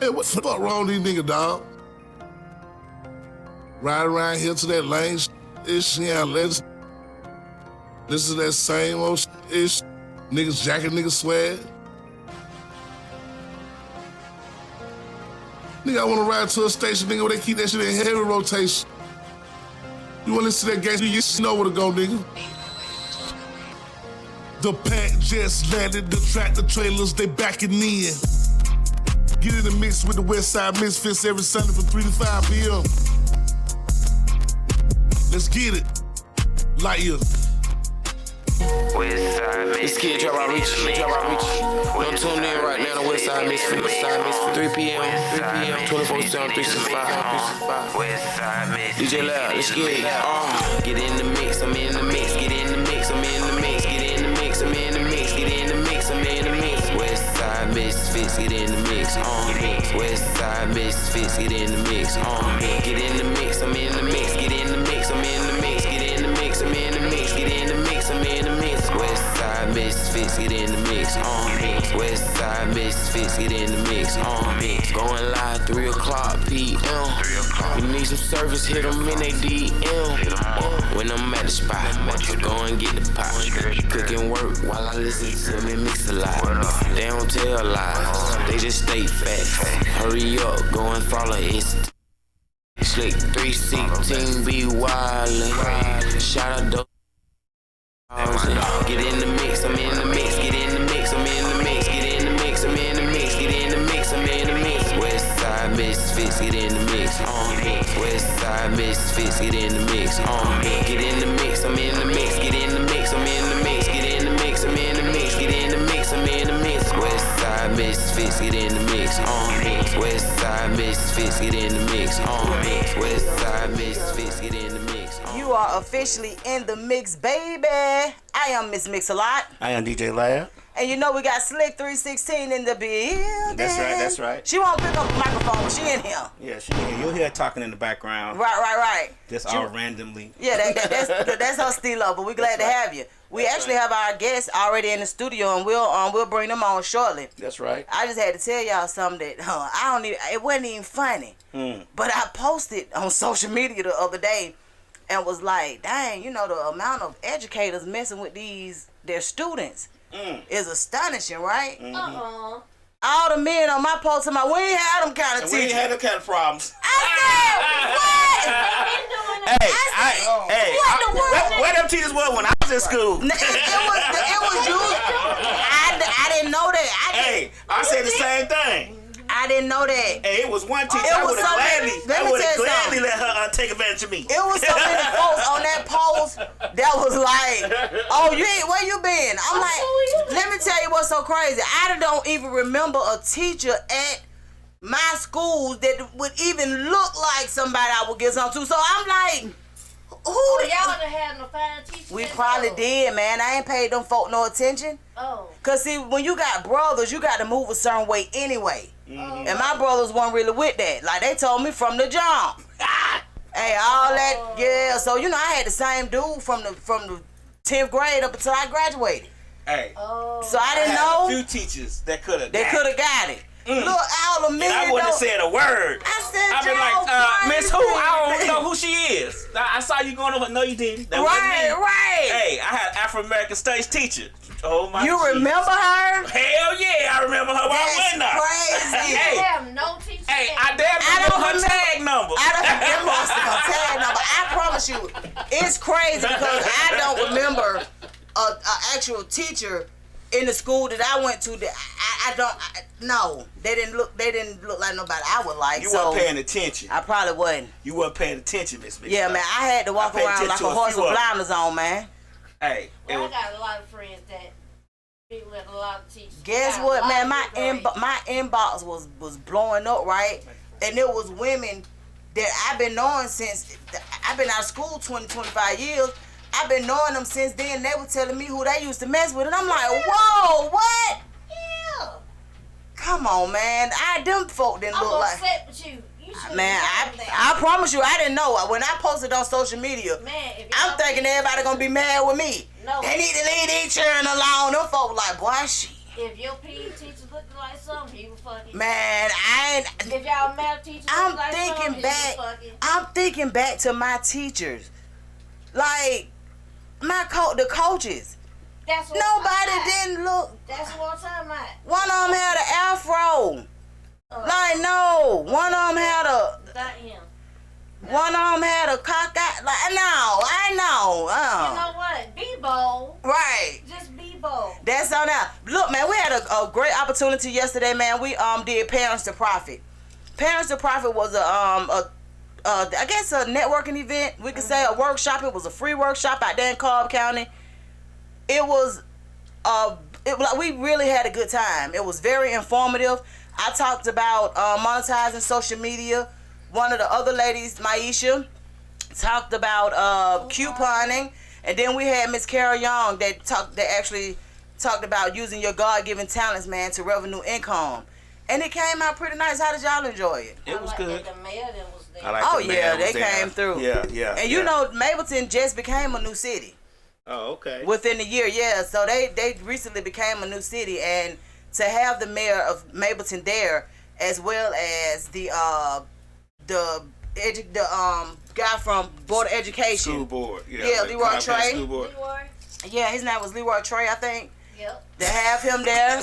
Hey, what the fuck wrong with these niggas, dog? Ride around here to that lane ish, yeah, let's. This is that same old ish. Niggas jacking niggas swag. Nigga, I wanna ride to a station, nigga, where they keep that shit in heavy rotation. You wanna listen to that gangster, you know where to go, nigga. The pack just landed, the tractor trailers, they backing in. Get in the mix with the Westside Misfits every Sunday from 3 to 5 p.m. Let's get it. Light year. This kid drop out reach. Don't tune in right now to Westside Misfits. 3 p.m. 24/7, 365. DJ Loud, let's get it. Get in the mix, I'm in the mix. Get in the mix, I'm in the mix. Get in the mix, I'm in the mix. Get in the mix, I'm in the mix. Westside Misfits, get in the mix. Westside Misfits, get in the mix. Get in the mix, I'm in the mix. Get in the mix, I'm in the mix. Get in the mix, I'm in the mix. Get in the mix, I'm in the mix. Westside Misfits, get in the mix. Westside Misfits, get in the mix. Going live 3 o'clock p.m. You need some service, hit them in they DM. When I'm at the spot, go and get the pot. Cooking work while I listen to me mix a lot. They don't tell lies, they just state facts. Hurry up, go and follow it. Slick 316, be wildin'. Shout out to get in the mix, I'm in the mix. Get in the mix, I'm in the mix. Get in the mix, I'm in the mix. Get in the mix, I'm in the mix. Westside Misfits, get in the mix. Westside Misfits, get in the mix. Get in the mix, I'm in the mix. Get in the mix, I'm in the mix. Get in the mix, I'm in the mix. Get in the mix, I'm in the mix. Westside Misfits, get in the mix. Westside Misfits, get in the mix. Westside Misfits, get in the mix. You are officially in the mix, baby. I am Miss Mix-a-Lot. I am DJ Lab. And you know we got Slick 316 in the building. That's right. She won't pick up the microphone, but she in here. Yeah, she here. You'll hear her talking in the background. Right. Just all randomly. Yeah, that's her steal, but we're glad to have you. We actually have our guests already in the studio, and we'll bring them on shortly. That's right. I just had to tell y'all something that it wasn't even funny. But I posted on social media the other day and was like, dang, you know, the amount of educators messing with their students is astonishing, right? All the men on my post, we ain't had them kind of teachers. We ain't had them kind of problems. I said, what? Where them teachers were when I was in school? It was you. I didn't know that. I said the same thing. I didn't know that. Hey, it was one teacher. I would have gladly let her take advantage of me. It was so many folks on that post that was like, "Oh, where you been?" I'm like, let me tell you what's so crazy. I don't even remember a teacher at my school that would even look like somebody I would get some to. So I'm like, who? Y'all done had no fine teachers. We probably did, man. I ain't paid them folk no attention. Cause see, when you got brothers, you got to move a certain way anyway. And my brothers weren't really with that. Like they told me from the jump. Hey, all that, yeah. So you know, I had the same dude from the 10th grade up until I graduated. Hey. So I didn't know. A few teachers that could have. They could have got it. Look, all the men. I wouldn't have said a word. I said, I've been like, Miss Who? I don't know who she is. I saw you going over. No, you didn't. That wasn't me. Right. Hey, I had Afro-American studies teacher. Oh my. You remember her? Hell yeah, I remember her. Why wouldn't I? Crazy. Hey, have no teacher. Hey, I damn remember her tag number. I don't remember her tag number. I promise you, it's crazy because I don't remember an actual teacher in the school that I went to. That no, they didn't look like nobody I would like. You weren't paying attention. I probably wasn't. You weren't paying attention, Miss. Yeah, man, I had to walk around like a horse with blinders on, man. Hey, well, I got a lot of friends that be with a lot of teachers. Guess what, man? My inbox was blowing up, right? And it was women that I've been knowing since I've been out of school 25 years. I've been knowing them since then. They were telling me who they used to mess with, and I'm like, whoa, what? Yeah. Come on, man. Them folk didn't look like. I'm upset with you. Man, I promise you, I didn't know. When I posted on social media, I'm thinking everybody gonna be mad with me. No. They need to leave each children alone. Them folks like, boy, shit. If your PE teacher looked like something, he was fucking. Man, If y'all math teachers, I'm like thinking back. fucking. I'm thinking back to my teachers, like the coaches. That's what Nobody didn't look. That's what I'm talking about. One of them had an afro. Like no, one of them had a. Not him. One of them had a cock eye. Like no, I know. You know what? Be bold. Right. Just be bold. That's on that. Look, man, we had a great opportunity yesterday, man. We did Parents to Profit. Parents to Profit was I guess a networking event. We could say a workshop. It was a free workshop out there in Cobb County. It was we really had a good time. It was very informative. I talked about monetizing social media. One of the other ladies, Maisha, talked about couponing, and then we had Miss Carol Young that actually talked about using your God-given talents, man, to revenue income, and it came out pretty nice. How did y'all enjoy it? It was good. The mayor that was there. I like Oh the man yeah, was they there. came through. Yeah. And you know, Mableton just became a new city Oh, okay. within the year. Yeah, so they recently became a new city, and to have the mayor of Mableton there, as well as the guy from Board of Education. School board. Yeah, like Leroy Cobb County Trey. School board. Leroy? Yeah, his name was Leroy Trey, I think. Yep. To have him there,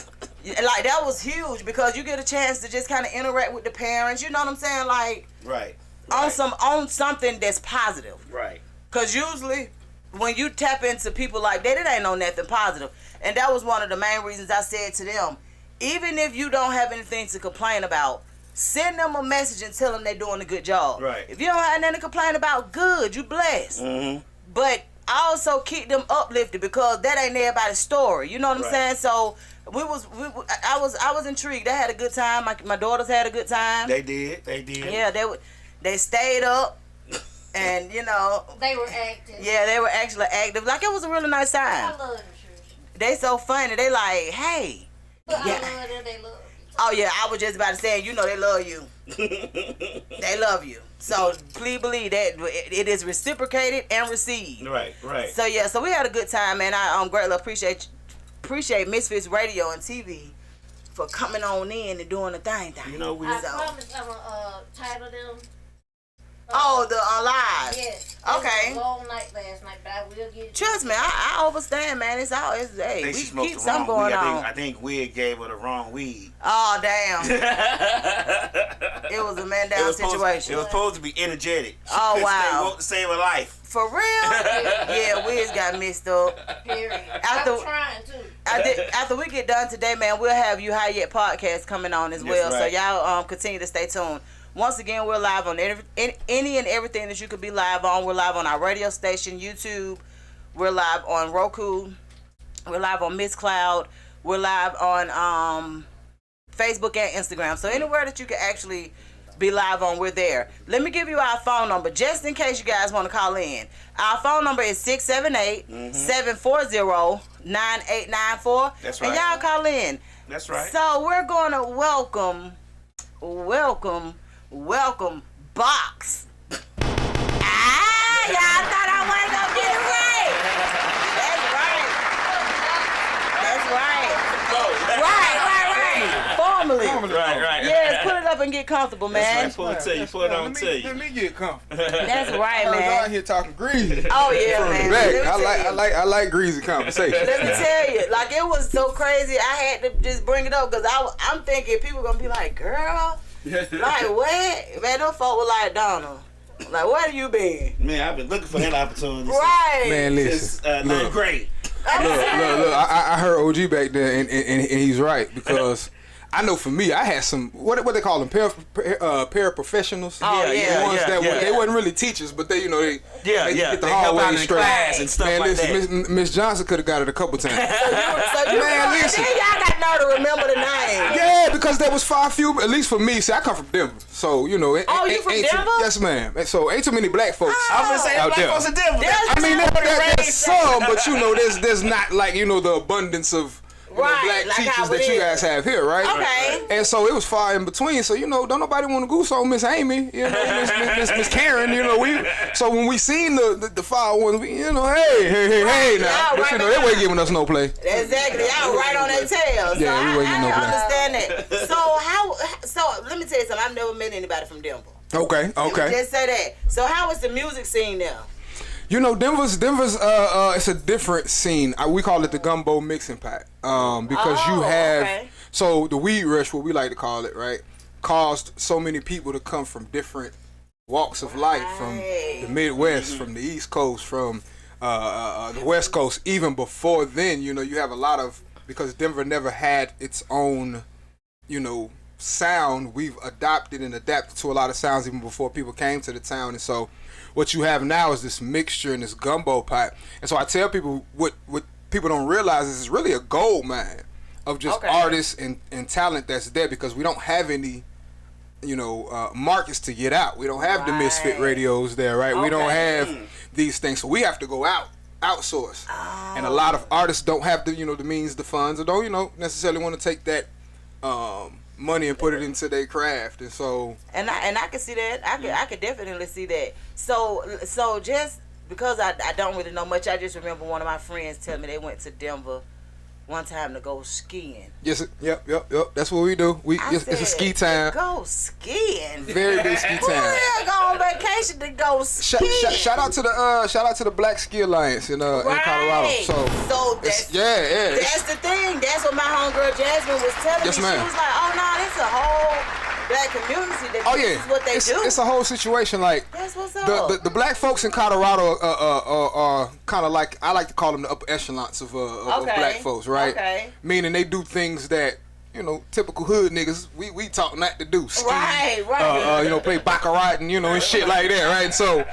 like that was huge because you get a chance to just kind of interact with the parents. You know what I'm saying? Like Right. on something that's positive. Right. Cause usually when you tap into people like that, it ain't no nothing positive. And that was one of the main reasons I said to them, even if you don't have anything to complain about, send them a message and tell them they're doing a good job. Right. If you don't have nothing to complain about, good, you blessed. Mm-hmm. But also keep them uplifted because that ain't everybody's story. You know what I'm Right. saying? So I was intrigued. They had a good time. My daughters had a good time. They did. Yeah, they stayed up, and you know. They were active. Yeah, they were actually active. Like it was a really nice I time. love them, church. They so funny. They like, hey. But Yeah. I love them. They love me. Oh yeah, I was just about to say, you know, they love you. They love you. So please believe that it is reciprocated and received. Right. So yeah, so we had a good time, man. I greatly appreciate Misfits Radio and TV for coming on in and doing the thing. You know, we I So- promise I'm going to title them. Oh, the live. Yes. Okay. It was a long night last night, but I will get it. Trust me, I understand, man. It's all hey, I think we she smoked keep the something wrong going weed. on. I think Wig gave her the wrong weed. Oh damn. It was a man down situation. It was supposed to be energetic. She Oh, couldn't wow. stay woke to save her life. For real? Yeah, Wiz got messed up. Period. After- I'm trying to. After we get done today, man, we'll have You High Yet podcast coming on as That's well. right. So y'all continue to stay tuned. Once again, we're live on any and everything that you could be live on. We're live on our radio station, YouTube. We're live on Roku. We're live on Mixcloud. We're live on Facebook and Instagram. So anywhere that you can actually be live on, we're there. Let me give you our phone number just in case you guys want to call in. Our phone number is 678-740-9894. That's And right. y'all call in. That's right. So we're going to welcome Box. Y'all thought I wasn't going to get it right. That's right. Right. Formally. Right. Yes, put it up and get comfortable, man. That's right. Pull it on to you. Let me get comfortable. That's right, I was out man. here talking greasy. Oh yeah, From man. the back. Let me tell you. I like greasy conversation. Let me tell you, like it was so crazy. I had to just bring it up because I'm thinking people gonna be like, girl, like what? Man, them folk were like, Donna, like where you been? Man, I've been looking for that opportunity Right. Man, since listen. ninth grade. Look. I heard OG back there, and he's right because I know for me, I had some what they call them paraprofessionals. Oh, yeah, the ones that yeah. they wasn't really teachers, but they they get the They help out hallway in the straight. class and stuff Man, like listen, that. Miss Johnson could have got it a couple times. So you Man, know, listen. then y'all got nerve to remember the name. Yeah, because there was far few, at least for me. See, I come from Denver, so you know. Oh, you from ain't Denver? Yes, ma'am. So ain't too many black folks. I'm gonna say out black there. folks in Denver. There's- I mean, Born and there's raised some, but you know, there's not like the abundance of black like teachers how that it you is. guys have here, right? Okay. And so it was far in between. So don't nobody want to goose on Miss Amy, Miss Karen, So when we seen the fire ones, hey now, Y'all but right they weren't giving us no play. Exactly, y'all right on their tails. Yeah, so we wasn't getting no play. understand that. So let me tell you something. I've never met anybody from Denver. Okay. Just say that. So how was the music scene there? Denver's it's a different scene. We call it the gumbo mixing pot. Because you have so the weed rush, what we like to call it, right, caused so many people to come from different walks of life, from the Midwest, from the East Coast, from the West Coast. Even before then, you have a lot of, because Denver never had its own, sound. We've adopted and adapted to a lot of sounds even before people came to the town, and so what you have now is this mixture and this gumbo pot. And so I tell people what people don't realize is it's really a gold mine of just artists and talent that's there, because we don't have any markets to get out. We don't have the Misfit radios there, right? We don't have these things, so we have to go outsource. And a lot of artists don't have the the means, the funds, or don't necessarily want to take that money and put it into their craft. And so and I can see that. I could definitely see that. So just because I don't really know much, I just remember one of my friends telling me they went to Denver one time to go skiing. Yes, yep. That's what we do. It's a ski time. Go skiing. Very big ski Who time. go on vacation to go skiing? Shout out to the Black Ski Alliance in Colorado. So that's yeah. That's the thing. That's what my homegirl Jasmine was telling me. Yes, ma'am. She was like, "Oh no, it's a whole black community that this is what they do." It's a whole situation. Like, that's what's up. The black folks in Colorado are kind of like, I like to call them the upper echelons of black folks, right? Okay. Meaning they do things that typical hood niggas we talk not to do. Ski, right. Play baccarat and and shit like that, right? So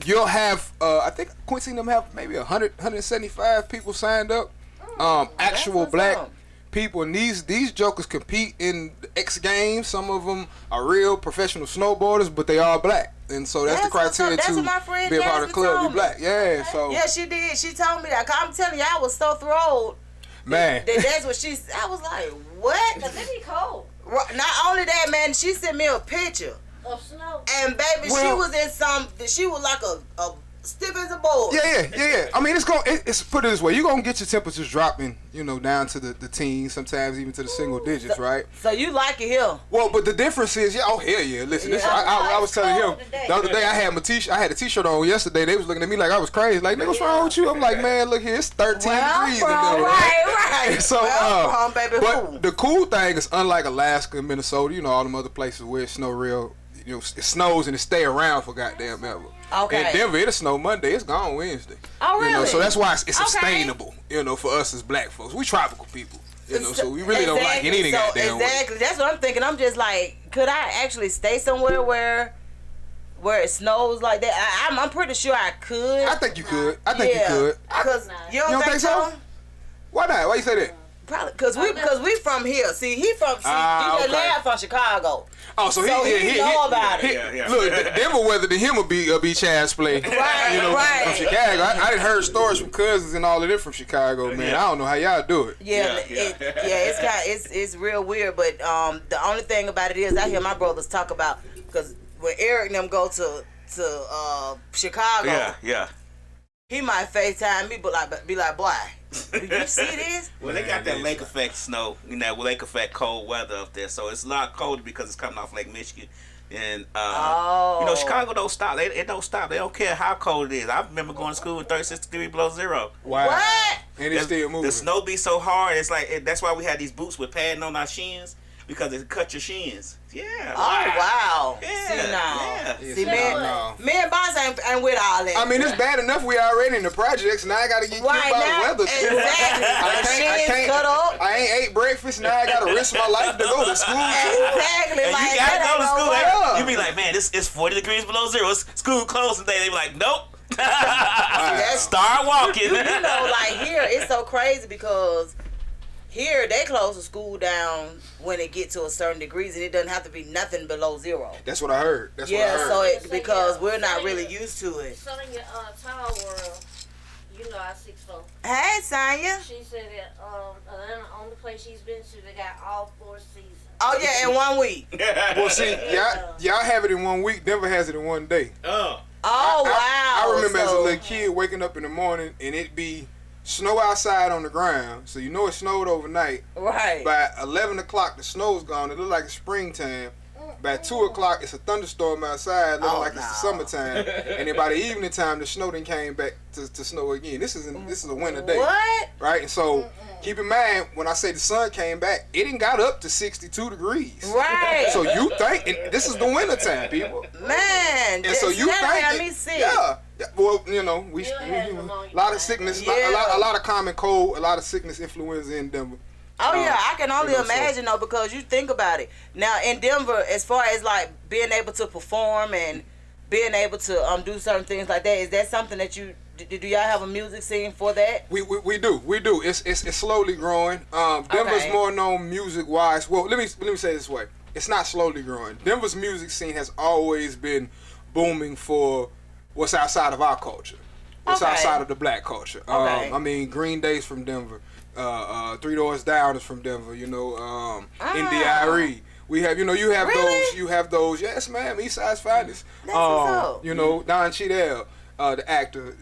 you'll have I think Quincy and them have maybe 175 people signed up. Actual black people, and these jokers compete in the X Games. Some of them are real professional snowboarders, but they are black, and so that's the criteria to be a part of the club. Be black, yeah. So yeah, she did. She told me that. I'm telling you, I was so thrilled. Man, that's what she. I was like, what? Cause it be cold. Not only that, man, she sent me a picture of snow. And baby, she was in she was like a stiff as a board. Yeah. I mean, it's put it this way: you're gonna get your temperatures dropping, down to the teens, sometimes even to the single digits, right? So you like it here? Well, but the difference is, hell yeah. Listen, I was telling him the other day. I had a t-shirt on yesterday. They was looking at me like I was crazy. Like, nigga, what's wrong with you? I'm like, man, look here, it's 13 degrees in there, right? So, baby, but the cool thing is, unlike Alaska and Minnesota, all them other places where it snow real, it snows and it stay around for goddamn ever. Okay. In Denver, it'll snow Monday. It's gone Wednesday. Oh, really? So that's why it's sustainable. For us as black folks, we tropical people. So we really don't like anything goddamn. Exactly. That's what I'm thinking. I'm just like, could I actually stay somewhere where it snows like that? I'm pretty sure I could. I think you could. I think you could. Because you don't think so? Why not? Why you say that? Probably because we from here. See, he from DJ Lab from Chicago. Oh, so he know about it. Yeah. Look, Denver weather to him will be child's play. Right. From Chicago. I done heard stories from cousins and all of them from Chicago, man. I don't know how y'all do it. It's real weird. But the only thing about it is I hear my brothers talk about, because when Eric and them go to Chicago, he might FaceTime me, but be like, boy, do you see this? Well, they got that lake effect snow, lake effect cold weather up there, so it's a lot colder because it's coming off Lake Michigan. And Chicago don't stop. It don't stop. They don't care how cold it is. I remember going to school with 36 degrees below zero. Wow. What? And it's still moving. The snow be so hard. It's like that's why we had these boots with padding on our shins, because it cut your shins. Yeah. Oh, wow. Yeah. See now. Yeah. See, me and Boss ain't with all that. I mean, it's bad enough we already in the projects. Now I got to get killed by the weather. Exactly. I can't cut up. I ain't ate breakfast. Now I got to risk my life to go to school. Exactly. And like, you got to go to school. Yeah. You be like, man, it's 40 degrees below zero. It's school closed today. They be like, nope. Start walking. Like here, it's so crazy because here they close the school down when it get to a certain degrees, and it doesn't have to be nothing below zero. That's what I heard. Because we're not really used to it. So in your Tall World, You know I 6'4". Hey, Sonya. She said that Atlanta, only place she's been to, they got all 4 seasons. Oh yeah, in 1 week. Well, see, y'all have it in 1 week. Denver has it in 1 day. Oh. Oh wow. I remember as a little kid waking up in the morning and it be snow outside on the ground, so you know it snowed overnight. Right. By 11 o'clock, the snow's gone. It looked like it's springtime. By 2 o'clock, it's a thunderstorm outside, looking like it's the summertime. And then by the evening time, the snow then came back to snow again. This is a winter day. What? Right? And so keep in mind, when I say the sun came back, it didn't got up to 62 degrees. Right. So you think, and this is the winter time, people. Man. And so you had think, me sick. yeah. Well, you know, we a lot of sickness, a lot of common cold, a lot of sickness, influenza in Denver. Oh yeah, I can only imagine though, because you think about it. Now in Denver, as far as like being able to perform and being able to do certain things like that, is that something that you do? Y'all have a music scene for that? We do. It's slowly growing. Denver's more known music wise. Well, let me say it this way. It's not slowly growing. Denver's music scene has always been booming for what's outside of our culture. What's outside of the black culture. I mean, Green Day's from Denver. 3 Doors Down is from Denver. You know, NDIRE. We have, you have those. You have those. Yes, ma'am. Eastside's finest. You know, Don Cheadle, the actor,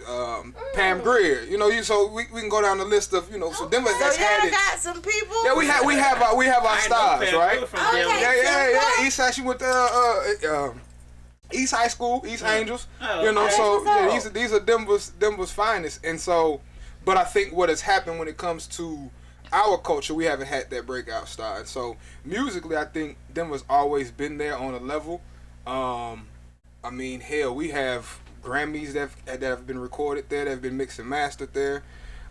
Pam Grier. So we can go down the list of, so Denver has had it. Got some people. Yeah, we have our stars, right? Okay, Eastside. She went to East High School, East Angels. So these are Denver's finest, and so. But I think what has happened when it comes to our culture, we haven't had that breakout star. And so musically, I think Denver's always been there on a level. I mean, hell, we have Grammys that have been recorded there, that have been mixed and mastered there.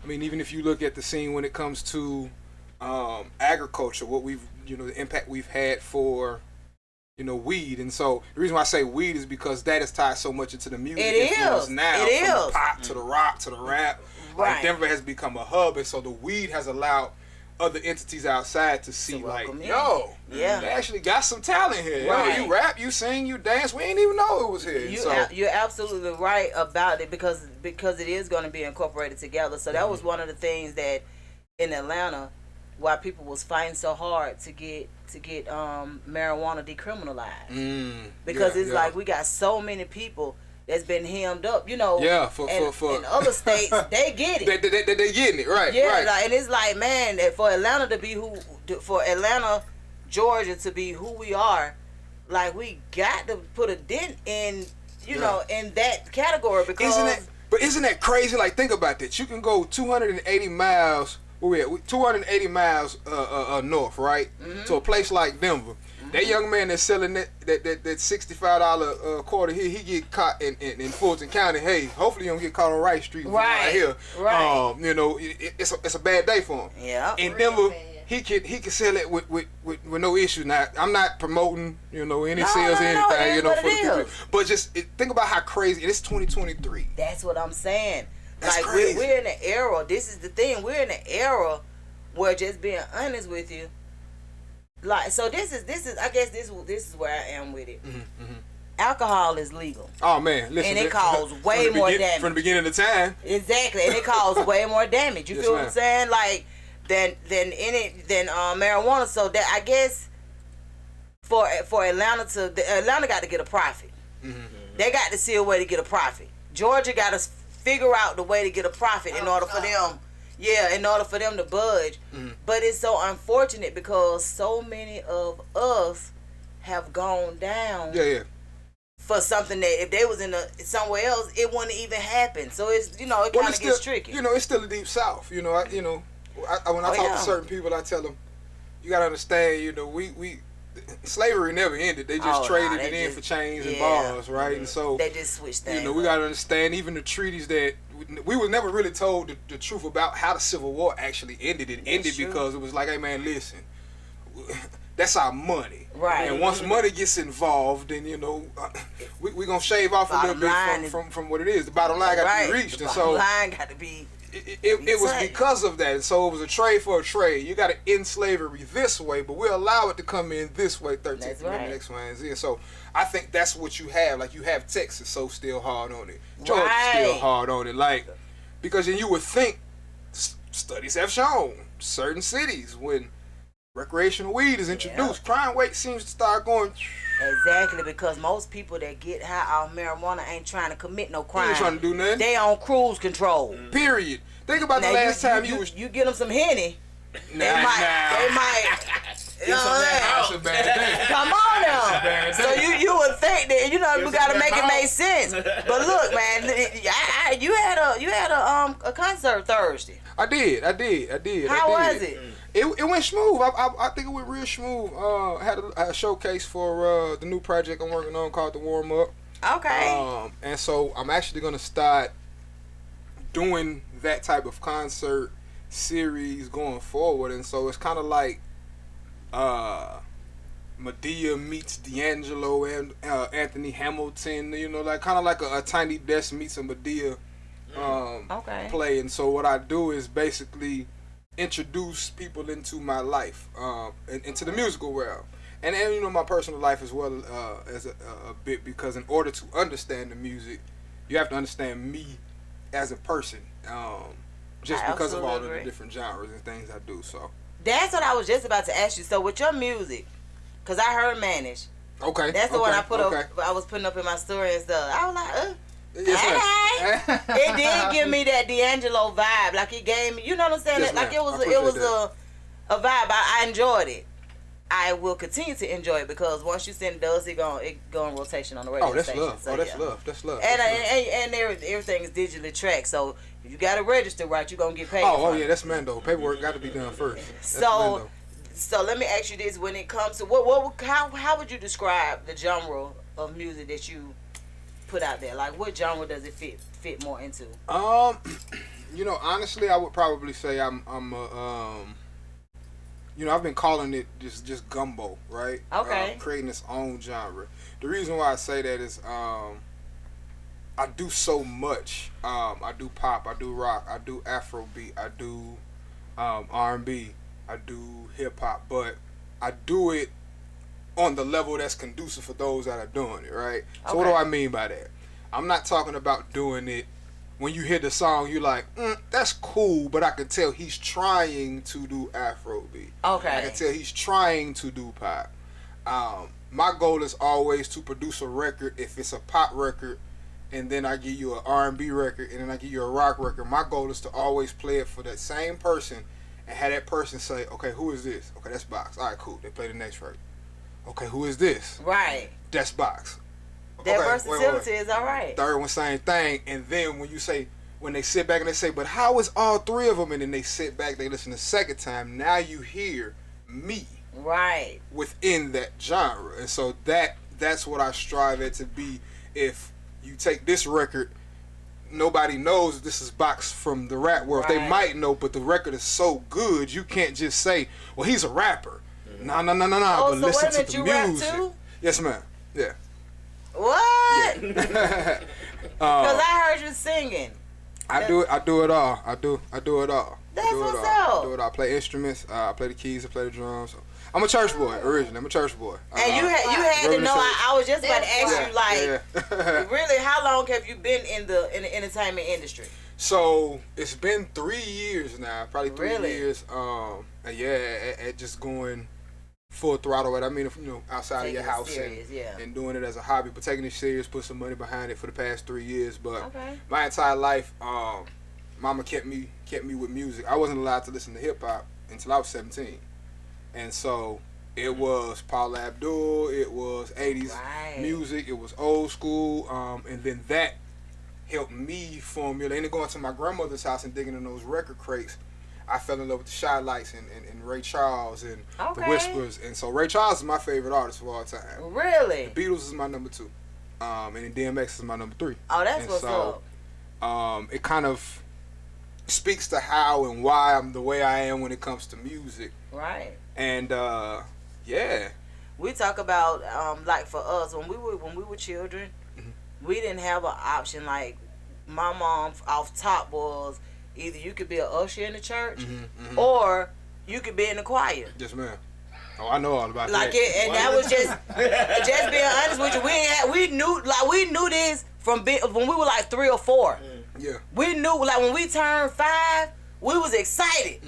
I mean, even if you look at the scene when it comes to agriculture, what we've, the impact we've had for, weed. And so the reason why I say weed is because that is tied so much into the music influence now. From the pop to the rock to the rap. Right. Like Denver has become a hub, and so the weed has allowed other entities outside to see, they actually got some talent here. Right. Yo, you rap, you sing, you dance. We ain't even know it was here. You're absolutely right about it because it is going to be incorporated together. So that was one of the things that in Atlanta, why people was fighting so hard to get marijuana decriminalized. Because it's like we got so many people that's been hemmed up, Yeah, for in other states, they get it. They getting it, right? Yeah, right. Like, and it's like, man, that for Atlanta to be for Atlanta, Georgia to be who we are, like we got to put a dent in, in that category because. Isn't that crazy? Like, think about that. You can go 280 miles. Where we at? 280 miles north, right, to a place like Denver. That young man that's selling that $65 quarter here, he get caught in Fulton County. Hey, hopefully you don't get caught on Wright Street right here. Right. It's a bad day for him. Yeah. In Denver, he can sell it with no issue. Now, I'm not promoting any sales or anything for the people, but just think about how crazy. And it's 2023. That's what I'm saying. That's like crazy. We're in an era. This is the thing. We're in an era where, just being honest with you. Like, so this is I guess this is where I am with it. Alcohol is legal. Oh man, listen. And it caused way more damage from the beginning of the time. Exactly, and it caused way more damage. You feel what I'm saying? Like than marijuana. So that, I guess, for Atlanta Atlanta got to get a profit. They got to see a way to get a profit. Georgia got to figure out the way to get a profit in order for them. Yeah, in order for them to budge. But it's so unfortunate because so many of us have gone down for something that if they was in somewhere else, it wouldn't even happen. So it's, it kind of gets tricky. It's still the deep south. When I talk to certain people, I tell them, you got to understand, we slavery never ended. They just traded it in for chains and bars, right? And so they just switched things. We got to understand even the treaties that we were never really told the truth about how the Civil War actually ended. It ended because it was like, hey man, listen, that's our money, right? And once money gets involved, then we're gonna shave off a little bit from what it is. The bottom line got to be reached, and so line got to be. It was because of that. So it was a trade for a trade. You got to end slavery this way, but we'll allow it to come in this way, 13th X, Y, and Z. So I think that's what you have. Like, you have Texas, so still hard on it. Georgia still hard on it. Like, Because then you would think, studies have shown, certain cities, when recreational weed is introduced, crime rate seems to start going. Exactly, because most people that get high off marijuana ain't trying to commit no crime. They ain't trying to do nothing. They on cruise control. Period. Think about the last time you was. You get them some Henny. They might. You know what I'm saying? Come on now. So you would think that we gotta make it make sense. But look, man, you had a concert Thursday. I did. How was it? It went smooth. I think it went real smooth. I had a showcase for the new project I'm working on called The Warm Up. Okay. And so I'm actually gonna start doing that type of concert series going forward, and so it's kind of like Madea meets D'Angelo and Anthony Hamilton, like kind of like a Tiny Desk meets a Madea play. And so what I do is basically introduce people into my life, into the musical world, and my personal life as well as a bit, because in order to understand the music, you have to understand me as a person, just because of all of the different genres and things I do. So that's what I was just about to ask you. So with your music, because I heard Manish. Okay. That's the one I put up. I was putting up in my story and stuff. I was like, it did give me that D'Angelo vibe. Like it gave me, you know what I'm saying? Yes, like it was a vibe. I enjoyed it. I will continue to enjoy it, because once you send those, it go in rotation on the radio station. Love. So, That's love. And everything is digitally tracked. So if you got to register right, you're gonna get paid. Yeah, that's Mando. Paperwork got to be done first. So let me ask you this: when it comes to how would you describe the genre of music that you put out there? Like, what genre does it fit more into? Honestly, I would probably say I'm I've been calling it just gumbo, right? Okay. Creating its own genre. The reason why I say that is I do so much. I do pop, I do rock, I do Afrobeat, I do R&B, I do hip hop, but I do it on the level that's conducive for those that are doing it, right? So what do I mean by that? I'm not talking about doing it when you hear the song, you're like, that's cool, but I can tell he's trying to do Afrobeat. Okay. I can tell he's trying to do pop. My goal is always to produce a record. If it's a pop record, and then I give you an R&B record, and then I give you a rock record, my goal is to always play it for that same person and have that person say, okay, who is this? Okay, that's Box. All right, cool. They play the next record. Okay, who is this? Right. That's Box. That versatility is all right. Third one, same thing. And then when they sit back and they say, but how is all three of them? And then they sit back, they listen the second time. Now you hear me. Right. Within that genre. And so that's what I strive at to be. If you take this record, nobody knows this is Box from the rap world. Right. They might know, but the record is so good, you can't just say, well, he's a rapper. No. Oh, but so listen to the you music. Rap too? Yes, ma'am. Yeah. What? Yeah. Because I heard you singing. I do it all. I do it all. That's what's up. I do it all. I play instruments. I play the keys. I play the drums. I'm a church boy originally. I'm a church boy. And you had to know. I was just about to ask you, really, how long have you been in the entertainment industry? So it's been 3 years now. Probably 3 really? years. At just going full throttle. I mean, outside taking of your house and doing it as a hobby, but taking it serious, put some money behind it for the past 3 years. But my entire life, Mama kept me with music. I wasn't allowed to listen to hip hop until I was 17, and so it was Paula Abdul, it was 80s music, it was old school, and then that helped me formulate. And going to my grandmother's house and digging in those record crates, I fell in love with the Shy Lights and Ray Charles and the Whispers. And so Ray Charles is my favorite artist of all time. Really? The Beatles is my number 2. And then DMX is my number 3. Oh, that's what's up. It kind of speaks to how and why I'm the way I am when it comes to music. Right. And we talk about like for us when we were children, we didn't have an option. Like my mom off top was either you could be an usher in the church, or you could be in the choir. Yes, ma'am. Oh, I know all about that. That was just being honest with you. We knew this from when we were like 3 or 4. Yeah. We knew, like, when we turned 5, we was excited.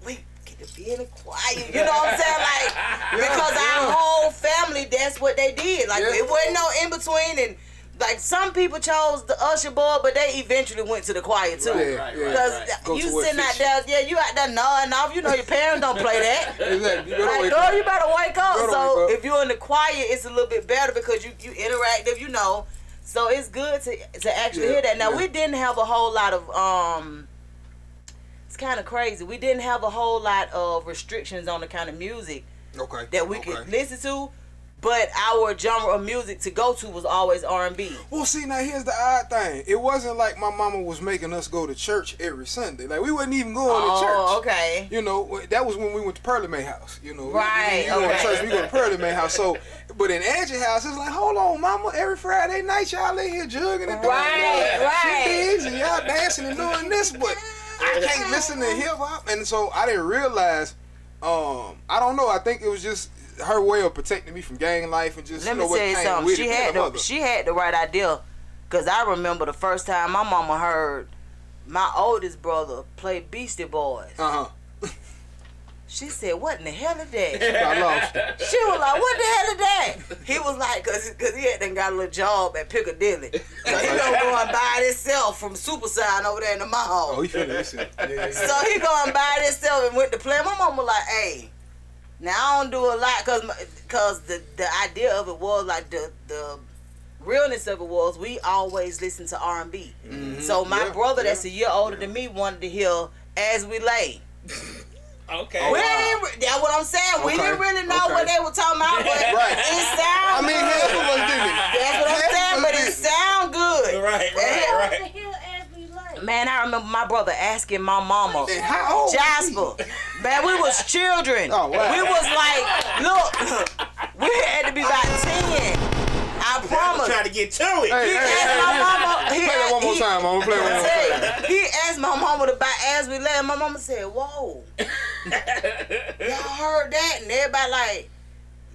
We get to be in the choir, you know what I'm saying? Like, because our whole family, that's what they did. Like, it wasn't no in between, and like some people chose the usher board, but they eventually went to the choir too. Because you sitting out there, you out there nodding off. You know your parents don't play that. Exactly. Like, girl, you better wake up. So if you're in the choir, it's a little bit better because you interactive, you know. So it's good to actually hear that. Now we didn't have a whole lot of it's kind of crazy. We didn't have a whole lot of restrictions on the kind of music that we could listen to. But our genre of music to go to was always R&B. Well, see, now here's the odd thing. It wasn't like my mama was making us go to church every Sunday. Like, we wasn't even going to church. Oh, okay. You know, that was when we went to Pearly May House. You know, right. We go to church, we go to Pearly May House. So, but in Angie's house, it's like, hold on, mama, every Friday night y'all in here jugging and doing shit and y'all dancing and doing this, but I can't listen to hip hop. And so I didn't realize, I don't know, I think it was just her way of protecting me from gang life and just, Let me tell you something. She had the right idea, because I remember the first time my mama heard my oldest brother play Beastie Boys. She said, what in the hell is that? I lost. She was like, what the hell is that? He was like, cause he had done got a little job at Piccadilly. So he don't go and buy it himself from Super Sign over there in the mall. Oh, he finna listen. So he go and buy it himself and went to play. My mama was like, hey, now I don't do a lot cause the idea of it was like the realness of it was we always listen to R&B. So my brother that's a year older than me wanted to hear As We Lay. Okay. That's what I'm saying. We didn't really know what they were talking about, but it sound good. half of us didn't. That's what I'm saying, but it sound good. Right. Man, I remember my brother asking my mama, how old Jasper. Man, we was children. Oh, wow. We was like, look, we had to be about 10. I promise. Trying to get to it. Hey, My mama, play that one more time, mama. Play one more time. He asked my mama to buy As We Lay, and my mama said, whoa. Y'all heard that? And everybody like,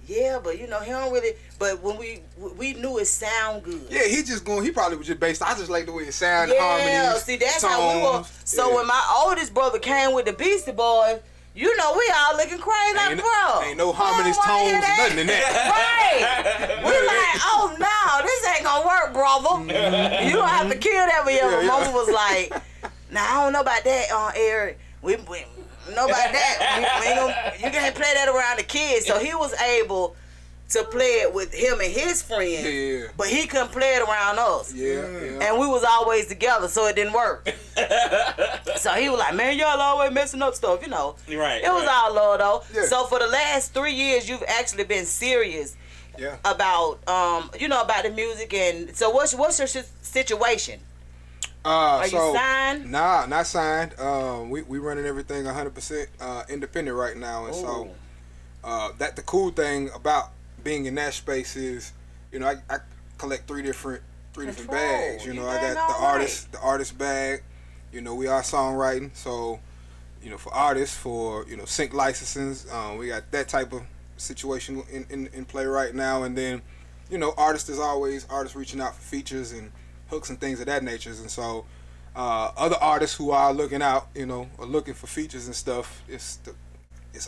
yeah, but you know, he don't really, but when we knew it sound good. Yeah, he probably was just based, I just like the way it sounded, Yeah, harmonies, see, that's tones. how we were. So when my oldest brother came with the Beastie Boys, you know, we all looking crazy like, bro. Ain't no harmonies, tones, nothing in that. Right. We like, oh no, this ain't gonna work, brother. You gonna have to kill that with your mama was like, nah, I don't know about that, Eric. We know about that. We ain't gonna, you can't play that around the kids. So he was able to play it with him and his friends, but he couldn't play it around us. And we was always together, so it didn't work. So he was like, man, y'all always messing up stuff, you know. Right. It was all love, though. So for the last 3 years, you've actually been serious about, about the music. And so what's your situation? Are you signed? Nah, not signed. We running everything 100% independent right now, and so that the cool thing about being in that space is, you know, I collect three different bags. You know, I got the artist bag. You know, we are songwriting, so you know, for artists, for you know, sync licenses, we got that type of situation in play right now. And then, you know, artists reaching out for features and hooks and things of that nature. And so other artists who are looking out, you know, are looking for features and stuff, it's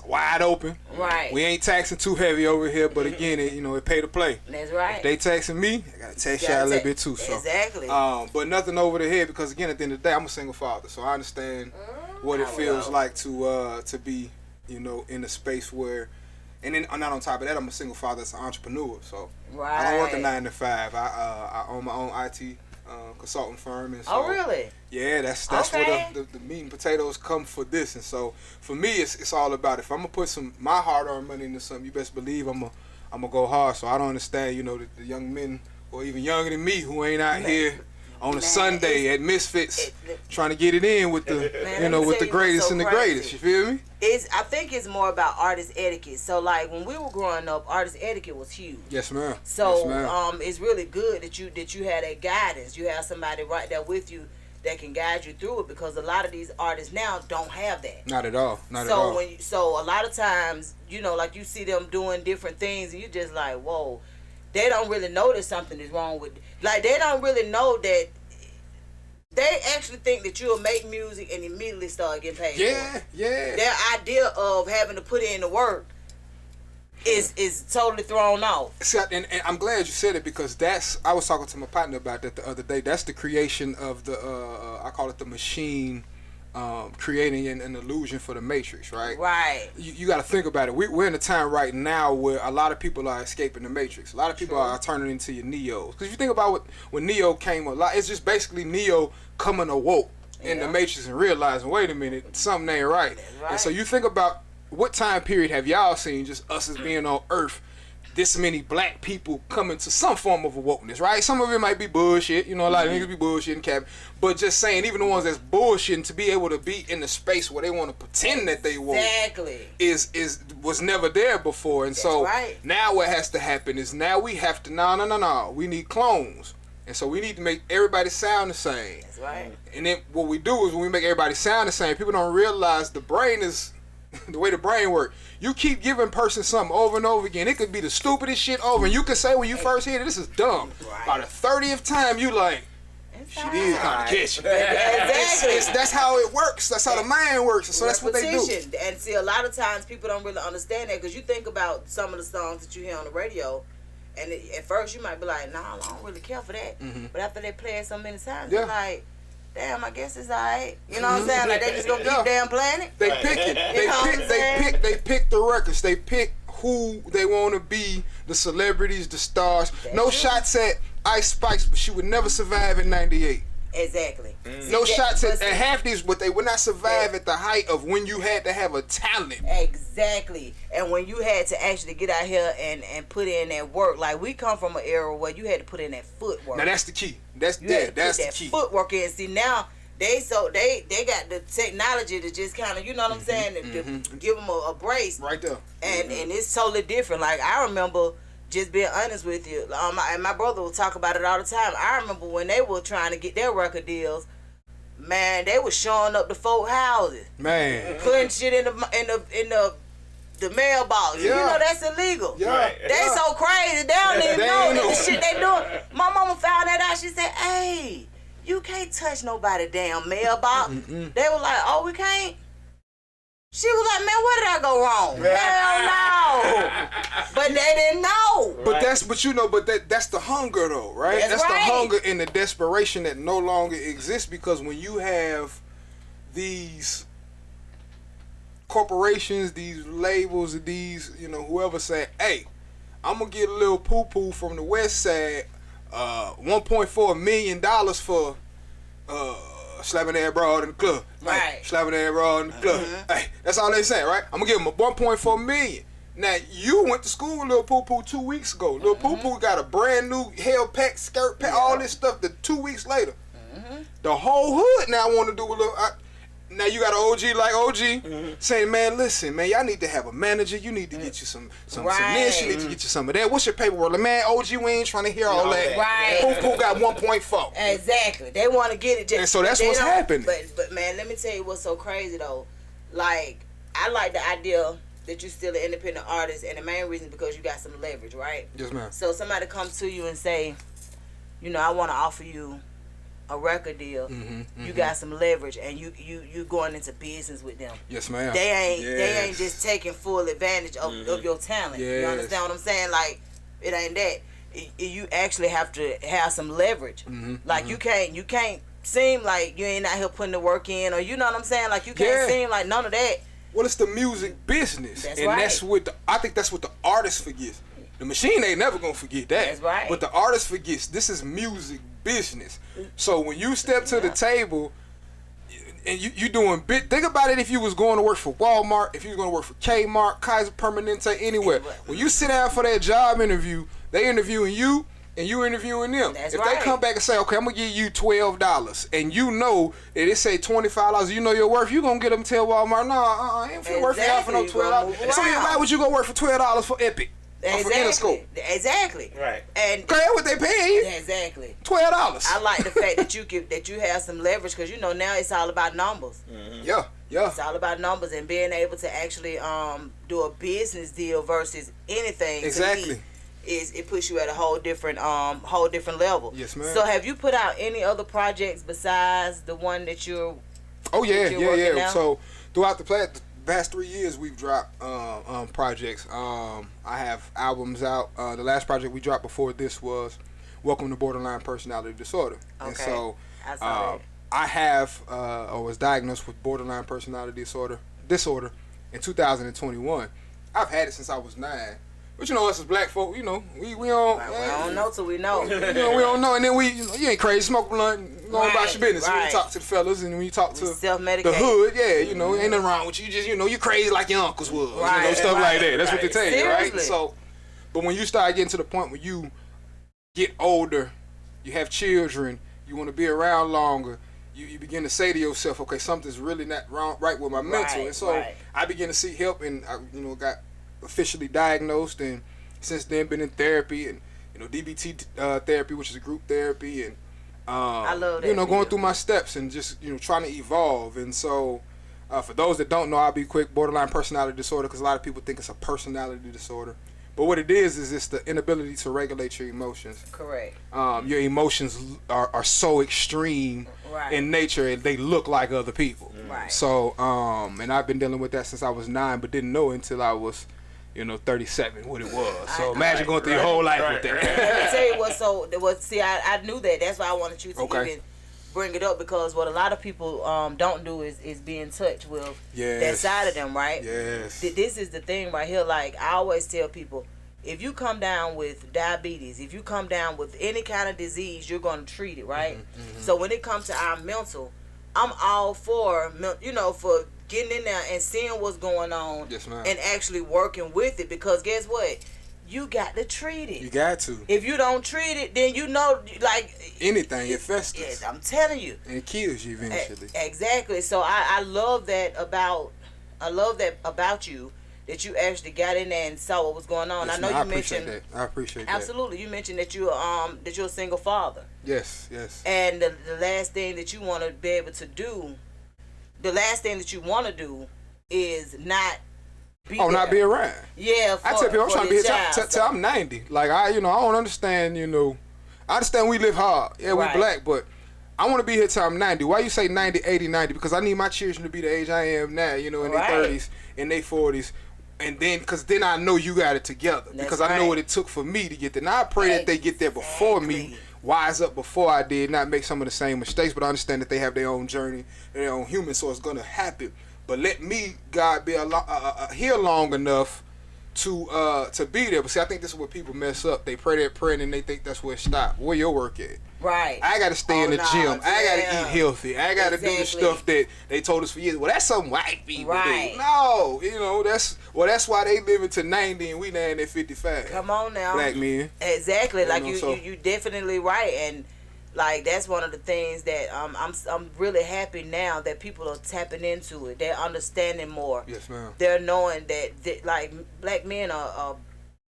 wide open. Right. We ain't taxing too heavy over here, but again, it pay to play. That's right. If they taxing me, I gotta tax y'all a little bit too. So. Exactly. But nothing over the head, because again, at the end of the day, I'm a single father, so I understand what it feels like to be, you know, in a space where, and then not on top of that, I'm a single father that's an entrepreneur. So I don't work a 9 to 5. I own my own IT consulting firm, and so, oh really? Yeah, that's where the meat and potatoes come for this. And so for me, it's all about, if I'm gonna put my hard-earned money into something, you best believe I'm gonna go hard. So I don't understand, you know, the young men or even younger than me who ain't out here on a Sunday at Misfits trying to get it in with the with the greatest and the greatest. You feel me? I think it's more about artist etiquette. So like when we were growing up, artist etiquette was huge. Yes, ma'am. So it's really good that you had that guidance. You have somebody right there with you that can guide you through it, because a lot of these artists now don't have that. Not at all. Not at all. So a lot of times, you know, like you see them doing different things and you just like, whoa. They don't really know that something is wrong with, like, they don't really know that they actually think that you'll make music and immediately start getting paid. Yeah, yeah. Their idea of having to put in the work is totally thrown off. See, and I'm glad you said it because I was talking to my partner about that the other day. That's the creation of the I call it the machine creating an illusion for the Matrix, right? Right. You got to think about it. We're in a time right now where a lot of people are escaping the Matrix. A lot of people are turning into your Neos. Because if you think about when Neo came a lot, it's just basically Neo coming awoke in the Matrix and realizing, wait a minute, something ain't right. And so you think about what time period have y'all seen just us as being on Earth, this many black people coming to some form of awokeness, right? Some of it might be bullshit, a lot of niggas be bullshitting, cap. But just saying, even the ones that's bullshitting, to be able to be in the space where they want to pretend that they woke was never there before. And so now what has to happen is now we have to no, we need clones. And so we need to make everybody sound the same. That's right. And then what we do is when we make everybody sound the same, people don't realize the brain is the way the brain works. You keep giving person something over and over again. It could be the stupidest shit over, and you could say when you first hear it, this is dumb. By the 30th time, you like, shit is kind of catchy. Exactly. That's how it works. That's how the mind works. So that's what they do. And see, a lot of times people don't really understand that because you think about some of the songs that you hear on the radio, and at first you might be like, nah, I don't really care for that. But after they play it so many times, you're like, damn, I guess it's alright. You know what I'm saying? Like they just gonna keep damn playing it. They pick it. They pick the records. They pick who they want to be, the celebrities, the stars. No shots at Ice Spice, but she would never survive in '98. Exactly. No shots at half these, but they would not survive at the height of when you had to have a talent. Exactly. And when you had to actually get out here and put in that work. Like we come from an era where you had to put in that footwork. Now that's the key. That's the key. Footwork in. See now they got the technology to just kind of, you know what I'm saying, to give them a brace. Right there. And it's totally different. Like I remember, just being honest with you, and my brother will talk about it all the time. I remember when they were trying to get their record deals, man, they were showing up to folk houses, man, putting shit in the mailbox. Yeah. You know that's illegal. Yeah. They so crazy. They don't even know that the shit they doing. My mama found that out. She said, "Hey, you can't touch nobody damn mailbox." They were like, "Oh, we can't." She was like, "Man, where did I go wrong?" Hell no. But they didn't know. But that's the hunger though, right? That's the hunger and the desperation that no longer exists, because when you have these corporations, these labels, these, whoever say, "Hey, I'm gonna get a little poo-poo from the West Side, $1.4 million for slapping that broad in the club." Right. Slapping that broad in the club. Hey, that's all they say, right? I'm gonna give them a $1.4 million. Now, you went to school with Lil Poo-Poo 2 weeks ago. Lil Poo-Poo got a brand new Hellpack, skirt pack, all this stuff 2 weeks later. The whole hood now want to do a little... Now you got an OG like OG saying, "Man, listen, man, y'all need to have a manager. You need to get you some this. You need to get you some of that. What's your paperwork?" Like, man, OG, we ain't trying to hear all that. Right. Poo-Poo got 1.4. Exactly. They want to get it. And so that's what's happening. But man, let me tell you what's so crazy though. Like, I like the idea that you're still an independent artist, and the main reason because you got some leverage, right? Yes, ma'am. So somebody comes to you and say, I want to offer you a record deal. You got some leverage, and you going into business with them. Yes, ma'am. They ain't just taking full advantage of your talent. Yes. You understand what I'm saying? Like, it ain't that. You actually have to have some leverage. Like you can't seem like you ain't out here putting the work in, or you know what I'm saying? Like you can't seem like none of that. Well, it's the music business, That's and right. that's what I think that's what the artist forgets. The machine ain't never gonna forget that. That's right. But the artist forgets this is music business. So when you step to the table and you doing big, think about it. If you was going to work for Walmart, if you was going to work for Kmart, Kaiser Permanente, anywhere, when you sit down for that job interview, they interviewing you and you interviewing them. That's if right. they come back and say, "Okay, I'm gonna give you $12," and you know that it say $25, you know your worth, you gonna get them tell Walmart, "No, I ain't finna work for y'all for no $12." So why would you go work for $12 for Epic? Exactly. Right. And okay, that's what they paying you. Exactly. $12. I like the fact that you have some leverage, because now it's all about numbers. Yeah. It's all about numbers and being able to actually do a business deal versus anything. Exactly. To it puts you at a whole different level. Yes, ma'am. So have you put out any other projects besides the one that you're? Oh yeah, working now? So throughout the past 3 years, we've dropped projects. I have albums out. The last project we dropped before this was "Welcome to Borderline Personality Disorder," and so I saw that. I have or was diagnosed with borderline personality disorder in 2021. I've had it since I was 9. But you know, us as black folk, you know, we don't. We don't know till we know. You know, we don't know, and then you ain't crazy, smoke blunt, go about your business. When you right. talk to the fellas, and when you talk to the self-medicate. hood, you know, ain't nothing wrong with you. You just, you know, you crazy like your uncles was, you know, stuff like that. That's what they tell you, right? Seriously. So, but when you start getting to the point where you get older, you have children, you want to be around longer. You begin to say to yourself, okay, something's really not right with my mental, and so I begin to seek help, and I, you know, got officially diagnosed, and since then been in therapy, and you know, DBT therapy, which is a group therapy, and I love that, you know, going through my steps and just, you know, trying to evolve. And so for those that don't know, I'll be quick. Borderline personality disorder, because a lot of people think it's a personality disorder, but what it is it's the inability to regulate your emotions. Correct. Your emotions are so extreme in nature, and they look like other people. Right. So and I've been dealing with that since I was 9, but didn't know until I was, you know, 37 what it was. So imagine going through your whole life with that. Let me tell you I knew that. That's why I wanted you to even bring it up, because what a lot of people don't do is be in touch with that side of them, right? Yes. This is the thing right here. Like, I always tell people, if you come down with diabetes, if you come down with any kind of disease, you're going to treat it, right? Mm-hmm. So when it comes to our mental, I'm all for, you know, for getting in there and seeing what's going on, and actually working with it, because guess what? You got to treat it. You got to. If you don't treat it, then you know, like, anything, it festers. Yes, I'm telling you. And it kills you eventually. Exactly. So I love that about you, that you actually got in there and saw what was going on. Yes, I know you mentioned that. I appreciate that. Absolutely. You mentioned that you're a single father. Yes. And the last thing that you want to be able to do, the last thing that you want to do is not be not be around. Yeah, I tell people I'm trying to be here till I'm 90. Like, I don't understand, you know. I understand we live hard. Yeah, we black, but I want to be here till I'm 90. Why you say 90, 80, 90? Because I need my children to be the age I am now, you know, in their 30s, in their 40s. And then, because then I know you got it together. Because I know what it took for me to get there. Now, I pray that they get there before me, wise up before I did, not make some of the same mistakes. But I understand that they have their own journey, their own human, so it's going to happen. But let me, God, be here long enough to be there. But see, I think this is where people mess up. They pray that prayer and they think that's where it stops. Where your work at? Right. I got to stay in the gym. I got to eat healthy. I got to do the stuff that they told us for years. Well, that's some white people do. No, you know, that's why they living to 90 and we now in at 55. Come on now. Black men. Exactly. You definitely right. And like, that's one of the things that I'm really happy now that people are tapping into it. They're understanding more. Yes, ma'am. They're knowing that like, black men are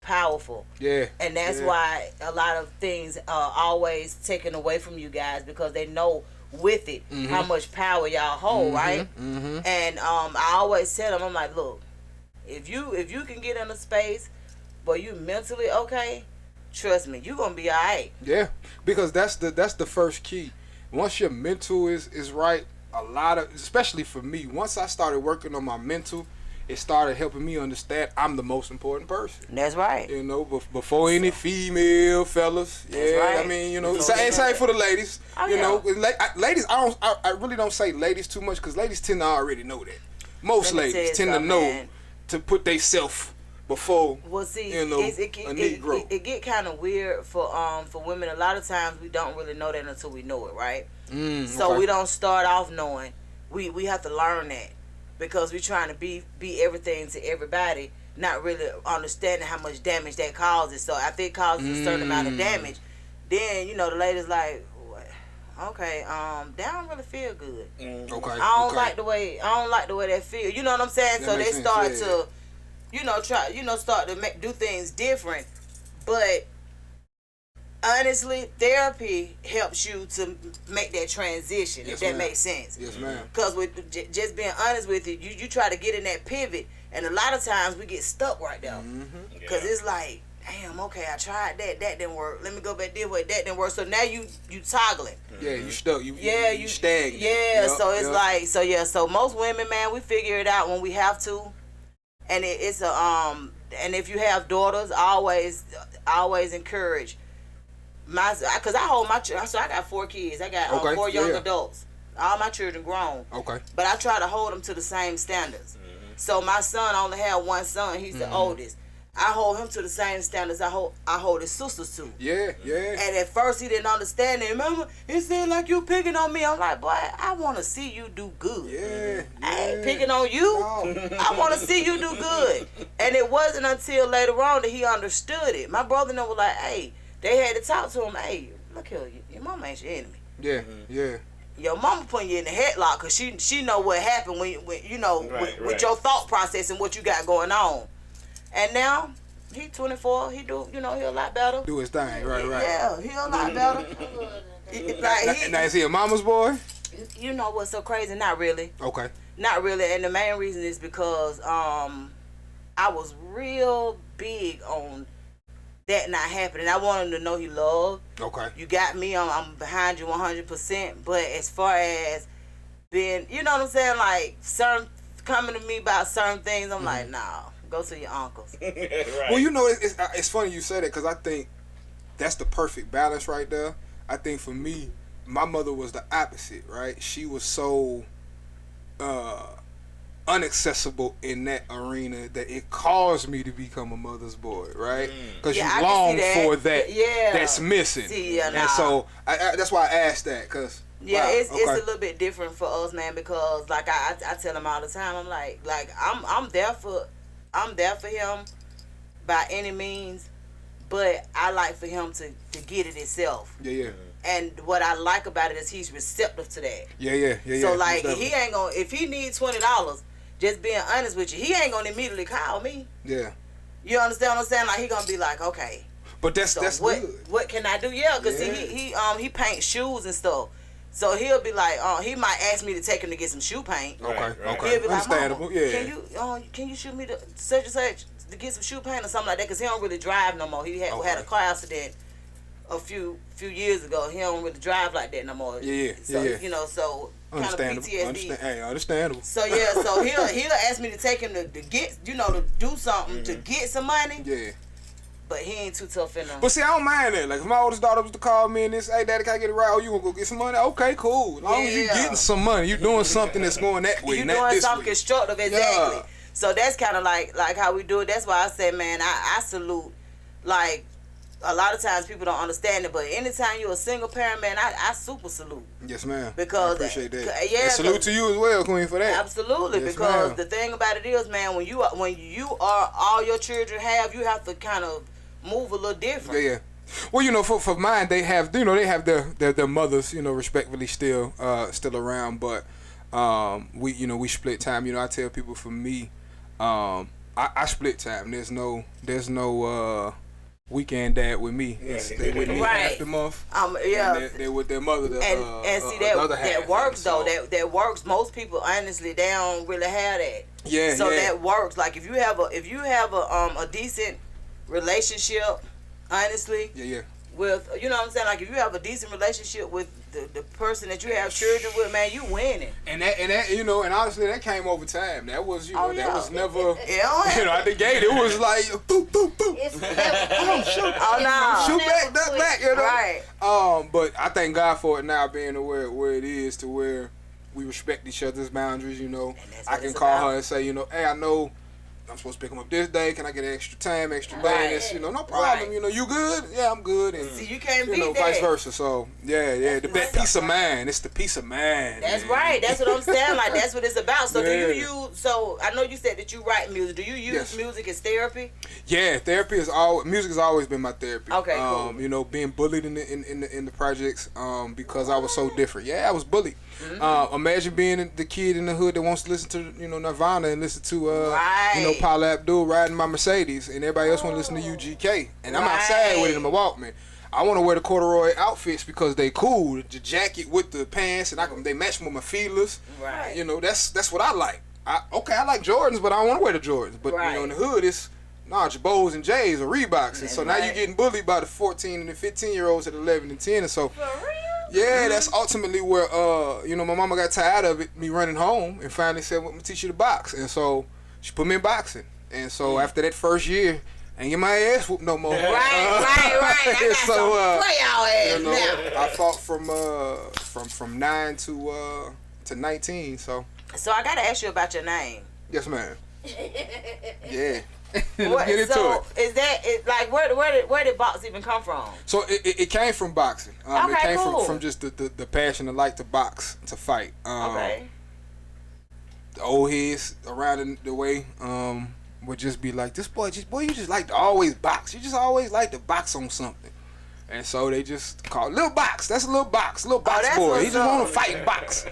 powerful. Yeah. And that's why a lot of things are always taken away from you guys, because they know with it how much power y'all hold, right? Mm-hmm. And I always tell them, I'm like, look, if you can get in a space but you mentally okay, trust me, you're gonna be all right. Yeah, because that's the first key. Once your mental is right, a lot of, especially for me, once I started working on my mental, it started helping me understand I'm the most important person. That's right. You know, before any female fellas. Yeah, right. I mean, you know, same for the ladies. Oh, you know, ladies, I really don't say ladies too much, because ladies tend to already know that. Most ladies tend to know to put they self before, you know, a Negro. It get kind of weird for women. A lot of times we don't really know that until we know it, right? So we don't start off knowing. We have to learn that, because we're trying to be everything to everybody, not really understanding how much damage that causes. So after it causes a certain amount of damage, then, you know, the lady's like, okay, they don't really feel good. Okay. I don't like the way that feel. You know what I'm saying? That so they start sense, to, you know, start to do things different. But honestly, therapy helps you to make that transition, if that makes sense. Yes, ma'am. Because with just being honest with you try to get in that pivot, and a lot of times we get stuck right there. Because it's like, damn, okay, I tried that didn't work. Let me go back this way, that didn't work. So now you toggling. Yeah, you stuck. You stagnant. Yeah, so it's like, so most women, man, we figure it out when we have to. And it's a and if you have daughters, always encourage because I hold my so I got 4 kids. I got 4 young adults. All my children grown. Okay. But I try to hold them to the same standards. Mm-hmm. So my son, I only had one son. He's the oldest. I hold him to the same standards I hold his sisters to. Yeah. And at first he didn't understand it. Remember, he said like you picking on me. I'm like, boy, I want to see you do good. Yeah. I ain't picking on you. No. I want to see you do good. And it wasn't until later on that he understood it. My brother and them were like, hey, they had to talk to him. Hey, look here, your mama ain't your enemy. Yeah. Your mama putting you in the headlock because she know what happened when you know with your thought process and what you got going on. And now he 24. He do he a lot better. Do his thing, right. Yeah, he a lot better. Now is he a mama's boy? You know what's so crazy? Not really. Okay. Not really, and the main reason is because I was real big on that not happening. I want him to know he loved. Okay. You got me. I'm behind you 100%. But as far as being, you know what I'm saying, like certain coming to me about certain things, I'm like, nah, go to your uncles. Right. Well, it's funny you say that because I think that's the perfect balance right there. I think for me, my mother was the opposite. Right? She was so unaccessible in that arena that it caused me to become a mother's boy, right? Because you long for that that's missing. And so that's why I asked that, because it's a little bit different for us, man, because like I tell him all the time, I'm like I'm there for him by any means, but I like for him to get it himself. Yeah. And what I like about it is he's receptive to that. Yeah. So like he ain't gonna, if he needs $20, just being honest with you, he ain't gonna immediately call me. Yeah. You understand what I'm saying? Like he gonna be like, okay. But that's what good. What can I do? Yeah, because he paints shoes and stuff. So he'll be like, he might ask me to take him to get some shoe paint. Okay. He'll be like, understandable. Can you shoot me to such and such to get some shoe paint or something like that? Because he don't really drive no more. He had a car accident a few years ago. He don't really drive like that no more. So kind of PTSD. Understandable. So so he'll ask me to take him to get to do something to get some money. Yeah. But he ain't too tough in them. But see, I don't mind that. Like if my oldest daughter was to call me and say, "Hey, Daddy, can I get it right? Oh, you gonna go get some money? Okay, cool. As long as you getting some money, you doing something that's going that way. You doing something constructive, exactly. Yeah. So that's kind of like how we do it. That's why I say, man, I salute. Like a lot of times people don't understand it, but anytime you're a single parent, man, I super salute. Yes, ma'am. Because I appreciate that. Yeah, and salute to you as well, Queen, for that. Absolutely, yes, because ma'am. The thing about it is, man, when you are all your children have, you have to kind of move a little different. Yeah. Well, for mine, they have their mothers, respectfully still around, but we split time. I tell people, for me, I split time. There's no weekend dad with me. They with me half the month. They're with their mother. And see that works though. That works. Most people honestly they don't really have that. Yeah. So that works. Like if you have a decent relationship, honestly. Yeah. With what I'm saying, like if you have a decent relationship with the person that you have children with, man, you winning. And that and honestly that came over time. That was that was never at the gate. It was like boop boop boop. Shoot back, duck back, Right. But I thank God for it now being where it is to where we respect each other's boundaries. I can call her and say, hey, I know I'm supposed to pick him up this day. Can I get extra time, extra day? And no problem. Right. You good? Yeah, I'm good. And see, you can't beat that. Vice versa. So that peace of mind. It's the peace of mind. That's right. That's what I'm saying. Like that's what it's about. So do you use? So I know you said that you write music. Do you use music as therapy? Yeah, music has always been my therapy. Okay, cool. Being bullied in the projects because I was so different. Yeah, I was bullied. Mm-hmm. Imagine being the kid in the hood that wants to listen to Nirvana and listen to Paula Abdul riding my Mercedes, and everybody else want to listen to UGK, and I'm outside with it in my Walkman. I want to wear the corduroy outfits because they cool, the jacket with the pants, and they match with my feelers. Right. That's what I like. I like Jordans, but I don't want to wear the Jordans. But in the hood, Jabos and J's or Reeboks. And so now you're getting bullied by the 14 and the 15-year-olds at 11 and 10. And so, For real? yeah, that's ultimately where, my mama got tired of it, me running home, and finally said, well, I'm going to teach you to box. And so she put me in boxing. And so after that first year, I ain't get my ass whooped no more. Right. I got So, play our ass now. I fought from 9 to 19. So I gotta ask you about your name. yes, ma'am. Yeah. What, Get into so it. is that where did box even come from? So it came from boxing. It Okay, came cool. from just the passion to like to box, to fight. Okay. The old heads around the way would just be like, this boy, you just like to always box. You just always like to box on something. And so they just call it Lil Box. That's a Lil Box boy. that's He what's just up. want to fight and box.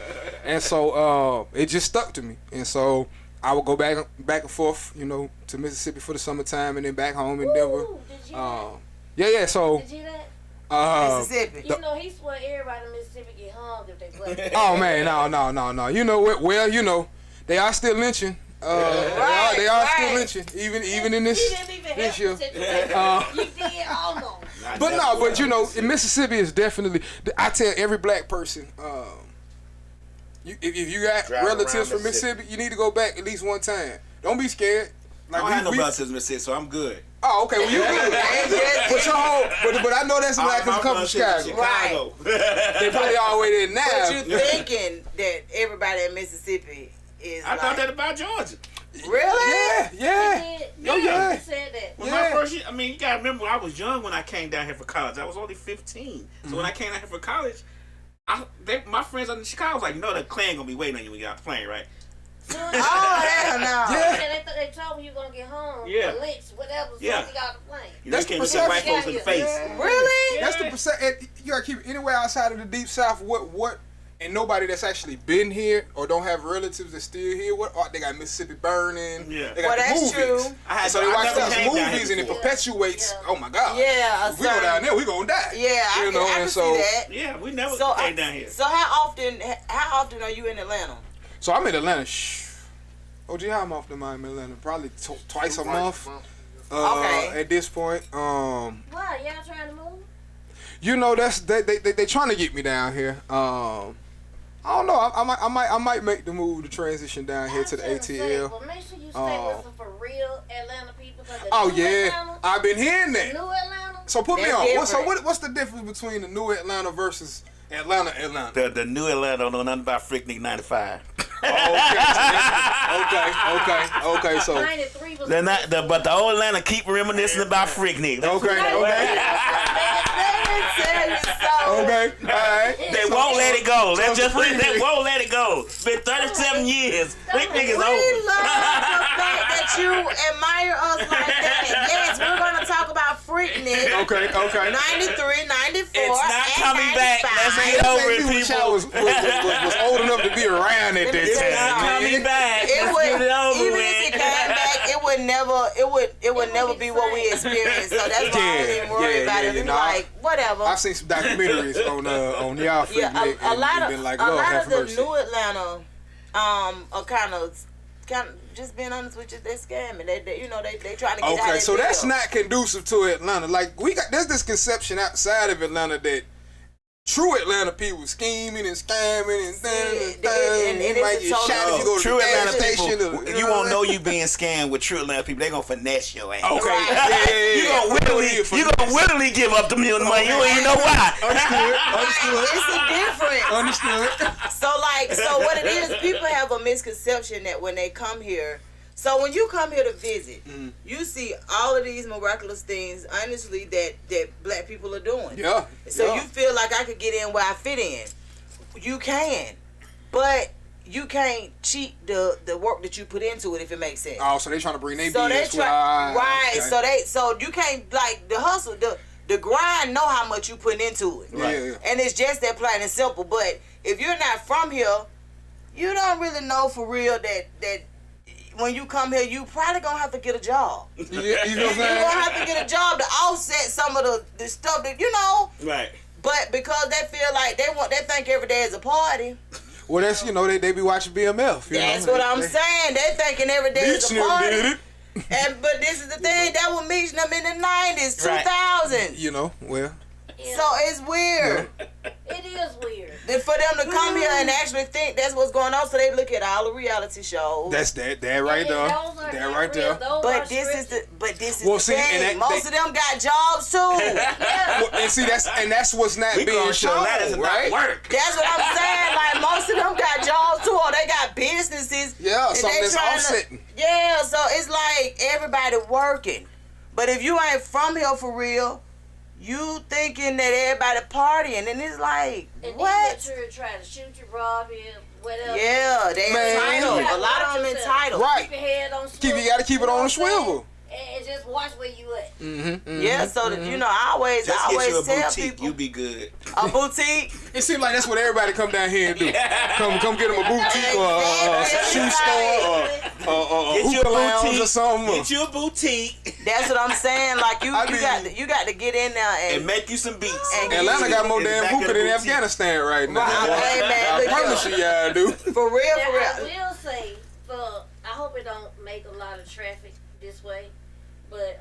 And so it just stuck to me. And so I would go back and forth, to Mississippi for the summertime, and then back home in Denver. Ooh, did you Yeah. So Did you that? Mississippi. You know, he swear everybody in Mississippi get hung if they play. oh man, no. You know what? Well, they are still lynching. They are still lynching, even in this You didn't even this help year. the situation. You did almost. But Mississippi is definitely. I tell every black person, if you got Drive relatives around from Mississippi, you need to go back at least one time. Don't be scared. I don't have no relatives in Mississippi, so I'm good. Oh, okay. Well, you good. But your whole, but I know that's black because come from Chicago. Right. They probably already there now. But you thinking that everybody in Mississippi is I thought that about Georgia. Really? Yeah. Yeah. Said that. When my first year, you gotta remember, I was young when I came down here for college. I was only 15. So when I came down here for college, my friends in Chicago was like, the Klan gonna be waiting on you when you get out the plane, right? Oh, hell no. Yeah. They told me you were gonna get home. Yeah. Or lynched, whatever. So Yeah. you got the plane. That's You the can't look white perception. folks in the face. Yeah. Really? That's the percent. You gotta keep it anywhere outside of the deep south. What? And nobody that's actually been here or don't have relatives that's still here. They got Mississippi Burning. Yeah. They got the that's movies. true. So they watch never those came down movies here and it before. perpetuates. Yeah. Oh my God. Yeah. If we go down there, we gonna die. Yeah, I can and see that. Yeah, we never So, came down here. so how often are you in Atlanta? So I'm in Atlanta. OG, how often am I in Atlanta? Probably twice a month. Okay. At this point, Why? Y'all trying to move? that's they trying to get me down here. I don't know. I might make the move to transition down here to the ATL. Well, make sure you stay with some for real Atlanta people. Oh new yeah, Atlanta, I've been hearing the that. new Atlanta. So put me They're on. different. What's the difference between the new Atlanta versus Atlanta? The new Atlanta don't know nothing about Freaknik 95. Okay. So 93 was They're not, but the old Atlanta keep reminiscing about Freaknik. okay. Let me tell you something. Okay. All right. They won't let it go. So They won't let it go. It's been 37 years. Freaknik is We over. love the fact that you admire us like that. Yes, we're gonna talk about Freaknik. Okay. 93, 94, It's not and coming 95. back. Let's get over Maybe it, when people. y'all was old enough to be around at that It's time. Not man. coming back. It Let's would, get it over even with. if it came back, it would never be what we experienced. So that's why I don't even worry about it. It's like whatever. I've seen some documentaries on y'all freak Yeah, Nick, a and lot been of like, a Lord lot have of the mercy. new Atlanta, are kind of just being honest with you, they're scamming. They trying to get out Okay, of so their that's deal. not conducive to Atlanta. Like there's this conception outside of Atlanta that true Atlanta people scheming and scamming and and you it's might a get total- shot if you go to True the gas Atlanta station. people, you won't know you being scammed with true Atlanta people. They gonna finesse your ass. Okay, Right. You gonna willingly give up the million money. You don't even know why. Understood. It's a difference. Understood. So what it is, people have a misconception that when they come here, so when you come here to visit, you see all of these miraculous things, honestly, that black people are doing. Yeah. So yeah. you feel like I could get in where I fit in. You can, but you can't cheat the work that you put into it, if it makes sense. Oh, so they trying to bring their So they BS try, right? Okay. So you can't, like, the hustle, the grind, know how much you put into it. Right. Yeah. And it's just that plain and simple. But if you're not from here, you don't really know for real that when you come here, you probably gonna have to get a job. You know what I'm You're saying? gonna have to get a job to offset some of the stuff that Right. But because they feel like they think every day is a party. Well, that's they be watching BMF. That's what I'm saying. They thinking every day is a Beach party. did it. But this is the thing that was meeting them in the 90s, 2000s. You know, well. Yeah. So it's weird. It is weird. Then for them to come here and actually think that's what's going on, so they look at all the reality shows. That's that right there. That right there. But this is the Well, the see, thing. and Most of them got jobs too. Yeah. Well, and see, that's what's not We being gonna shown, show that as right? not work. That's what I'm saying. Like most of them got jobs too, or they got businesses. Yeah, and something they that's tryna- offsetting. Yeah, so it's like everybody working. But if you ain't from here for real, you thinking that everybody partying, and it's like, And what? then you try to shoot you, rob you, whatever. Yeah, they Man. entitled. You A lot of them gotta watch entitled. Right. Keep your head on swivel. You gotta keep it know on what the I'm saying? swivel. And just watch where you at. Yeah, so that, you know, I always Just get you a tell boutique, people you be good. a boutique. It seems like that's what everybody come down here and do. Come get them a boutique or a shoe store or Get you a hookah lounge boutique or something. Get you a boutique That's what I'm saying. Like you got to get in there and and make you some beats. And Atlanta got more In the damn back of hookah the than boutique. Afghanistan right now. Right. Hey, man, I look promise here. you, y'all do. for real, Now, for I real. will say, I hope it don't make a lot of traffic this way. But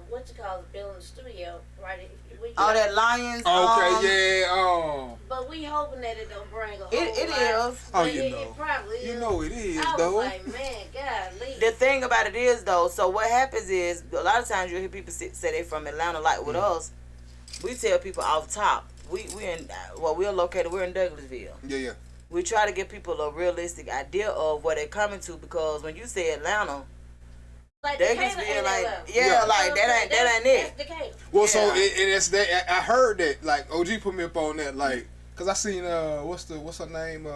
what you call it, building the studio, right? All that Lions. Okay, yeah. But we hoping that it don't bring a whole It lot. is. Oh, But you it know. probably is. You know it is, I was though. like, man, golly. The thing about it is though, so what happens is a lot of times you hear people say they from Atlanta. Like with us, we tell people off top. We're located. We're in Douglasville. Yeah. We try to give people a realistic idea of where they're coming to, because when you say Atlanta, Like they Decatur just be ain't like, Atlanta. yeah, like that ain't it. That's Decatur. Well, so Yeah. it's that. I heard that. Like OG put me up on that. Like, cause I seen what's her name?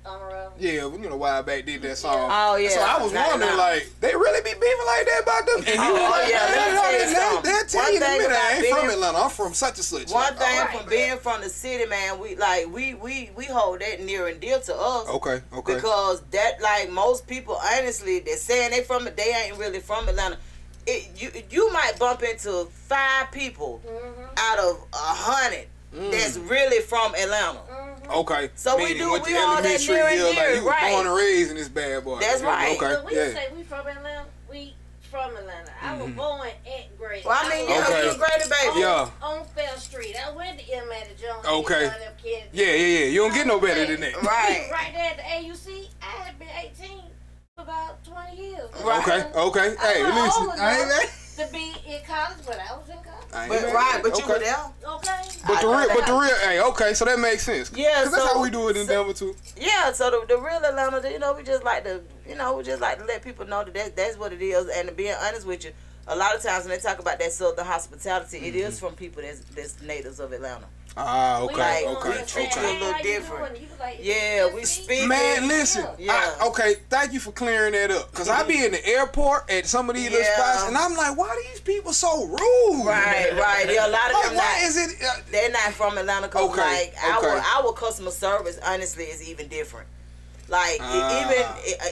Amarillo. Yeah, you know, a while back did that song. Oh, yeah. So I was Not wondering, Atlanta. like, they really be beefing like that about them? And he was Oh, like, yeah, let me tell you something. They'll tell One you in a thing minute, I about ain't from being- Atlanta. I'm from such and such. One Like, thing all from right, being from the city, man, we hold that near and dear to us. Okay. Because that, like, most people, honestly, they're saying they ain't really from Atlanta. You might bump into 5 people out of 100 that's really from Atlanta. Okay. So we Meaning do- went we to all that elementary near and hill, near, like, you was right. born and raised in this bad boy. That's right. Okay. But we Yeah. say we from Atlanta. We from Atlanta. I was born at Grady. Well, I mean, yeah, Okay. you're a Grady baby. Yeah. On Fair Street. I went to Ilmatic Jones. Okay. Yeah. You don't get no better than that. Right. Right there at the AUC, I had been 18 for about 20 years. Right. Okay. Hey, I'm not listen. old I ain't enough to be in college, but I was in college. But you were there. Okay. But the real, hey, okay, so that makes sense. Yeah, Cause that's so- how we do it in Denver too. Yeah, so the real Atlanta, we just like to, let people know that that's what it is. And to be honest with you, a lot of times when they talk about that Southern hospitality, it is from people that's natives of Atlanta. Ah, Like, we treat you a little different. Yeah, we speak. Man, listen. Yeah. Okay, thank you for clearing that up. Cause I be in the airport at some of these little Yeah. spots, and I'm like, why are these people so rude? Right. Yeah, a lot of Like, them why not. is it? They're not from Atlanta. Cause Okay, like okay. our customer service, honestly, is even different. Like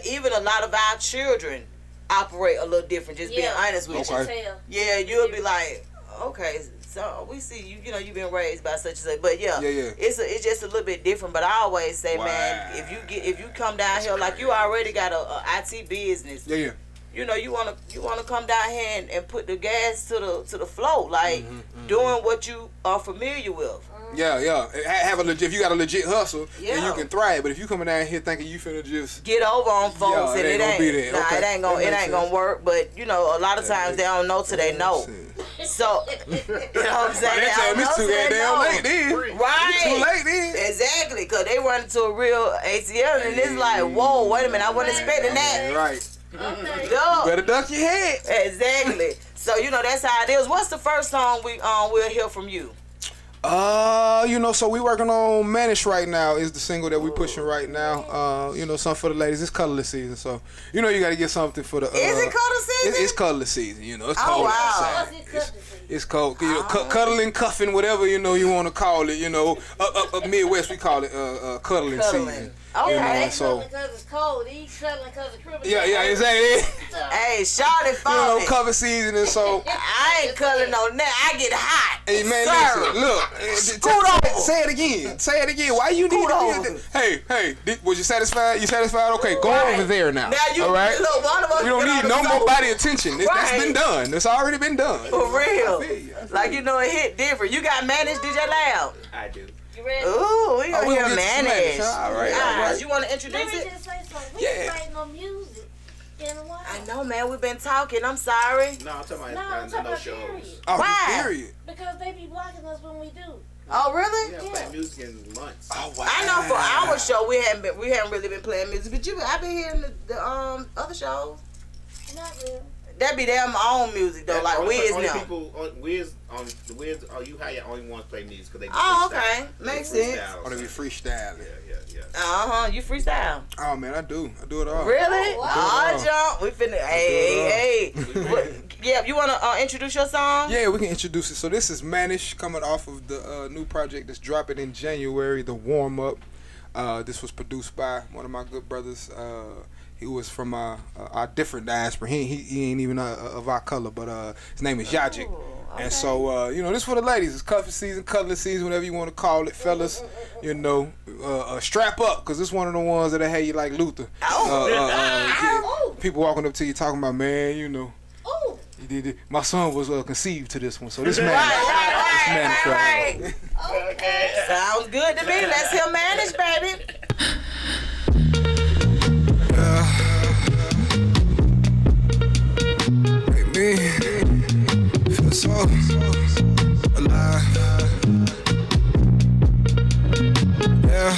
even a lot of our children operate a little different. Just being honest with you. Okay. Yeah, you'll be like, okay, so we see you. You've been raised by such and such, but yeah. It's just a little bit different. But I always say, man, if you come down here like you already got a IT business, Yeah. you wanna come down here and put the gas to the flow, like doing what you are familiar with. Yeah. Have a legit. If you got a legit hustle, then Yeah. you can thrive. But if you coming down here thinking you finna just Get over on folks, and it ain't gonna be that. Okay. it ain't That makes gonna sense. work. But a lot of times they don't know till they know. So you know what I'm saying? By that time, it's too goddamn late then. Right. It's too late then. Exactly, cause they run into a real ATL and it's like, whoa, wait a minute, I wasn't expecting that. Right. Okay. Duh. Better duck your head. Exactly. So that's how it is. What's the first song we'll hear from you? So we working on Manish right now is the single that we pushing right now. Something for the ladies. It's colorless season, so you gotta get something for the. Is it color season? It's colorless season. It's Oh, cold wow. outside. What's it cooking season? It's cold. Cuddling, cuffing, whatever you want to call it. Up Midwest we call it cuddling season. Okay. You know, They so cuddling because it's cold. These cuddling because it's criminal. yeah, exactly. Hey, Charlotte You phone. know, cover season, and so. I ain't cuddling no neck. I get hot. Hey man, Sir. listen, look. Scoot over. Say it again. Say it again. Why you need Scoot to over. Hey, was you satisfied? You satisfied? Okay, go Right. over there now. Now you all right? look, one of us We don't been on need the no more sofa. body attention. That's Right. been done. That's already been done. For real. I feel you. Like, you know, it hit different. You got managed DJ Loud. I do. You ready? Ooh, we gonna we hear gonna get to managed. Spanish, huh? All right, all Guys, right. you want to Let introduce me it? just say something. We Yeah. ain't played no music in a while. I know, man. We've been talking. I'm sorry. No, I'm talking about No, I'm talking about shows. period. Oh, Why? period. Because they be blocking us when we do. Oh, really? Yeah, playing music in months. Oh wow. I know for our show we haven't really been playing music, but I've been hearing the other shows. Not really. That be their own music though, like Wiz only now. people on Wiz on the Wiz. Oh, you how your only ones play music because they. Oh, freestyle. okay. Makes sense. Oh, they be freestyling. Yeah. You freestyle. Oh man, I do it all. Really? Oh, wow. Jump. We finna. Hey. What- Yeah, you wanna introduce your song? Yeah, we can introduce it. So this is Manish coming off of the new project that's dropping in January, the warm up. This was produced by one of my good brothers. He was from our different diaspora. He ain't even of our color, but his name is Yajic. okay. And so this for the ladies. It's cuffing season, cuddling season, whatever you want to call it, fellas. Strap up, cause it's one of the ones that hate you like Luther. People walking up to you talking about, man, Oh, he did it. My son was conceived to this one, so this man, Right. okay. Sounds good to me. Let's hear manage, baby. Make me feel so alive. Yeah.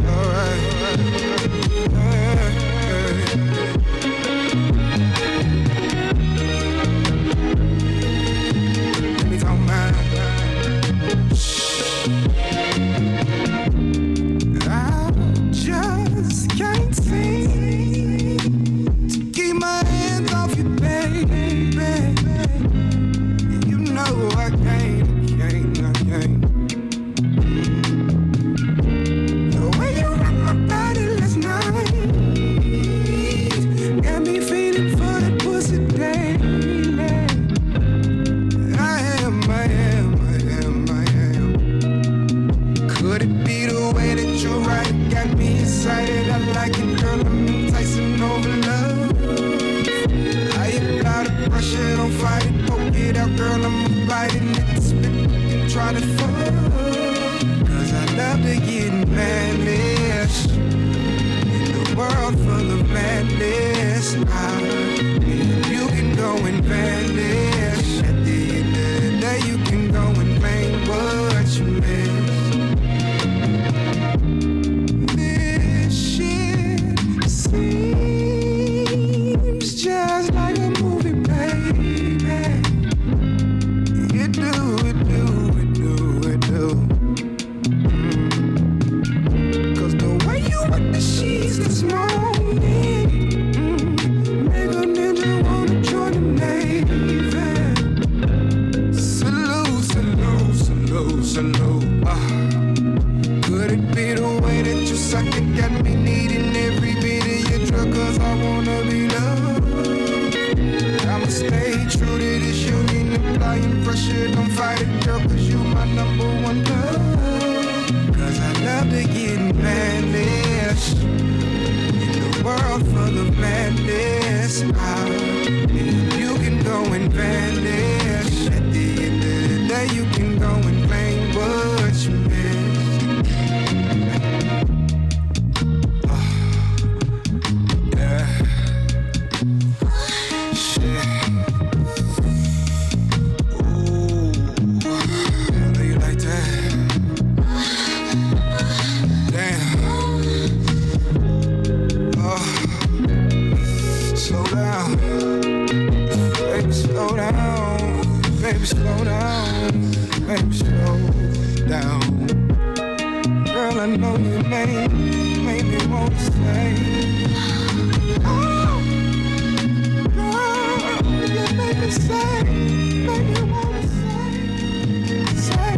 Alright. Let me talk mine. I just can't seem to keep my hands off you, baby. You know I can't. The way you rock my body last night got me feeling for the pussy daily. I am. Could it be the way that you ride it got me excited? I like it, girl. I'm enticing over love. I apply the pressure, don't fight it, poke it out, girl. I'm biting it, spit it, and try to fuck. Cause I love to get managed in a world full of madness. You can go and vanish. At the end of the day, you can go and claim what you missed. This shit seems just like a movie, baby. It do. Cause the way you with the sheets this morning, make a ninja wanna join the Navy. Salute. Could it be the way that you suck it got me needing every bit of your drug? Cause I wanna be loved. I'ma stay true to this union, applying pressure. Don't fight it, girl, cause you my number one love. Cause I love to get managed in a world full of madness. You can go and vanish. At the end of the day, you can go and claim what you missed. Yeah. Shit. Ooh. I know you like that. Damn. Slow down. Baby, slow down. Baby, slow down. Baby, slow down. Girl, I know you made me want to say, oh, girl, you make me say, make me want to say.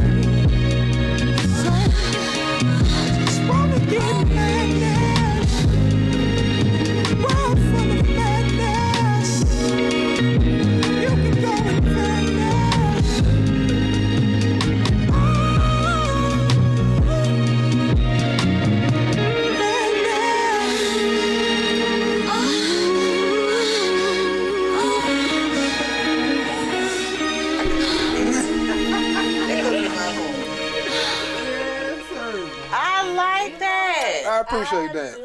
I appreciate that.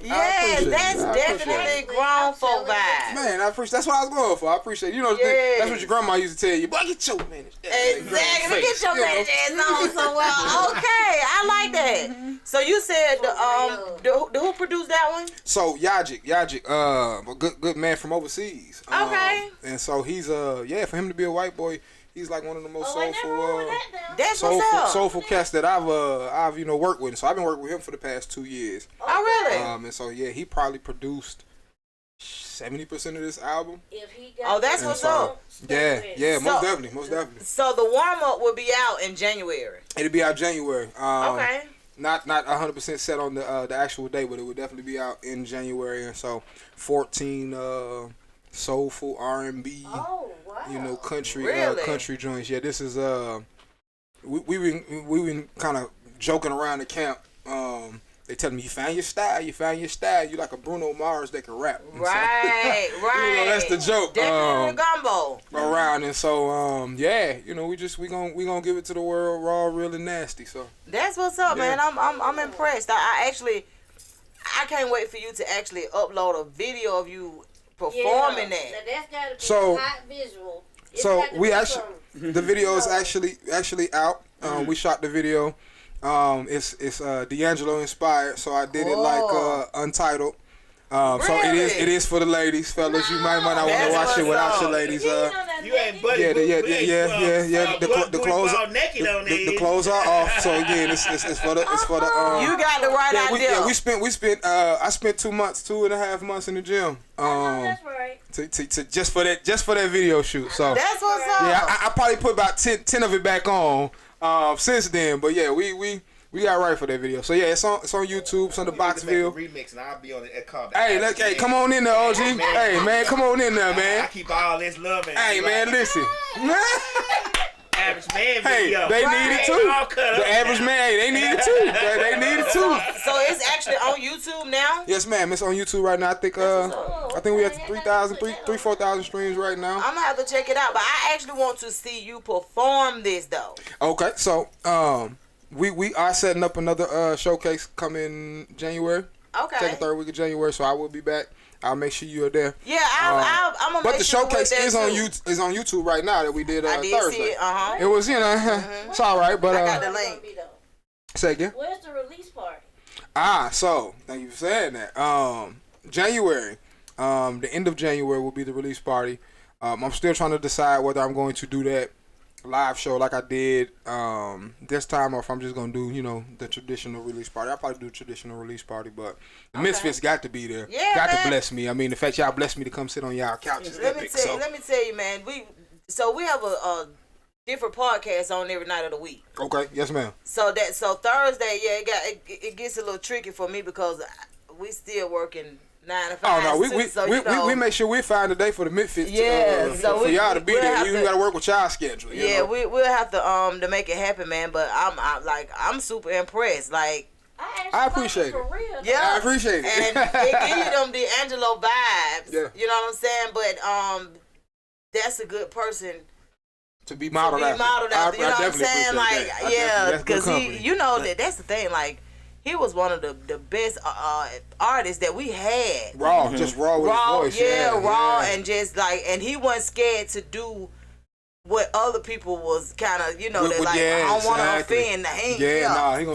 Yeah, that's definitely grown folk vibe. Man, I appreciate. That's what I was going for. I appreciate. You know, that's what your grandma used to tell you. Boy, get your man. Exactly. Get your man ass on somewhere. Okay, I like that. So you said the who produced that one? So Yajic, a good man from overseas. Okay. And so he's for him to be a white boy, he's like one of the most soulful cats that I've worked with. So I've been working with him for the past 2 years. Oh really? And so he probably produced 70% of this album. If he got that's what's up. Yeah, most definitely. So the warm up will be out in January. It'll be out January. Okay. Not 100% set on the actual day, but it will definitely be out in January. And so 14 soulful R&B, country joints. Yeah, this is we've been kind of joking around the camp. They tell me you found your style. You like a Bruno Mars that can rap. And right. That's the joke. Definitely gumbo around, and so we gonna give it to the world raw, real and nasty. So that's what's up, man. I'm impressed. I can't wait for you to actually upload a video of you performing that. Now that's gotta be a hot visual. The video is actually out. We shot the video. It's D'Angelo inspired, so I did it like untitled. So it is for the ladies, fellas. You might not want to watch it without your ladies. You ain't buddy. Yeah. The clothes are off. So again, it's for the. You got the right idea. I spent 2.5 months in the gym. That's right. To just for that video shoot. So that's what's up. Yeah, I probably put about 10 of it back on since then. But yeah, we got right for that video. So yeah, it's on YouTube. It's on the Boxville remix, and I'll be on it. Hey, come on in there, OG. Hey man, come on in there, man. I keep all this love. Hey man, listen. Average man video. They need it too. The average man, they need it too. They need it too. So it's actually on YouTube now? Yes, ma'am. It's on YouTube right now. I think we have 4,000 streams right now. I'm gonna have to check it out, but I actually want to see you perform this though. Okay, so we are setting up another showcase coming January. Okay. Second, third week of January, so I will be back. I'll make sure you are there. Yeah, I'm gonna. But the showcase is on YouTube right now that we did I did Thursday. See it. It was it's all right, but I got the link. Say again. Where's the release party? So thank you for saying that. January, the end of January will be the release party. I'm still trying to decide whether I'm going to do that live show like I did this time, or if I'm just gonna do the traditional release party. I'll probably do a traditional release party, but the Misfits got to be there. Yeah, got to bless me. I mean, the fact y'all blessed me to come sit on y'all couches. Let me tell you, man. We have a different podcast on every night of the week. Okay, yes, ma'am. So Thursday, it gets a little tricky for me because we still working 9 to 5. Oh no, we make sure we find a day for the Misfits. For y'all to be there. You got to work with y'all schedule. We'll have to make it happen, man. But I'm super impressed. Like I appreciate it. For real. Yeah, I appreciate it. And it give you them D'Angelo vibes. Yeah. You know what I'm saying? But that's a good person to be modeled after. You know what I'm saying? Like because that's the thing. Like he was one of the best artists that we had. Raw with his voice. Raw and just like, and he wasn't scared to do what other people was kind of, I don't want to offend. He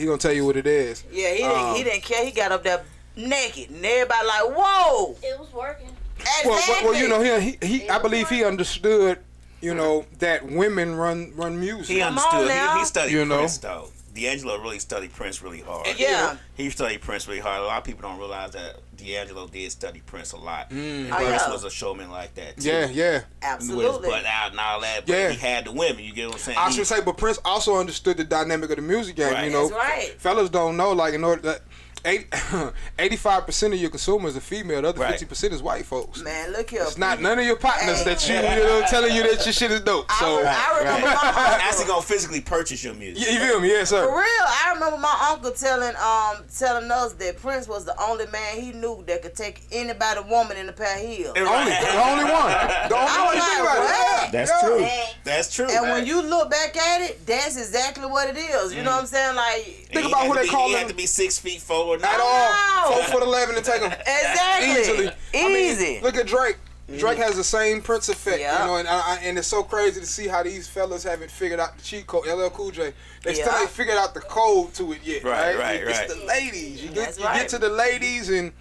gonna tell you what it is. Yeah, he didn't care. He got up there naked, and everybody like, whoa. It was working. Exactly. Well, he I believe he understood, that women run music. He understood. He studied Prince though. D'Angelo really studied Prince really hard. Yeah. He studied Prince really hard. A lot of people don't realize that D'Angelo did study Prince a lot. Mm. Prince was a showman like that too. Yeah. Absolutely. With his butt out and all that. But he had the women, you get what I'm saying? I should say, but Prince also understood the dynamic of the music game, That's right. Fellas don't know, like, in order that 85% of your consumers are female. The other 50% is white folks. Man, look here. It's not none of your partners that you know telling you that your shit is dope. So I remember my uncle actually gonna physically purchase your music. You feel me? Yes, sir. For real, I remember my uncle telling us that Prince was the only man he knew that could take anybody woman in a pair of heels. The only one. The only one. Think about it. That's true. That's true. And when you look back at it, that's exactly what it is. You know what I'm saying? Like, think about who they call him. He had to be 6'4" at all. 4'11" to take him. Exactly. Easy. I mean, look at Drake. Drake has the same Prince effect, you know, and it's so crazy to see how these fellas haven't figured out the cheat code. LL Cool J, they still ain't figured out the code to it yet. Right. It's the ladies. You get to the ladies, and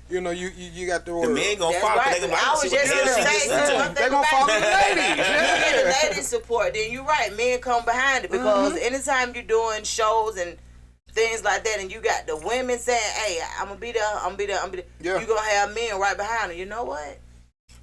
you know you got the order. The men gonna follow. Right. I was just gonna say they gonna follow the ladies. Yeah, the ladies support. Then you're right, men come behind it because anytime you're doing shows and things like that, and you got the women saying, "Hey, I'm gonna be there. Yeah. You gonna have men right behind them. You know what?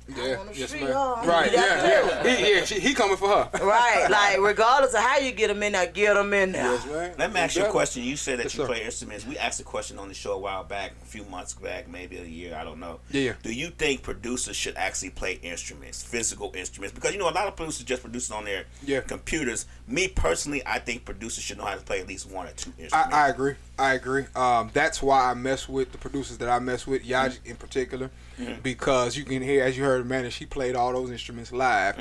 Yeah, yes, man. Right, yeah. He coming for her. Right, like regardless of how you get them in there, get them in there. Yes, man. Let me ask you a question. You said that you play instruments. We asked a question on the show a while back, a few months back, maybe a year, I don't know. Yeah. Do you think producers should actually play instruments, physical instruments? Because you know a lot of producers just produce on their computers. Me personally, I think producers should know how to play at least one or two instruments. I agree. That's why I mess with the producers that I mess with, Yaji in particular, because you can hear, as you heard Amanda, she played all those instruments live.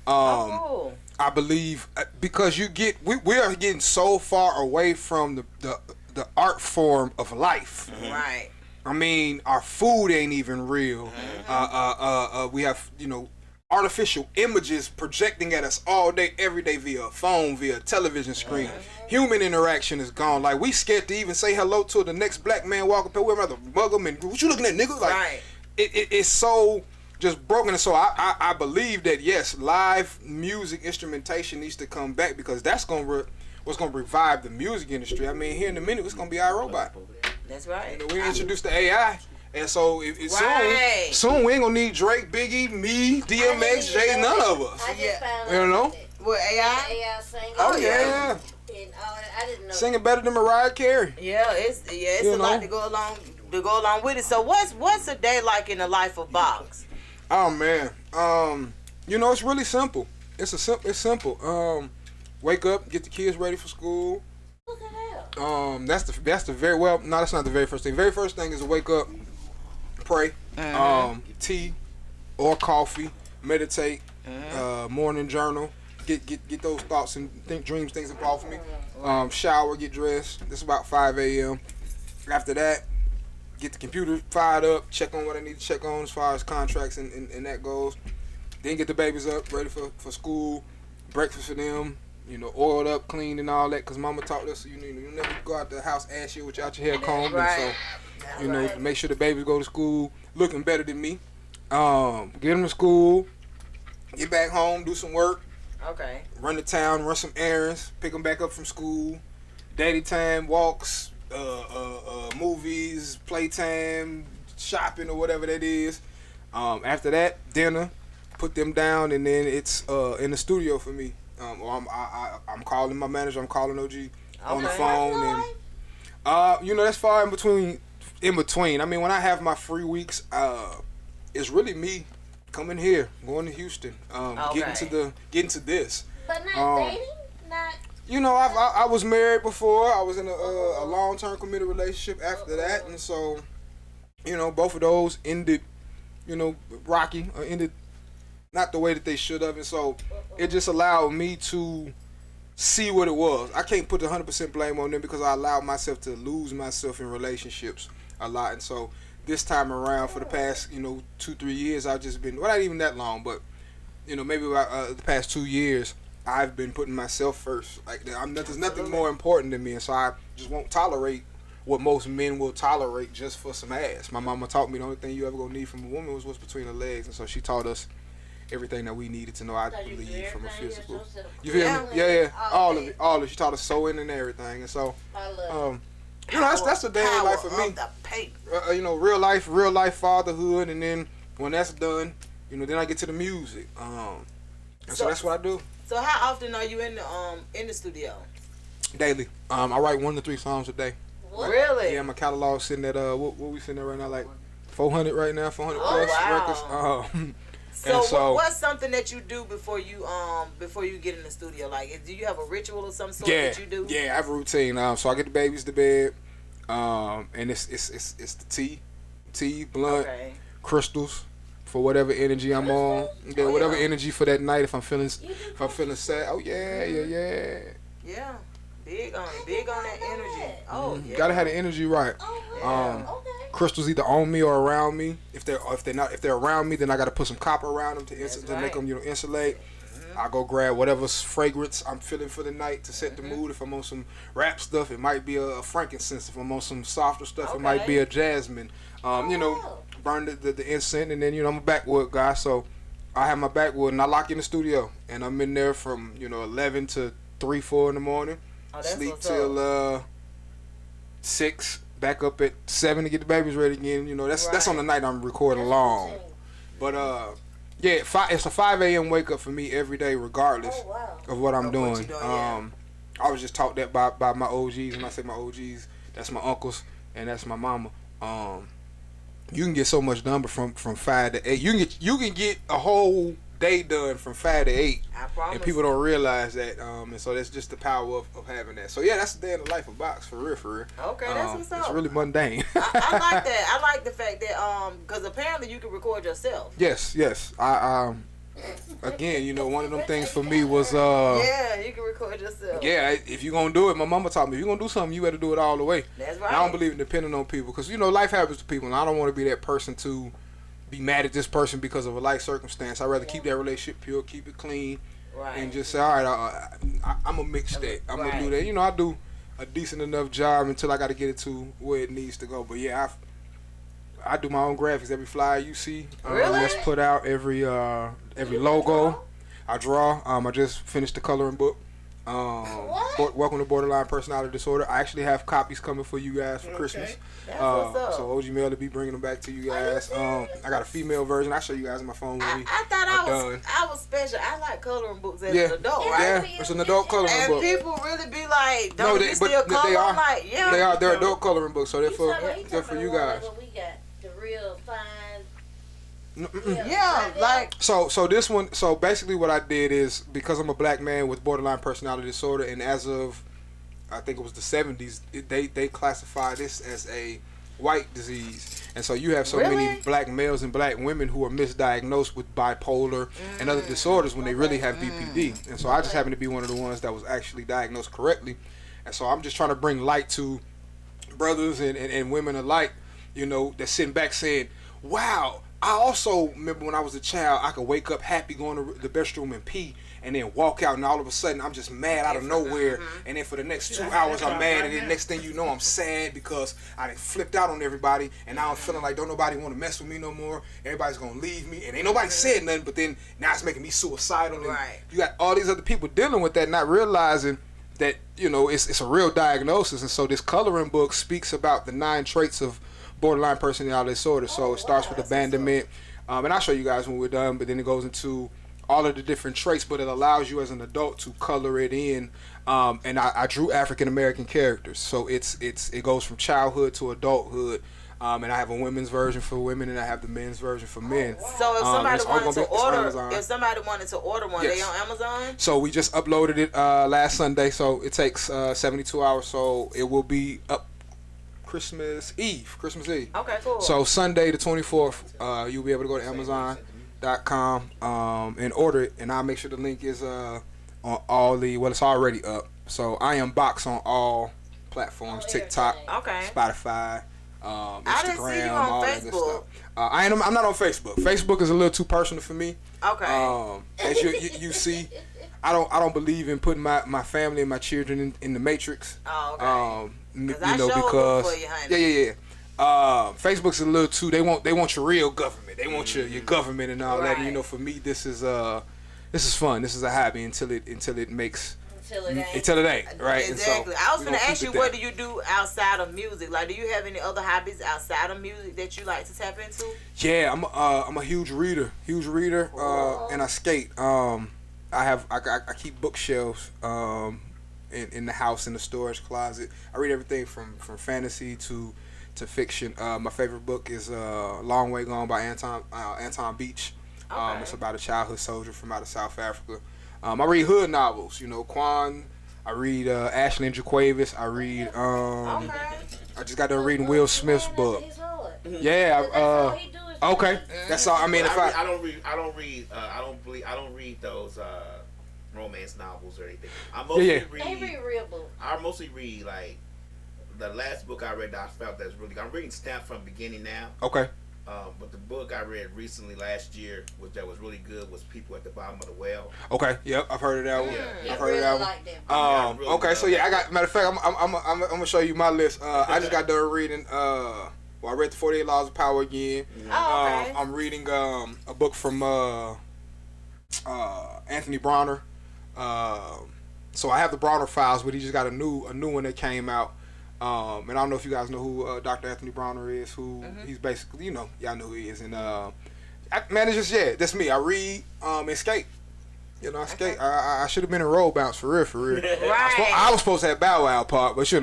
I believe because we are getting so far away from the art form of life. Right. I mean, our food ain't even real. We have, artificial images projecting at us all day, every day via phone, via television screen. Human interaction is gone. Like, we scared to even say hello to the next black man walking up. We're rather mug him and, what you looking at, nigga? Like, it's so just broken. And so I believe that, yes, live music instrumentation needs to come back because that's what's going to revive the music industry. I mean, here in a minute, it's going to be iRobot. That's right. We introduced the AI. And so soon we ain't gonna need Drake, Biggie, me, DMX, Jay, none of us. I just found out What, AI? AI singing. Oh yeah. And I didn't know. Singing better than Mariah Carey. Yeah, it's a lot to go along with it. So what's a day like in the life of Box? Oh man. It's really simple. It's simple. Wake up, get the kids ready for school. Look at that. That's not the very first thing. Very first thing is to wake up, pray, tea or coffee, meditate, morning journal, get those thoughts and dreams, things that bother me. Shower, get dressed. This is about 5 a.m. After that, get the computer fired up, check on what I need to check on as far as contracts and that goes. Then get the babies up, ready for school, breakfast for them. Oiled up, clean, and all that. Because Mama taught us, you never go out the house ass you without your hair combed. Right. And so, make sure the babies go to school looking better than me. Get them to school, get back home, do some work. Okay. Run to town, run some errands, pick them back up from school. Daddy time, walks, movies, playtime, shopping, or whatever that is. After that, dinner, put them down, and then it's in the studio for me. I'm calling my manager. I'm calling OG on the phone, and that's far in between. I mean, when I have my free weeks, it's really me coming here, going to Houston, getting to this. But not dating, not. I was married before. I was in a long-term committed relationship after that, and so, both of those ended, rocky or ended not the way that they should have, and so it just allowed me to see what it was. I can't put 100% blame on them because I allowed myself to lose myself in relationships a lot, and so this time around for the past 2-3 years I've just been, well, not even that long, but maybe about the past 2 years I've been putting myself first. Like, there's nothing more important than me, and so I just won't tolerate what most men will tolerate just for some ass. My mama taught me the only thing you ever gonna need from a woman was what's between her legs, and so she taught us everything that we needed to know, I believe, from a physical. You feel me? Yeah. All of it. She taught us sewing and everything, and so, that's the day in life for me. Real life fatherhood, and then when that's done, then I get to the music. So that's what I do. So how often are you in the studio? Daily. I write 1 to 3 songs a day. What? Really? Yeah, my catalog sitting at what we sitting at right now, like 400 right now, 400 Oh, plus wow. records. So, what's something that you do before you get in the studio? Like, do you have a ritual of some sort that you do? Yeah, I have a routine. So I get the babies to bed, and it's the tea, blunt, crystals for whatever energy I'm on. Yeah, whatever energy for that night. If I'm feeling sad, oh yeah. Yeah, big on that energy. Oh, yeah. Gotta have the energy right. Okay. Crystals either on me or around me. If they're around me, then I gotta put some copper around them to make them insulate. I go grab whatever fragrance I'm feeling for the night to set the mood. If I'm on some rap stuff, it might be a frankincense. If I'm on some softer stuff, it might be a jasmine. Burn the incense, and then I'm a backwood guy, so I have my backwood and I lock in the studio, and I'm in there from 11 to 3-4 in the morning. Sleep till 6. Back up at 7 to get the babies ready again. That's on the night I'm recording long. But yeah, it's a 5 a.m. wake up for me every day, regardless of what I'm doing. I was just taught that by my OGs. When I say my OGs, that's my uncles and that's my mama. You can get so much done from 5 to 8. You can get a whole day done from 5 to 8. I promise. And people don't realize that. And so that's just the power of having that. So yeah, that's the day in the life of Box, for real. Okay, that's what's up. It's really mundane. I like that. I like the fact that because apparently you can record yourself. Yes. I again, one of them things for me was yeah, you can record yourself. Yeah, if you're gonna do it, my mama taught me, if you're gonna do something, you better do it all the way. That's right. And I don't believe in depending on people, because life happens to people, and I don't want to be that person to be mad at this person because of a life circumstance. I'd rather keep that relationship pure, keep it clean, and just say, all right, I'm gonna mix that. I'm gonna do that. I do a decent enough job until I got to get it to where it needs to go. But yeah, I do my own graphics. Every flyer you see, that's put out, every logo, I draw. I just finished the coloring book. Welcome to Borderline Personality Disorder. I actually have copies coming for you guys for Christmas. That's what's up. So OG Mail will be bringing them back to you guys. I got a female version. I'll show you guys on my phone when I thought I was special. I like coloring books as an adult, right? Yeah, it's an adult coloring book. And people really be like, don't you still color? They are. I'm like, yeah. They're adult coloring books, so they're for you guys. We got the real fine. Yeah, like so this one. So basically, what I did is, because I'm a black man with borderline personality disorder, and as of I think it was the 70s, they classify this as a white disease, and so you have so many black males and black women who are misdiagnosed with bipolar and other disorders when they really have BPD. And so I just happen to be one of the ones that was actually diagnosed correctly, and so I'm just trying to bring light to brothers and women alike, that's sitting back saying, wow. I also remember when I was a child, I could wake up happy, going to the restroom and pee, and then walk out, and all of a sudden I'm just mad out of nowhere, and then for the next 2 hours I'm mad, and then next thing you know I'm sad because I done flipped out on everybody, and now I'm feeling like don't nobody want to mess with me no more. Everybody's gonna leave me, and ain't nobody said nothing, but then now it's making me suicidal. And you got all these other people dealing with that, not realizing that it's a real diagnosis. And so this coloring book speaks about the 9 traits of borderline personality disorder. So it starts with abandonment, and I'll show you guys when we're done, but then it goes into all of the different traits, but it allows you as an adult to color it in. And I drew African American characters, so it goes from childhood to adulthood. And I have a women's version for women, and I have the men's version for men. So if somebody wanted to order one, they on Amazon? So we just uploaded it last Sunday, so it takes 72 hours, so it will be up Christmas Eve. Okay, cool. So Sunday the 24th, you'll be able to go to Amazon.com and order it, and I'll make sure the link is on all it's already up. So I am Box on all platforms, TikTok, Spotify, Instagram, I didn't see you on all Facebook. that good stuff. I'm not on Facebook. Facebook is a little too personal for me. Okay. As you see, I don't believe in putting my family and my children in the matrix. Oh, okay. Because for you, honey. yeah. Facebook's a little too. They want your real government. They want your government and all that. And, for me, this is fun. This is a hobby until it makes. Until it ain't, right? Exactly. So I was going to ask you, what do you do outside of music? Like, do you have any other hobbies outside of music that you like to tap into? Yeah, I'm a huge reader, and I skate. I keep bookshelves. in the house, in the storage closet. I read everything from fantasy to fiction. My favorite book is Long Way Gone by Anton Beach. Okay. It's about a childhood soldier from out of South Africa. I read hood novels, Quan. I read Ashley and Jaquavis. I read. I just got done reading Will Smith's book. Yeah. Okay. That's all. I mean, if I don't read those romance novels or anything. I mostly real books. I mostly read like the last book I read that I felt that's really good. I'm reading Stamped from Beginning now. Okay. But the book I read recently last year that was really good was People at the Bottom of the Well. Okay. Yep. I've heard of that one. Yeah. I've heard of that one. Like Okay. So yeah, I got. Matter of fact, I'm gonna show you my list. I just got done reading. I read the 48 Laws of Power again. Oh, okay. I'm reading a book from Anthony Bronner. So I have the Bronner Files, but he just got a new one that came out. And I don't know if you guys know who Dr. Anthony Bronner is. He's basically, y'all know who he is. And man, it's just that's me. I read and skate. I skate. I should have been in roll bounce for real. Right. I was supposed to have Bow Wow part, but I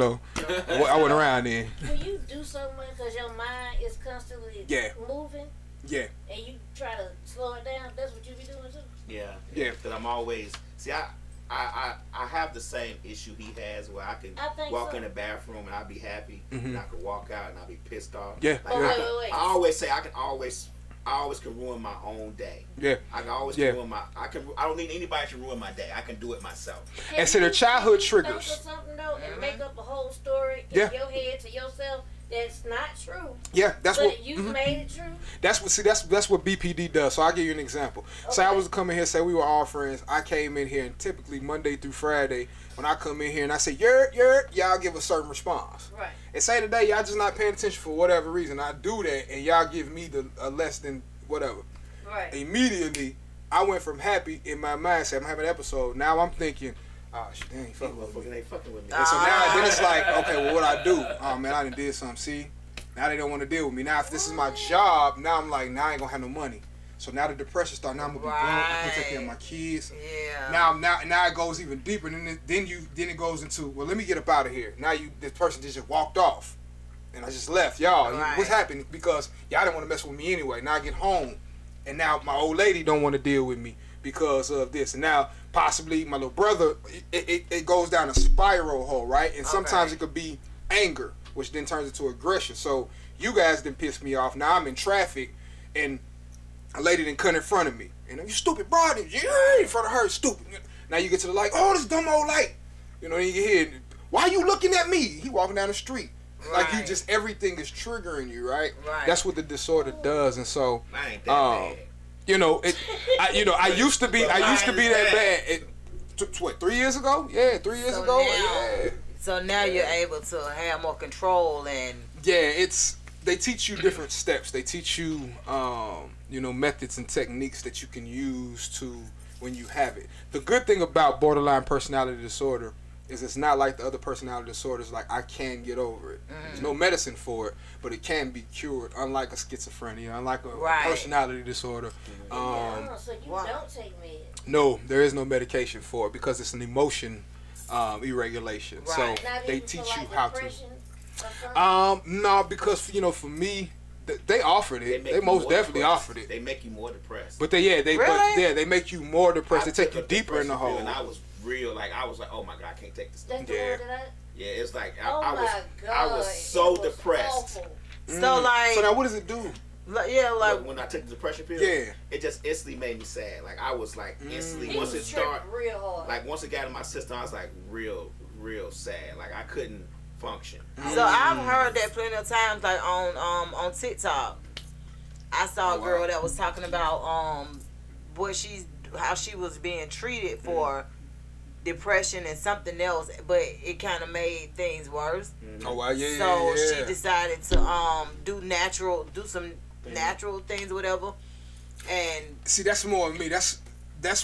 wasn't around then. When you do so much because your mind is constantly moving, and you try to slow it down, that's what you be doing too. Yeah. Yeah. Because I'm always I have the same issue he has where I can walk in the bathroom and I'll be happy, and I can walk out and I'll be pissed off. Yeah. Like, Wait. I always say I always can ruin my own day. Yeah. I can always ruin I don't need anybody to ruin my day. I can do it myself. And so they're childhood Think triggers. of something though and make up a whole story in your head to yourself that's not true. Yeah, that's but what you made it true. That's what BPD does. So I'll give you an example. Okay. Say I was to come in here, say we were all friends. I came in here, and typically Monday through Friday, when I come in here and I say y'all give a certain response. Right. And say today y'all just not paying attention for whatever reason. I do that, and y'all give me the less than whatever. Right. Immediately, I went from happy in my mindset. I'm having an episode. Now I'm thinking, oh shit, they ain't fucking with me. And so now then it's like, okay, well, what I do? Oh man, I done did something. See, now they don't want to deal with me. Now if this is my job, now I'm like, now I ain't gonna have no money. So now the depression starts. Now I'm gonna be broke. I can't take care of my kids. Yeah. Now it goes even deeper. Then it goes into, well, let me get up out of here. Now this person just walked off, and I just left. Y'all, what's happening? Because y'all didn't want to mess with me anyway. Now I get home, and now my old lady don't want to deal with me because of this. And now possibly my little brother, it goes down a spiral hole, right? And sometimes it could be anger, which then turns into aggression. So you guys didn't piss me off. Now I'm in traffic, and a lady didn't cut in front of me. And you stupid broad, in front of her, stupid. Now you get to the light, oh, this dumb old light. Then you hear, why are you looking at me? He walking down the street. Right. Like everything is triggering you, right? Right. That's what the disorder does. And so, I ain't that bad. I used to be that bad. What, 3 years ago? Yeah, 3 years ago. Yeah. So now you're able to have more control and. Yeah, they teach you different steps. They teach you, methods and techniques that you can use to when you have it. The good thing about borderline personality disorder is it's not like the other personality disorders. Like, I can get over it. There's no medicine for it, but it can be cured. Unlike a schizophrenia, unlike a personality disorder. So you don't take meds. No, there is no medication for it because it's an emotion irregulation. Right. So they teach you how to. No, because for me, they offered it. They most definitely offered it. They make you more depressed. But they make you more depressed. They take you deeper in the hole. And I was like, oh my god, I can't take this stuff. Yeah, it's like I was so depressed. So So now what does it do? When I took the depression pill, Yeah. it just instantly made me sad. Like I was like instantly once it started real hard. Like once it got in my system, I was like real sad. Like I couldn't function. So I've heard that plenty of times, like on TikTok. I saw a girl that was talking about how she was being treated for depression and something else, but it kind of made things worse. Oh wow, yeah. So she decided to do some natural things or whatever. And see, that's more of me. That's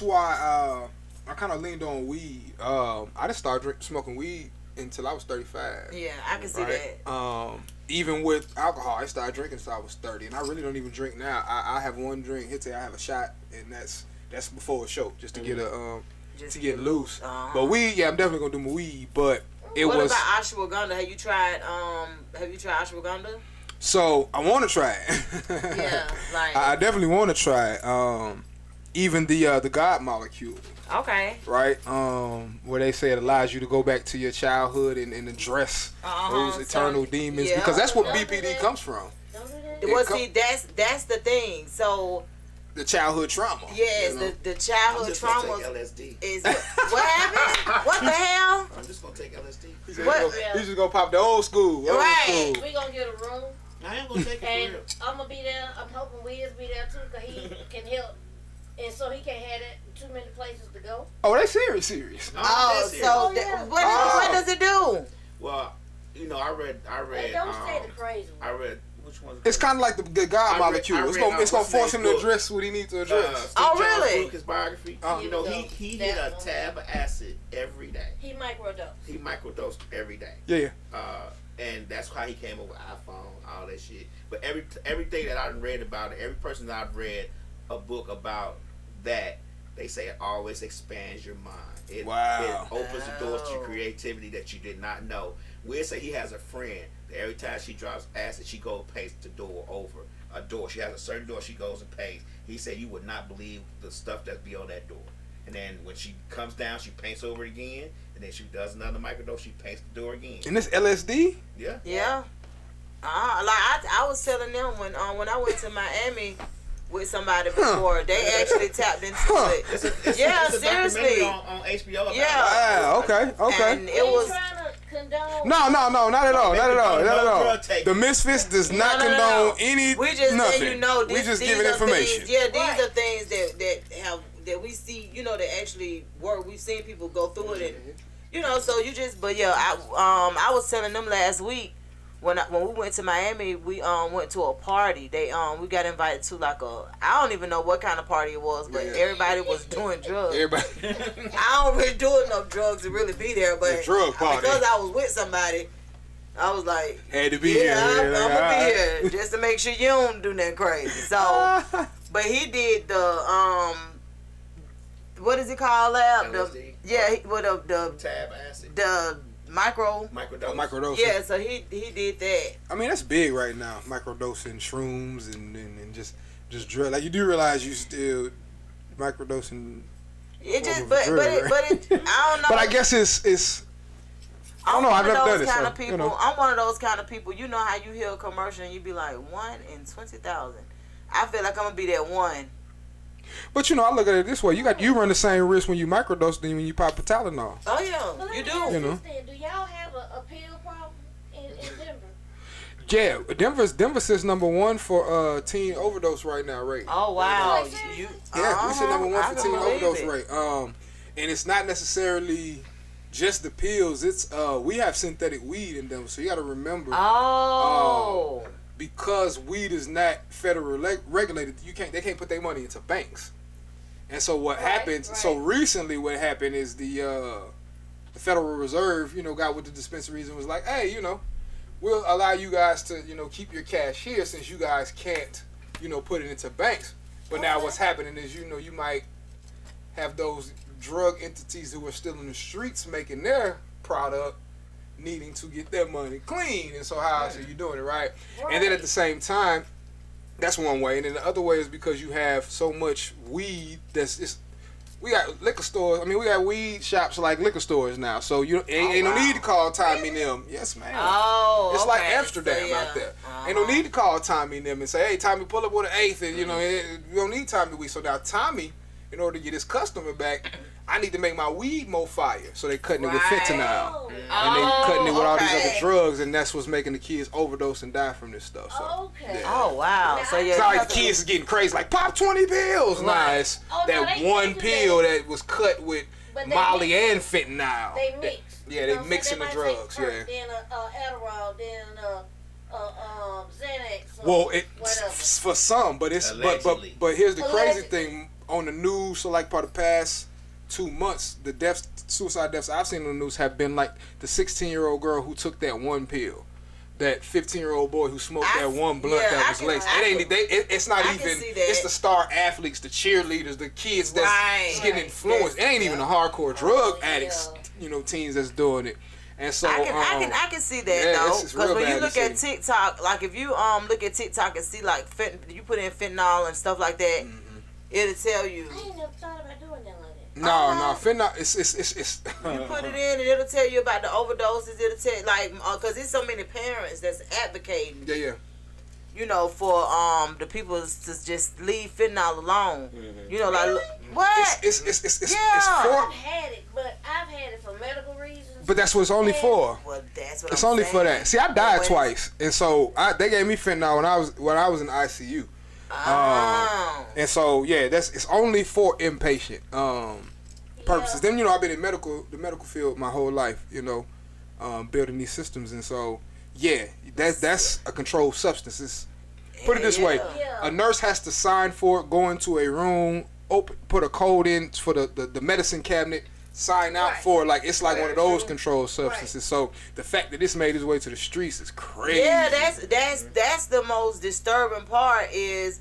why I kind of leaned on weed. I didn't start smoking weed until I was 35. Yeah, I can see that. Even with alcohol, I started drinking until I was 30, and I really don't even drink now. I have one drink. I have a shot, and that's before a show, just to get to get loose. But weed, yeah, I'm definitely gonna do my weed. But what about ashwagandha? Have you tried ashwagandha? So I want to try it. Yeah, like I definitely want to try it. Even the God molecule. Okay. Right? Where they say it allows you to go back to your childhood and address those eternal demons, because that's what BPD comes from. Well, see, that's the thing. So the childhood trauma. Yes, you know? the childhood trauma is what happened? What the hell? I'm just gonna take LSD. He's just gonna pop the old school. Right. We gonna get a room. I am gonna take it And for real. I'm gonna be there. I'm hoping Wiz be there too, cause he can help. And so he can't have too many places to go. Oh, they serious. Oh, so what does it do? Well, you know, I read. Don't say the crazy one. I read which one. It's kind of like the God molecule. It's gonna force him to address what he needs to address. Oh, really? His biography. You know, he hit a tab of acid every day. He microdosed. He microdosed every day. Yeah. And that's how he came up with iPhone, all that shit. But everything that I've read about it, every person that I've read a book about that, they say it always expands your mind. It opens the doors to creativity that you did not know. We'll say he has a friend that every time she drops acid, she goes and paints the door over. A door. She has a certain door she goes and paints. He said you would not believe the stuff that's beyond that door. And then when she comes down, she paints over it again. And then she does another microdose, she paints the door again. And this LSD? Yeah. Yeah. Like I was telling them when I went to Miami with somebody before, they actually tapped into it. It's seriously. On HBO. About Wow. Okay. And it was. Trying to condone. No, not at all. The Misfits does not condone any. We just nothing. let you know. We just giving information. Things, these are things that we see. You know, that actually work. We've seen people go through it, and so you just. But yeah, I was telling them last week. When we went to Miami, we went to a party. We got invited to like I don't even know what kind of party it was, but everybody was doing drugs. I don't really do enough drugs to really be there, but drug party. Because I was with somebody, I was like, had to be here. I'm gonna be here just to make sure you don't do nothing crazy. So, but he did the what is it called, lab? LSD. The tab acid. The microdose. Yeah, so he did that. I mean, that's big right now. Microdosing shrooms and just drug. Like, you do realize you still microdosing. It just but it I don't know. But I guess it's I don't know. I've never done it. Kind of people. I'm one of those kind of people. You know how you hear a commercial and you be like 1 in 20,000. I feel like I'm gonna be that one. But I look at it this way: you run the same risk when you microdose than when you pop a Tylenol. Oh yeah, you do. Do y'all have a pill problem in Denver? Yeah, Denver sits number 1 for teen overdose right now rate. Oh wow, we sit number 1 for teen overdose rate. And it's not necessarily just the pills. It's we have synthetic weed in Denver, so you got to remember. Because weed is not federally regulated, they can't put their money into banks. And so what happens? Right. So recently, what happened is the Federal Reserve, got with the dispensaries and was like, hey, we'll allow you guys to, keep your cash here since you guys can't, put it into banks. But now what's happening is, you might have those drug entities who are still in the streets making their product, needing to get their money clean. And so how else are you doing it, right? And then at the same time, that's one way. And then the other way is because you have so much weed we got liquor stores. I mean, we got weed shops like liquor stores now. So ain't no need to call Tommy and them. Yes, ma'am. It's like Amsterdam out there. Ain't no need to call Tommy and them and say, hey, Tommy, pull up with an eighth. And, you don't need Tommy weed. So now Tommy, in order to get his customer back, I need to make my weed more fire. So they cutting it with fentanyl. And they cutting it with all these other drugs, and that's what's making the kids overdose and die from this stuff. So, Oh, wow. So it's not like the kids is getting crazy, like, pop 20 pills. Nah, it's that one pill that was cut with Molly and fentanyl. They mix. Yeah, they mixing the drugs. Then Adderall, then Xanax. Well, for some, but it's but here's the crazy thing on the news. So like for the past 2 months, the suicide deaths I've seen on the news have been like the 16-year-old girl who took that one pill. that 15-year-old boy who smoked that one blunt that was laced. It's not even. It's the star athletes, the cheerleaders, the kids that's getting influenced. It ain't even the hardcore drug addicts, teens that's doing it. And so I can see that though, because when you look at TikTok, like if you look at TikTok and see like you put in fentanyl and stuff like that, it'll tell you. I ain't never thought about doing that like that. No, fentanyl. It's. You put it in and it'll tell you about the overdoses. It'll tell because there's so many parents that's advocating. Yeah. For the people to just leave fentanyl alone. Like what? It's I've had it, but I've had it for medical reasons. But that's what it's only for. Well, that's what it's I'm only saying. for that. See, I died twice, and so they gave me fentanyl when I was in the ICU. And so it's only for inpatient purposes. Then I've been in the medical field my whole life. Building these systems, and so that's a controlled substance. Put it this way: a nurse has to sign for it, go into a room, put a code in for the medicine cabinet, sign out for it. Like it's like one of those controlled substances. So the fact that this made its way to the streets is crazy. Yeah, that's the most disturbing part. Is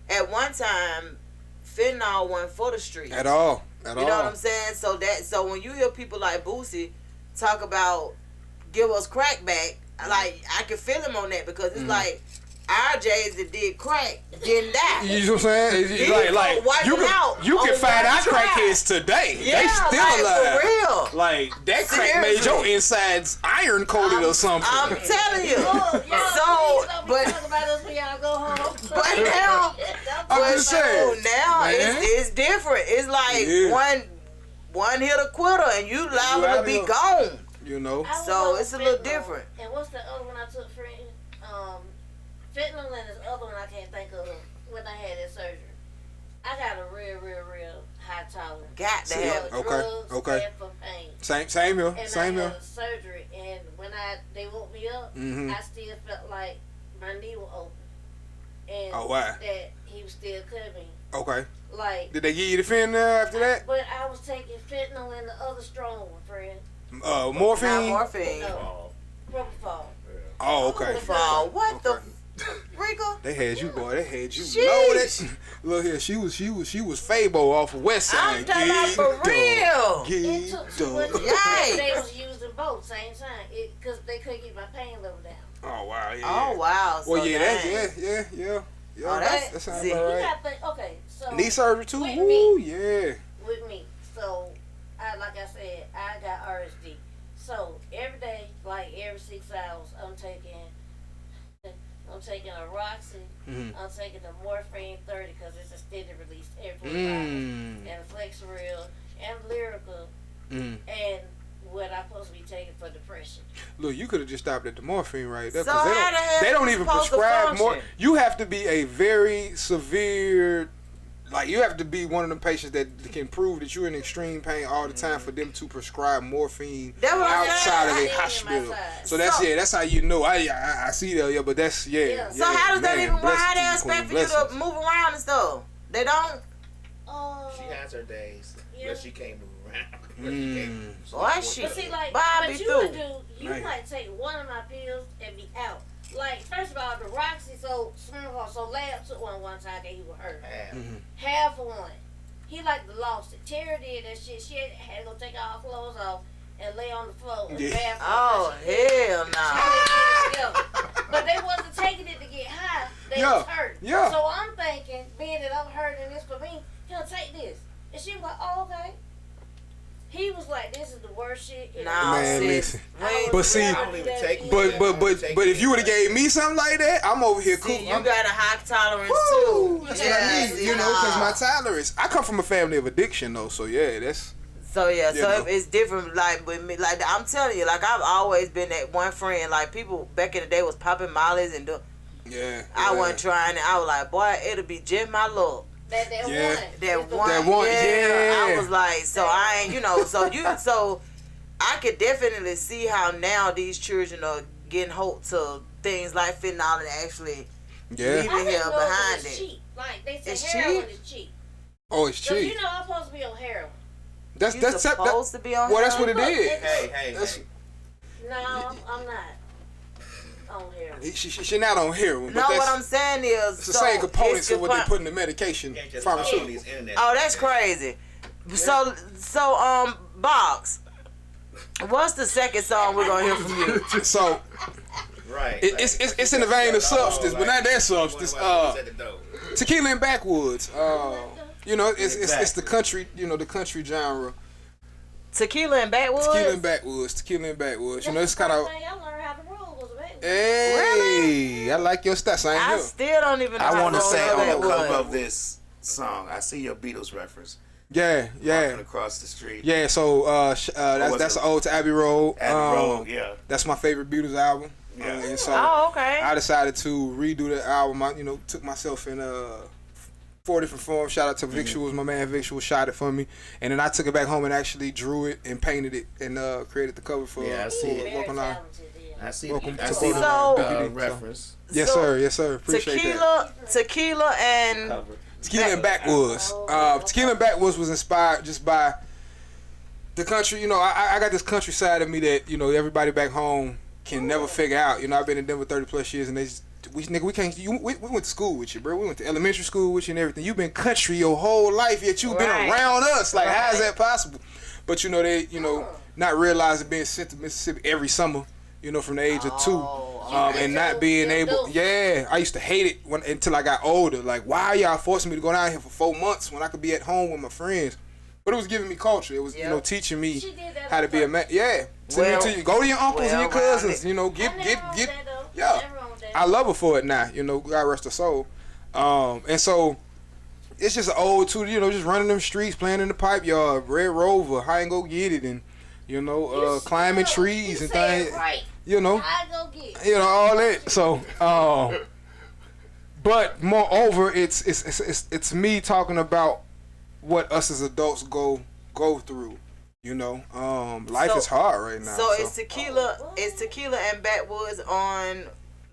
at one time fentanyl wasn't for the streets at all. You know what I'm saying? So when you hear people like Boosie talk about give us crack back, like I can feel him on that, because it's like our J's that did crack didn't die. You know what I'm saying? Like you can find our crackheads today. They still alive. For real. Like that crack made your insides iron coated or something. I'm telling you. But talk about us when y'all go home. But now, I'm just saying. Now it's different. It's like one hit a quitter and you liable to be gone. So it's a little different. And what's the other one I took for fentanyl, and this other one I can't think of when I had that surgery. I got a real high tolerance. Got to have it. Okay. And for pain. Same here. And Same I here. had a surgery, and when they woke me up, I still felt like my knee was open. And that he was still cutting me. Okay. Like. Did they give you the fentanyl after that? But I was taking fentanyl and the other strong one, friend. Morphine? Not morphine. No. Propofol. Oh, okay. Propofol. What the? Rico? They had you, boy. They had you loaded. Look here, she was Fabo off of Westside. I'm talking about for real. It took too much. They was using both same time because they couldn't get my pain level down. Oh wow, yeah. Oh wow. Well, so yeah. Oh, that sounds see, about right. You gotta think, okay, so knee surgery too. With Ooh, me, yeah. With me, so like I said, I got RSD. So every day, like every 6 hours, I'm taking a Roxy, I'm taking a morphine 30 because it's a steady release every 4 hours, and Flexeril and Lyrica, and what I'm supposed to be taking for depression. Look, you could have just stopped at the morphine right there. So they don't even prescribe more. You have to be a very severe. Like, you have to be one of them patients that can prove that you're in extreme pain all the time for them to prescribe morphine outside of the hospital. So that's how you know. I see that, but that's So how does that even? How they expect for you to move around and stuff? They don't. She has her days, but she can't move around. Boy, shit. But see, like, Bobby what you would do, you might take one of my pills and be out. Like, first of all, the Roxy, so Lab took one time, he was hurt. Half of one. He like lost it. Tara did that shit. She had to go take all her clothes off and lay on the floor in the bathroom. Oh, hell no. But they wasn't taking it to get high. They was hurt. Yeah. So I'm thinking, being that I'm hurting this for me, he'll take this. And she was like, oh, okay. He was like, "This is the worst shit." Man, listen. But see, I don't even take but if you would have gave me something like that, I'm over here cool. You got a high tolerance too. That's what I need, because my tolerance. I come from a family of addiction though, so that's. So it's different. Like with me, like I'm telling you, like I've always been that one friend. Like people back in the day was popping mollies and I wasn't trying it. I was like, boy, it'll be just my luck. That one. I was like, so I ain't, so I could definitely see how now these children are getting hooked to things like fentanyl and actually leaving here behind it. Cheap. Like they say, it's heroin cheap? is cheap. Oh, it's cheap. I'm supposed to be on heroin. That's supposed to be on. Well, that's what it is. Hey. No, I'm not. on heroin. She not on heroin. No, what I'm saying is, it's the same components of what they put in the medication. Pharmaceuticals. Oh, that's crazy. So, Box, what's the second song we're gonna hear from you? So, right. It's in the vein of substance, but not that substance. Tequila and Backwoods. You know, it's the country. You know, the country genre. Tequila and Backwoods. Tequila and Backwoods. You know, it's kind of. I learned how to roll was a backwoods. Hey, really? I like your stats. I still don't even know. I want to say on the cover was. of this song, I see your Beatles reference. Yeah. Walking across the street. Yeah, so that's an ode to Abbey Road. Abbey Road, yeah. That's my favorite Beatles album. Yeah. And so okay. I decided to redo the album. I, took myself in 4 different forms. Shout out to Victuals, my man Victuals shot it for me, and then I took it back home and actually drew it and painted it and created the cover for. Yeah, I see it. Welcome Line. I see Welcome I to see the reference. Yes, sir. Appreciate that. Tequila and Tequila and Backwoods. Tequila and Backwoods was inspired just by the country. I got this country side of me that everybody back home can never figure out. I've been in Denver 30+ years, and we can't. We went to school with you, bro. We went to elementary school with you and everything. You've been country your whole life, yet you've been around us. Like, how is that possible? But they not realizing being sent to Mississippi every summer. From the age of 2. And not being able, I used to hate it until I got older. Like, why are y'all forcing me to go down here for 4 months when I could be at home with my friends? But it was giving me culture. It was, teaching me how to be a man. Yeah, go to your uncles and your cousins. Get. Yeah, I love her for it now. God rest her soul. And so it's just an ode to just running them streets, playing in the pipe yard, Red Rover, how and go get it, and climbing trees and things. Right. All that. So, but moreover, it's me talking about what us as adults go through. Life is hard right now. So is Tequila and Backwoods on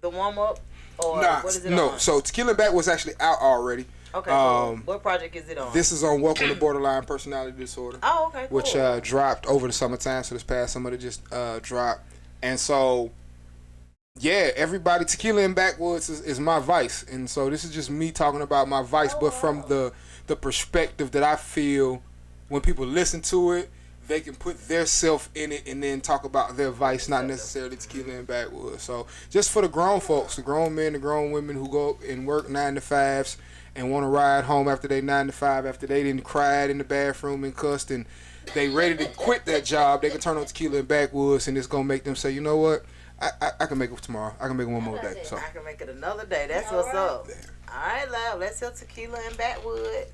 the warm up, or what is it on? So Tequila and Backwoods actually out already. Okay. Cool. What project is it on? This is on Welcome to Borderline Personality Disorder. Oh, okay. Cool. Which dropped over the summertime. So this past summer it just dropped, and so. Yeah, everybody, Tequila and Backwoods is my vice. And so this is just me talking about my vice, but from the perspective that I feel when people listen to it, they can put their self in it and then talk about their vice, not necessarily Tequila and Backwoods. So just for the grown folks, the grown men, the grown women who go and work 9 to 5s and want to ride home after they 9 to 5, after they didn't cried in the bathroom and cussed and they ready to quit that job, they can turn on Tequila and Backwoods and it's going to make them say, you know what? I can make it tomorrow. I can make it one more day. So I can make it another day. That's what's up. All right, love. Let's hear Tequila and Backwoods.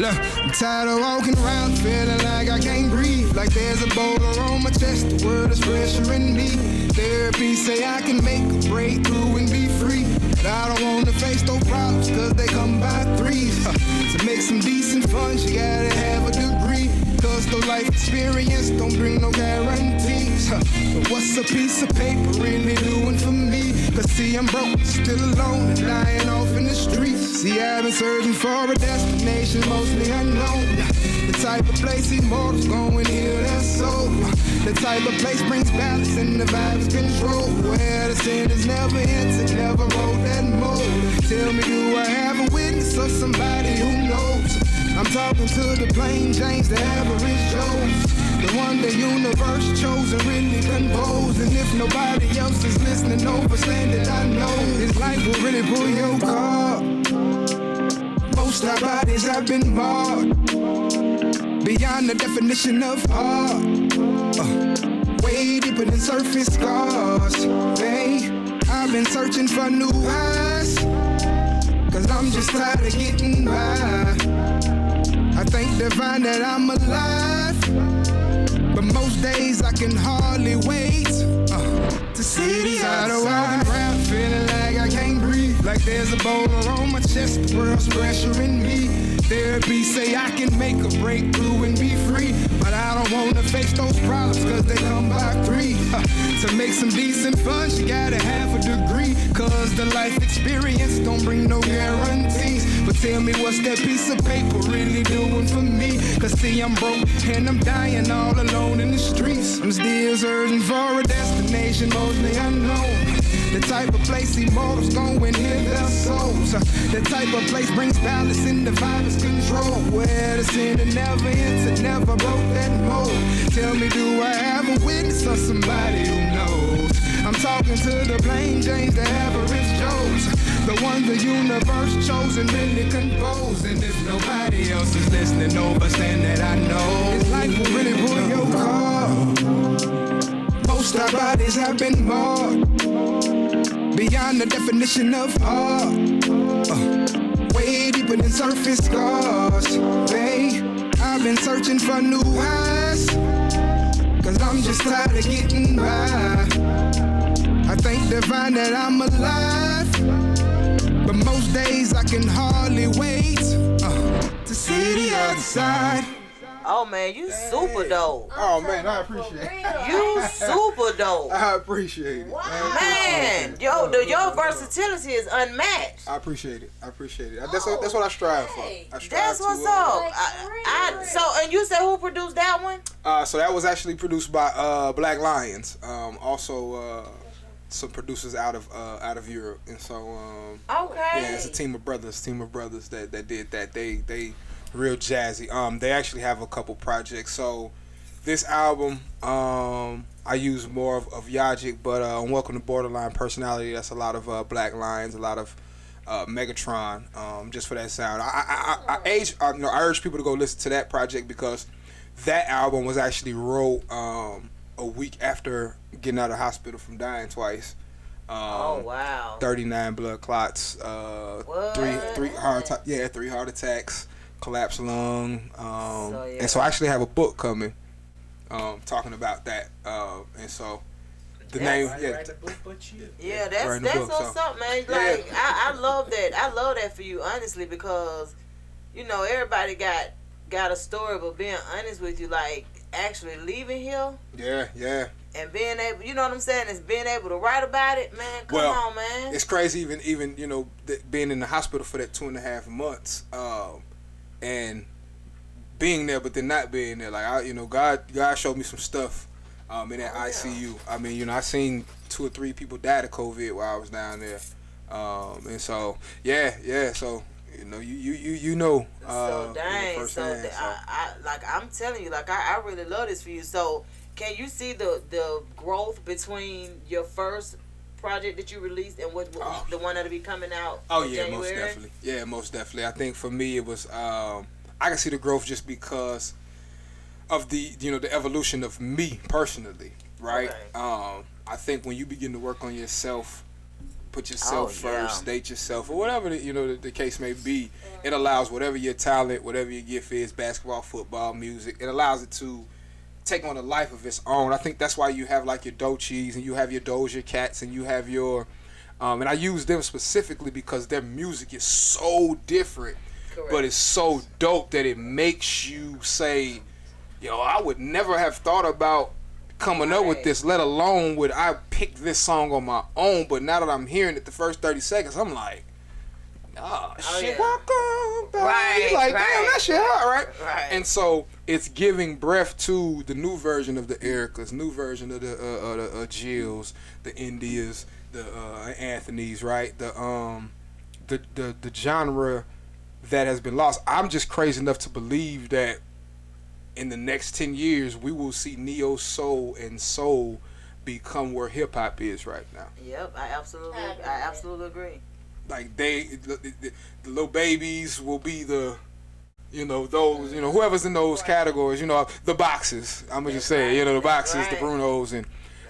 I'm tired of walking around feeling like I can't breathe, like there's a boulder on my chest, the world is pressuring me. Therapy say I can make a breakthrough and be free, but I don't want to face those problems cause they come by threes. To make some decent funds you gotta have a degree, cause the life experience don't bring no guarantees. But what's a piece of paper really doing for me? Cause see I'm broke, still alone and lying off in the streets. See I've been searching for a destination mostly unknown, the type of place immortals go and heal their soul, the type of place brings balance and the vibes control, where the sinners never entered, never wrote that mold. Tell me, do I have a witness or somebody who knows? I'm talking to the plain James, the average Joes, the one the universe chose and really composed. And if nobody else is listening, overstand that I know this life will really pull your car. Most our bodies have been marred beyond the definition of art, way deeper than surface scars. Hey, I've been searching for new highs, cause I'm just tired of getting by. I thank divine that I'm alive, but most days I can hardly wait to see these. Tired of walking around feeling like I can't breathe, like there's a boulder on my chest, the world's pressuring me. Therapy say I can make a breakthrough and be free, but I don't wanna face those problems cause they come by three. To make some decent fun, you gotta have a degree, cause the life experience don't bring no guarantees. But tell me what's that piece of paper really doing for me? Cause see I'm broke and I'm dying all alone in the streets. I'm still searching for a destination mostly unknown. The type of place immortals go and hear their souls. The type of place brings balance and the vibe is control. Where the sinner never entered, never broke that mold. Tell me, do I have a witness or somebody who knows? I'm talking to the plain James, the average Joes, the one the universe chose and really composed. And if nobody else is listening, understand that I know it's life will really pull your car. Most our bodies have been marred beyond the definition of art, way deeper than surface scars. I've been searching for new highs, cause I'm just tired of getting by. I thank divine that I'm alive, but most days I can hardly wait to see the other side. Oh man, you super dope. Oh man, I appreciate it. You super dope. I appreciate it. Wow. Man, your versatility is unmatched. I appreciate it. That's what I strive for. That's what's up. So and you said who produced that one? So that was actually produced by Black Lions. Also some producers out of Europe, and so okay. Yeah, it's a team of brothers that did that. They real jazzy. They actually have a couple projects. So this album, I use more of Yajic, but on Welcome to Borderline Personality, that's a lot of Black Lions, a lot of Megatron, just for that sound. I urge people to go listen to that project because that album was actually wrote a week after getting out of the hospital from dying twice. Oh wow! 39 blood clots, three heart attacks, collapsed lung, and so I actually have a book coming, talking about that, and so the name, that's what's up, man. Like I love that. I love that for you, honestly, because everybody got a story, but being honest with you, like actually leaving here, and being able, you know what I'm saying, is being able to write about it, man. Come on, man. It's crazy, even being in the hospital for that 2.5 months. And being there, but then not being there, like God showed me some stuff in that ICU. I mean, I seen 2 or 3 people die of COVID while I was down there, and so so So dang, I'm telling you, I really love this for you. So can you see the growth between your first project that you released and the one that'll be coming out in January? Most definitely. I think for me it was I can see the growth just because of the the evolution of me personally, right? Okay. I think when you begin to work on yourself, put yourself first, state yourself, or whatever the case may be, it allows whatever your talent, whatever your gift is, basketball, football, music, it allows it to take on a life of its own. I think that's why you have like your Doechis and you have your Doja Cats and you have your and I use them specifically because their music is so different. Correct. But it's so dope that it makes you say, I would never have thought about coming up with this, let alone would I pick this song on my own. But now that I'm hearing it the first 30 seconds, I'm like, shit, welcome back. Damn, that shit hot, right? And so it's giving breath to the new version of the Ericas, new version of the Jills, the Indias, the Anthony's, right? The genre that has been lost. I'm just crazy enough to believe that in the next 10 years we will see neo soul and soul become where hip hop is right now. Yep, I absolutely agree. Like the little babies will be the those whoever's in those categories, the boxes. I'm gonna just say the boxes, the Brunos,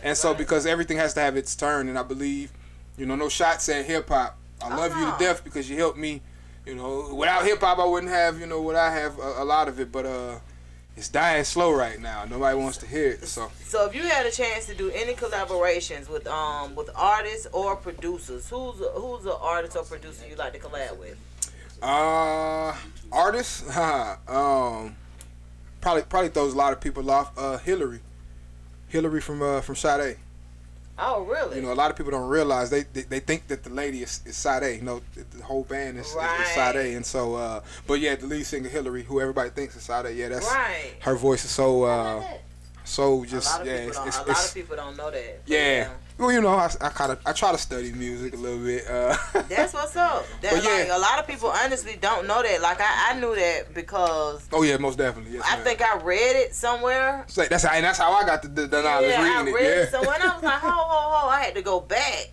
and so because everything has to have its turn, and I believe no shots at hip hop. I love you to death because you helped me. Without hip hop I wouldn't have what I have, a lot of it, but it's dying slow right now. Nobody wants to hear it. So if you had a chance to do any collaborations with artists or producers, who's an artist or producer you like to collab with? Artists, probably throws a lot of people off. Hillary from Sade. Oh, really? You know, a lot of people don't realize they think that the lady is Sade. You know, the whole band is Sade, and so. But yeah, the lead singer Hillary, who everybody thinks is Sade. Yeah, that's her voice is so just a lot of people don't know that. Yeah. Well, you know, I try to study music a little bit. That's what's up. A lot of people honestly don't know that. Like I knew that because. Oh yeah, most definitely. Yes, I think I read it somewhere. So that's how I got the knowledge reading I read it somewhere, and I was like, ho, I had to go back.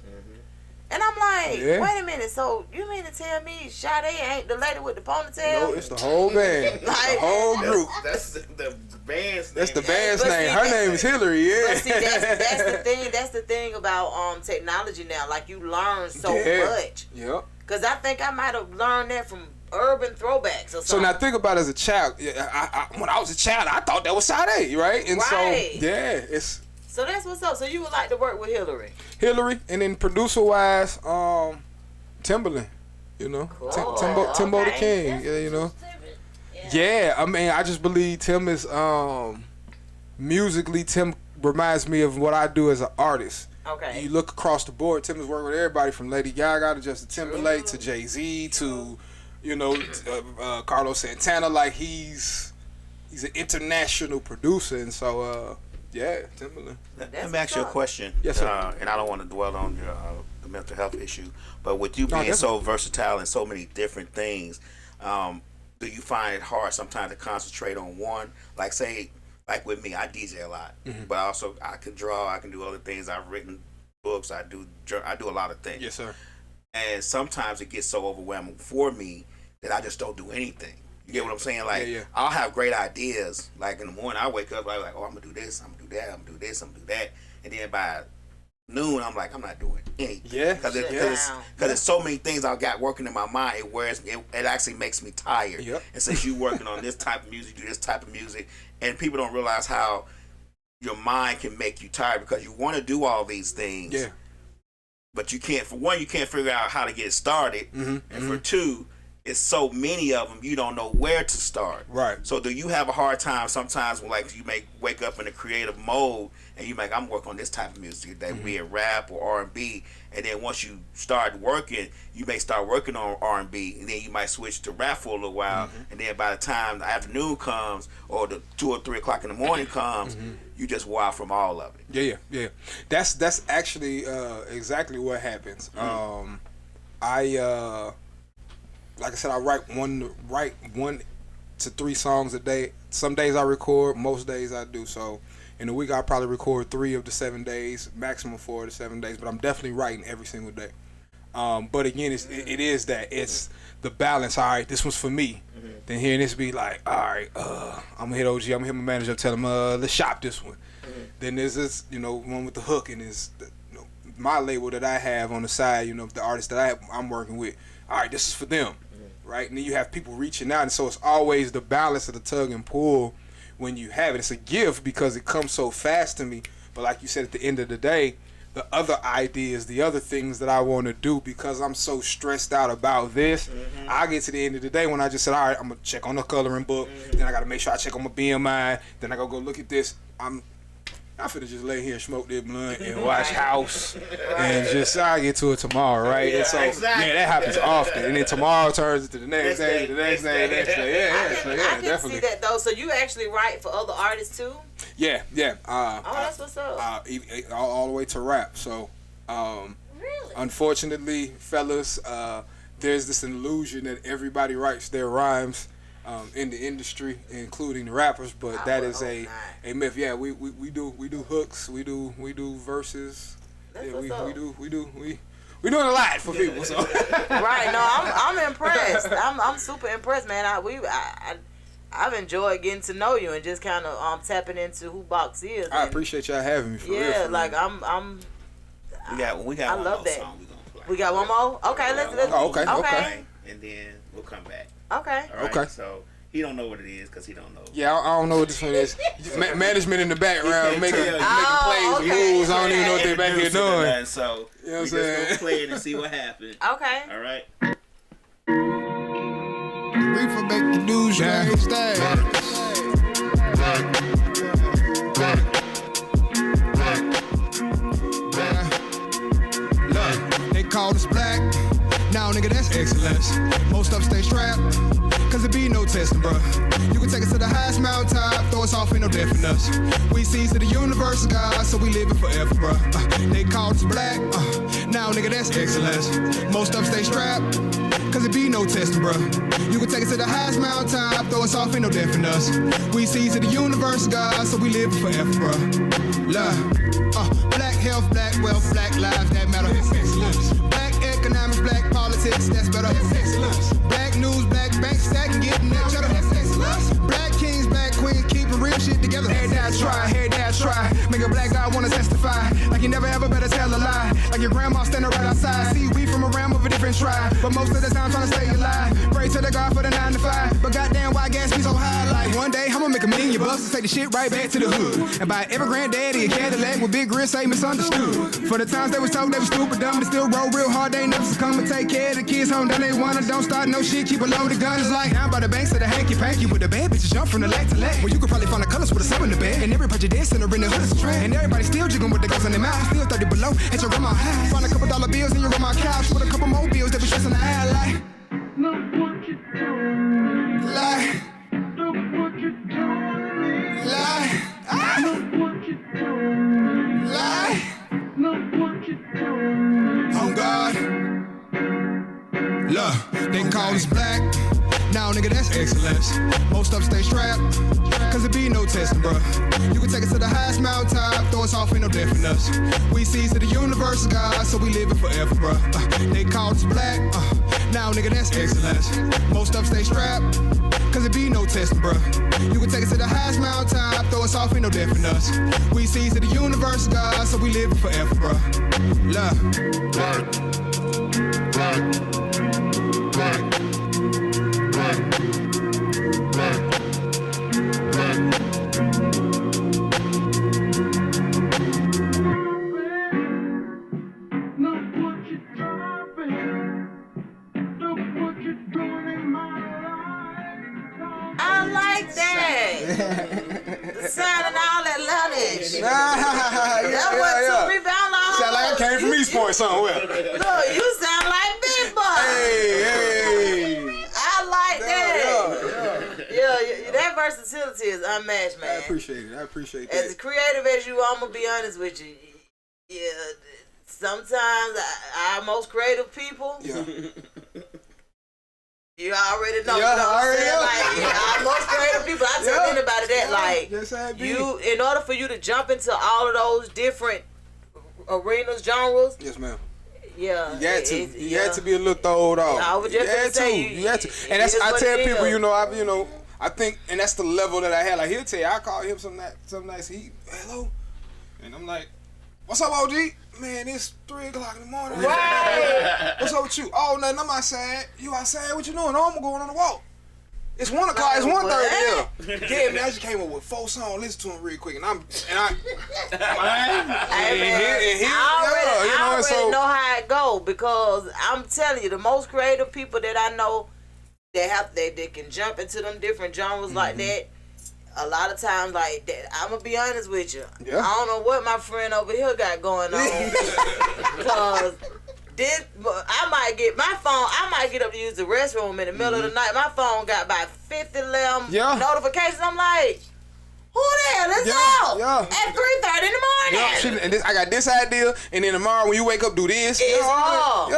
And I'm like, wait a minute, so you mean to tell me Sade ain't the lady with the ponytail? No, it's the whole band. Like, the whole group. That's the band's name. That's the band's name. Her name is Hillary, yeah. But see, that's the thing. That's the thing about technology now. Like, you learn so much. Yep. Because I think I might have learned that from urban throwbacks or something. So now think about it as a child. When I was a child, I thought that was Sade, right? And so, yeah, it's... So that's what's up. So you would like to work with Hillary, and then producer wise, Timberland, you know, cool. Timbo the King, yeah, you know. Yeah, I mean, I just believe Tim is musically. Tim reminds me of what I do as an artist. Okay. You look across the board. Tim has worked with everybody from Lady Gaga to Justin Timberlake to Jay-Z to, you know, Carlos Santana. Like he's an international producer, and so. Yeah, Timberland. Let me ask you a question. Yes, sir. And I don't want to dwell on your the mental health issue, but with you being so versatile and so many different things, do you find it hard sometimes to concentrate on one? Like say, like with me, I DJ a lot, but also I can draw, I can do other things. I've written books, I do a lot of things. Yes, sir. And sometimes it gets so overwhelming for me that I just don't do anything. You get what I'm saying? Like, I'll have great ideas. Like, in the morning, I wake up, like, oh, I'm going to do this, I'm going to do that, I'm going to do this, I'm going to do that. And then by noon, I'm like, I'm not doing anything. Yeah. Because there's so many things I've got working in my mind, it actually makes me tired. Yep. And since you working on this type of music, do this type of music, and people don't realize how your mind can make you tired because you want to do all these things. Yeah. But you can't, for one, you can't figure out how to get it started. And for two, it's so many of them, you don't know where to start. Right. So do you have a hard time sometimes when like you may wake up in a creative mode and you make, I'm working on this type of music, that be it rap or R&B, and then once you start working, you may start working on R&B, and then you might switch to rap for a little while, and then by the time the afternoon comes or the 2 or 3 o'clock in the morning comes, you just wore out from all of it. Yeah. That's actually exactly what happens. Like I said, I write 1 to 3 songs a day. Some days I record, most days I do. So in a week I'll probably record 3 of the 7 days, maximum 4 of the 7 days. But I'm definitely writing every single day. But again, it's the balance. All right, this one's for me. Then hearing this be like, all right, I'm gonna hit OG. I'm gonna hit my manager, tell him let's shop this one. Then there's this, one with the hook, and is my label that I have on the side. The artist that I'm working with. All right, this is for them. Right, and then you have people reaching out, and so it's always the balance of the tug and pull when you have it. It's a gift because it comes so fast to me, but like you said, at the end of the day, the other ideas, the other things that I want to do, because I'm so stressed out about this, I get to the end of the day when I just said, all right, I'm gonna check on the coloring book, then I gotta make sure I check on my BMI, then I gotta go look at this. I finna just lay here and smoke this blunt and watch House and just I'll get to it tomorrow, right? And so that happens often. And then tomorrow turns into the next day, the next day, the next day. Yeah, I can see that though. So you actually write for other artists too? Yeah. That's what's up. All the way to rap. So really? Unfortunately, fellas, there's this illusion that everybody writes their rhymes in the industry, including the rappers, but that is a myth. Yeah, we do hooks, we do verses. We doing a lot for people. So right, no, I'm impressed. I'm super impressed, man. I've enjoyed getting to know you and just kind of tapping into who Box is. I appreciate y'all having me. For real. Yeah, like I'm. We got I one love more that. song we gonna play. We got one more. Okay, let's. Okay. And then we'll come back. Okay. All right? Okay. So He don't know what it is because he don't know. Yeah, I don't know what this one is. Management in the background making plays and moves. I don't even know what they back here doing. So you know what I'm we saying? just gonna play it and see what happens. Okay. All right. Reefer make the dudes strange things. Look, they called us black. Now, nigga, that's excellence. Most of stay strapped, cause it be no testing, bruh. You can take us to the highest mountaintop, throw us off, ain't no death in us. We seeds to the universe, God, so we live it forever, bruh. They called us black, now, nigga, that's excellence. Most of stay strapped, cause it be no testing, bruh. You can take us to the highest mountaintop, throw us off, ain't no death in us. We seeds to the universe, God, so we live it forever, bruh. Love, black health, black wealth, black lives, that matter. Black economics, black politics, that's better. Black news, black banks, stacking, getting that cheddar. Black kings, black queens, keeping real shit together. Every day I try, make a black guy wanna testify. Like you never ever better tell a lie. Like your grandma standing right outside. See, we from a realm of a different tribe, but most of the time trying to stay alive. Pray to the God for the 9 to 5, but goddamn, why gas be so high? Like one day, I'ma make $1 million bucks and take the shit right back to the hood. And buy every granddaddy a Cadillac with big grills, say misunderstood. For the times they was told they was stupid, dumb, but still roll real hard. They never succumb and take care of the kids home. Down they wanna, don't start no shit, keep a loaded gun. It's like down by the banks of the hanky-panky with the bad bitches jump from the leg to leg. Well, you could probably find the colors with a sub in the bed. And every prejudice in the hood is a trend. And everybody still jigging with the ghosts in their mouth. Still 30 below at your grandma house. Find a couple dollar bills in your grandma couch with a couple more bills that be stressing the eye like. Look what you doing. Lie. Look what you doing. Lie. Ah. Look what you doing. Lie. Look what you doing. Oh God. Look, they call us black. Now, nigga, that's excellence. Most of stay strapped, cause it be no testing, bruh. You can take us to the highest mountaintop, throw us off, ain't no death in us. We seeds to the universe, God, so we live it forever, bruh. They call us black, now, nigga, that's excellence. Most of stay strapped, cause it be no testing, bruh. You can take us to the highest mountaintop, throw us off, ain't no death in us. We seeds to the universe, God, so we live it forever, bruh. Love. I like that. The sound and all that lunage. That was 2 rebound on. Sound like I came from East Point somewhere. Look, you sound like Big Boy. Hey. I like that. Yeah, that versatility is unmatched, man. I appreciate it. As creative as you are, I'm going to be honest with you. Yeah, sometimes our most creative people. Yeah. You already know. Yeah, you know what I'm saying? already Like, our most creative people, I tell anybody that, like, yes, I be. you, in order for you to jump into all of those different arenas, genres. Yes, ma'am. Yeah. You had to be a little throwed off. I was just gonna say, you had to. And that's, I tell people, I think, and that's the level that I had. Like, he'll tell you, I call him some nights, hello? And I'm like, what's up, OG? Man, it's 3 o'clock in the morning. Right. What's up with you? Oh, nothing. I'm outside. You outside? What you doing? Oh, I'm going on a walk. It's 1 o'clock. It's 1:30. Yeah, man. I just came up with 4 songs. Listen to them real quick, I already know how it go, because I'm telling you, the most creative people that I know, they can jump into them different genres like that. A lot of times, like that, I'm gonna be honest with you. Yeah. I don't know what my friend over here got going on, because I might get my phone. I might get up to use the restroom in the middle of the night. My phone got about 50 notifications. I'm like, who the hell is out at 3:30 in the morning? And I got this idea, and then tomorrow when you wake up, do this. It's like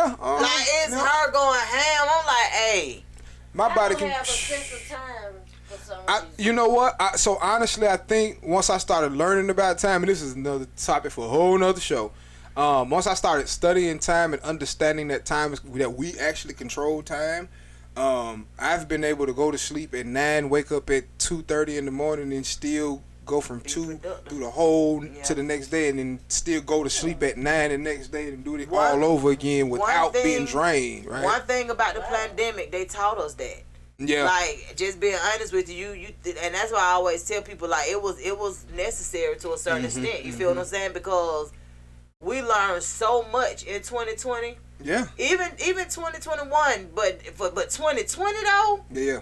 it's her going ham. I'm like, hey, my body can. Have a sense of time. You know what? So honestly, I think once I started learning about time, and this is another topic for a whole nother show. Once I started studying time and understanding that that we actually control time, I've been able to go to sleep at 9, wake up at 2:30 in the morning, and still go from 2 through the whole to the next day, and then still go to sleep at 9 the next day and do it all over again without being drained. Right. One thing about the pandemic, they taught us that. Yeah. Like, just being honest with you, and that's why I always tell people, like, it was necessary to a certain extent. You feel what I'm saying? Because we learned so much in 2020. Yeah. Even 2021, but 2020 though. Yeah.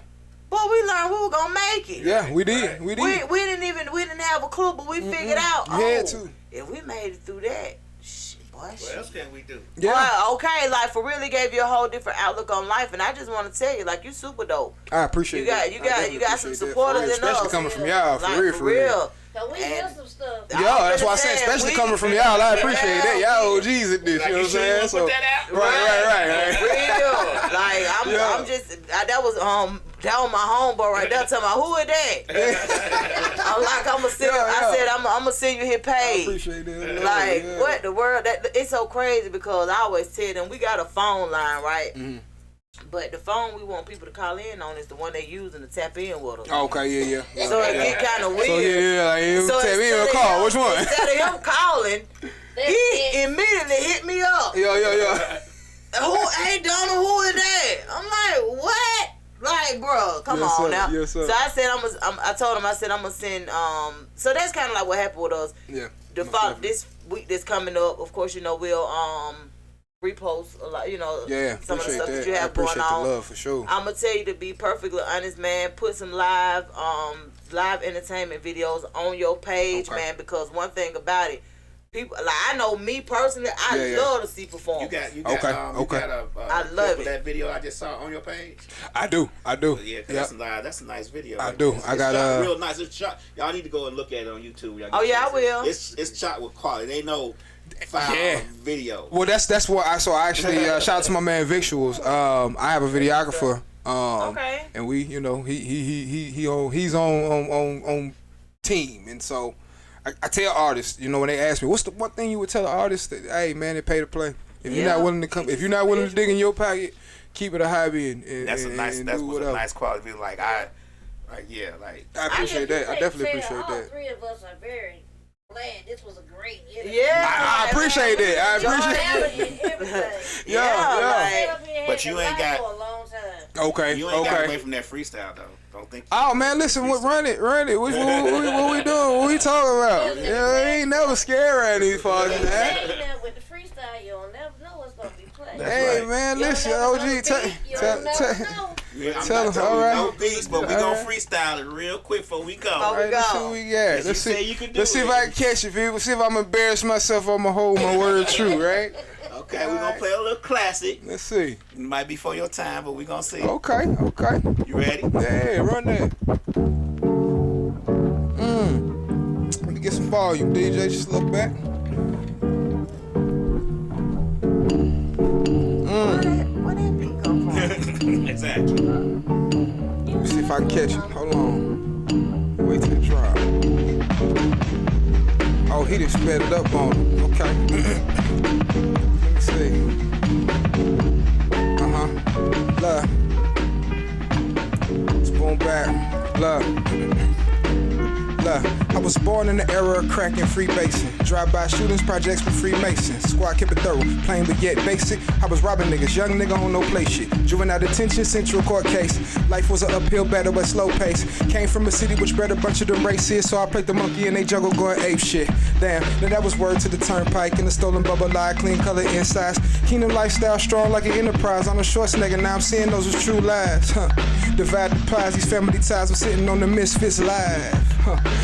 Boy, we learned we were gonna make it. Yeah, we did. We did. We didn't have a clue, but we figured out. You had to. If we made it through that, shit, boy. What else can we do? Yeah. Well, okay, like, for really gave you a whole different outlook on life, and I just want to tell you, like, you super dope. I appreciate that. You got some supporters in us, especially coming from y'all, for real. So we hear some stuff. Yeah, that's why I said, especially coming from y'all, I appreciate that. Y'all OGs at this, Like, you know what I'm saying? So, put that out? Right. Real. Like, I'm just, that was my homeboy right there talking about, who is that? I'm like, I'm gonna send, I said, I'm gonna send you his page. I appreciate that. Like, what the world? It's so crazy because I always tell them, we got a phone line, right? Mm-hmm. But the phone we want people to call in on is the one they using to tap in with us. Okay, yeah. So it get kind of weird. So like, tap in or call. Which one? Instead of him calling, he immediately hit me up. Yeah. Hey Donald, who is that? I'm like, what? Like, bro, come on now. Yes, sir. So I said, I told him, I'm gonna send. So that's kind of like what happened with us. Yeah. This week that's coming up, of course, we'll repost a lot, some of the stuff that you have going on. I appreciate the love for sure. I'm gonna tell you, to be perfectly honest, man, put some live entertainment videos on your page, man, because one thing about it, people, like, I know me personally, I love to see performance. You got I love it. That video I just saw on your page. I do. Yeah, that's a nice video. I do. I got real nice. It's shot. Y'all need to go and look at it on YouTube. Oh yeah, I will. It's shot with quality. They know. Video. Well, that's what I actually shout out to my man Victuals. I have a videographer. Okay. And we, he's on team, and so I tell artists, when they ask me, what's the one thing you would tell an artist that, hey man, they pay to play. If you're not willing to come, if you're not willing to dig in your pocket, keep it a hobby and that's and, a nice. and That's do a whatever. nice quality. I appreciate that. I definitely appreciate all that. Three of us are very glad this was a great interview. Yeah, I appreciate that. I appreciate it. Yeah. But you ain't got. For a long time. Okay. You ain't got away from that freestyle though. Don't think. Oh man, listen, run it. What we doing? What we talking about? Ain't never scared around these folks, man. With the freestyle, you'll never know what's gonna be played. Hey man, listen, OG, tell them. All right. No beats, but we gonna freestyle it real quick before we go. All right, let's see what we got. Let's see if I can catch it, people. See if I'm embarrassed myself. I'm gonna hold my word true, right? Okay, we're gonna play a little classic. Let's see. It might be for your time, but we're gonna see. Okay. You ready? Yeah, run that. Let me get some volume, DJ. Just look back. Where that beat come from? Exactly. Let me see if I can catch it. Hold on. Wait till it drop. Oh, he just sped it up on him. Okay. Let me see. Look. Let's boom back. Look. I was born in the era of crack and freebasing. Drive-by shootings, projects with Freemasons. Squad kept it thorough, plain but yet basic. I was robbing niggas, young nigga on no play shit. Juvenile detention, central court case. Life was an uphill battle at slow pace. Came from a city which bred a bunch of them races, so I played the monkey and they jungle going ape shit. Damn, now that was word to the turnpike and the stolen bubble lie, clean color insides. Kingdom lifestyle strong like an enterprise. I'm a short nigga, now I'm seeing those as true lies. Divide the pies, these family ties. I'm sitting on the Misfits live.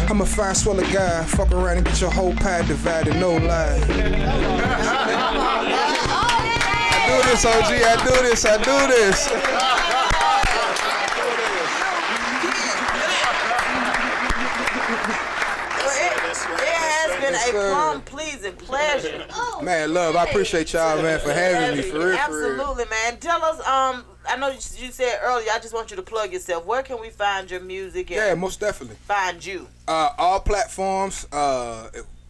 I'm a fine swallow guy. Fuck around and get your whole pie divided, no lie. I do this, OG. I do this. It has been a plum pleasing pleasure. Man, love, I appreciate y'all, man, for having me. For real. Absolutely, man. Tell us, I know you said earlier, I just want you to plug yourself. Where can we find your music? And yeah, most definitely. Find you. All platforms,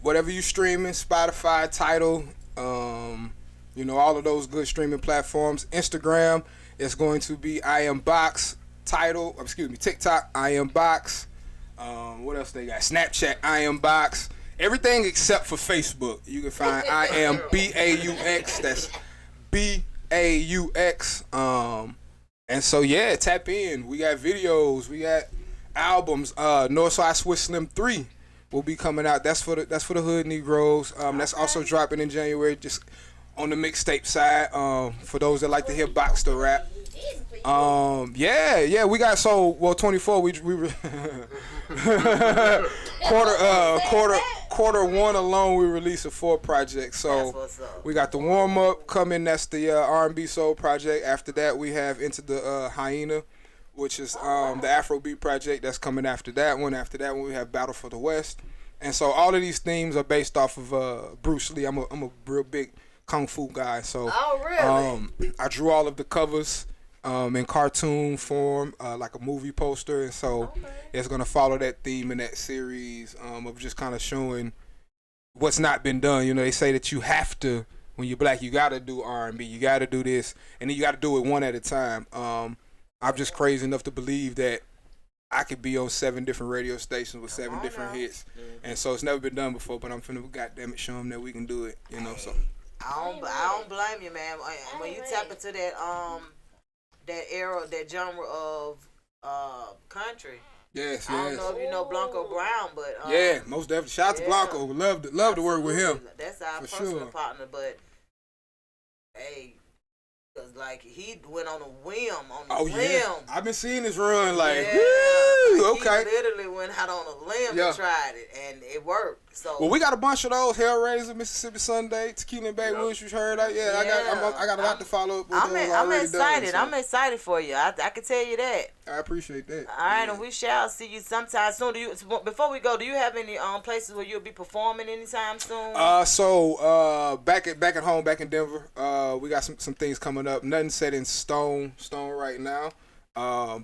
whatever you streaming, Spotify, Tidal, all of those good streaming platforms. Instagram is going to be I Am Box. TikTok, I Am Box. What else they got? Snapchat, I Am Box. Everything except for Facebook. You can find I Am BAUX. That's BAUX. And so yeah, tap in. We got videos. We got albums. Northside Swiss Slim 3 will be coming out. That's for the Hood Negroes. That's also dropping in January. Just on the mixtape side. For those that like to hear boxer rap. Yeah, we got 24. We quarter one alone. We released a 4 project. So we got the warm up coming. That's the R&B soul project. After that, we have Into the Hyena, which is the Afrobeat project. That's coming after that one. After that one, we have Battle for the West. And so all of these themes are based off of Bruce Lee. I'm a real big kung fu guy. So I drew all of the covers in cartoon form, like a movie poster, and so it's gonna follow that theme in that series of just kind of showing what's not been done. You know, they say that you have to, when you're black, you gotta do R&B, you gotta do this, and then you gotta do it one at a time. I'm just crazy enough to believe that I could be on 7 different radio stations with 7 different hits, and so it's never been done before. But I'm finna, goddamn it, show them that we can do it. You know, so I don't blame you, man. When you tap into that era, that genre of country. Yes. I don't know if you know Blanco Brown, but yeah, most definitely. Shout out to Blanco. Love to work with him. That's our personal partner, but hey, cause like he went on a whim Yeah. I've been seeing this run like, okay. He literally went out on a limb and tried it, and it worked. So well, we got a bunch of those. Hellraiser, Mississippi Sunday, Tequila and Backwoods. You heard that? Yeah, I got a lot to follow up with. I'm excited. Done, so. I'm excited for you. I can tell you that. I appreciate that. All right, and we shall see you sometime soon. Before we go, do you have any places where you'll be performing anytime soon? Back at home, back in Denver, we got some things coming up. Nothing set in stone right now.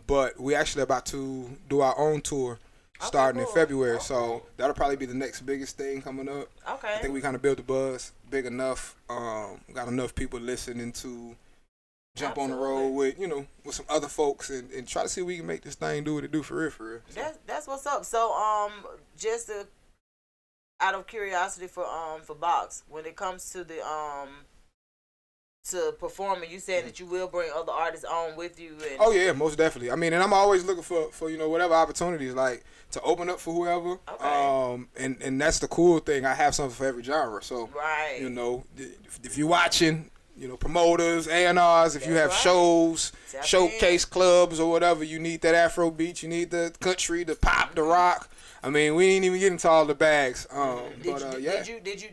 But we actually about to do our own tour starting in February. So that'll probably be the next biggest thing coming up. Okay. I think we kind of built the buzz big enough. Got enough people listening to jump on the road with some other folks and try to see if we can make this thing do what it do for real. So. That's what's up. So just out of curiosity for Box, when it comes to the to performing, you said that you will bring other artists on with you. And oh yeah, most definitely. I mean, and I'm always looking for whatever opportunities, like to open up for whoever. Okay. And that's the cool thing. I have something for every genre. So right. If you're watching, promoters, A&Rs, if you have shows, showcase clubs or whatever, you need that Afro beat, you need the country, the pop, the rock. I mean, we ain't even getting to all the bags. Do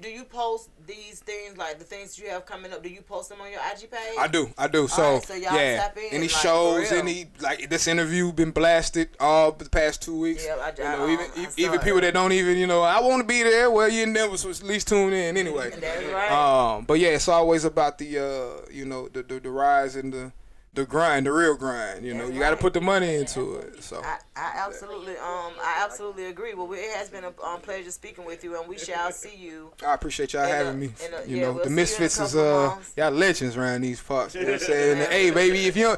you post these things, like the things you have coming up? Do you post them on your IG page? I do. So, right, so y'all tap in, any shows, this interview been blasted all the past 2 weeks. Yeah, even people that don't even, I want to be there. Well, you never, so at least tune in anyway. That's right. But yeah, it's always about the the rise and the grind, the real grind. You got to put the money into it. So I absolutely agree. Well, it has been a pleasure speaking with you, and we shall see you. I appreciate y'all having me. We'll the Misfits is y'all legends around these parts. You know what I'm saying? Hey, baby, if you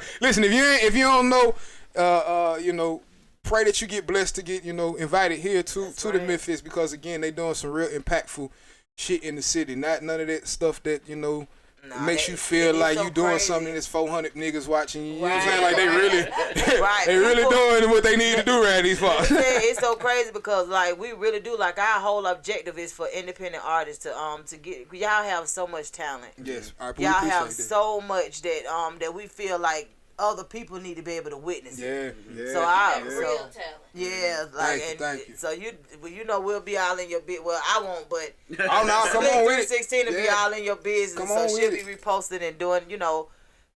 don't know, pray that you get blessed to get invited here to the Misfits, because again, they doing some real impactful shit in the city. Not none of that stuff that it makes you feel like you doing something that's 400 niggas watching you. You know what I'm saying? Like they really doing what they need to do around these parts. It's so crazy because like we really do, like our whole objective is for independent artists to get. Y'all have so much talent. Yes, I appreciate y'all have that. So much that we feel like other people need to be able to witness it. Yeah. Real talent. Yeah, like thank you. So we'll be all in your business. Well, I won't, but oh no, come on with it. 16 to be all in your business. So she'll be reposting and doing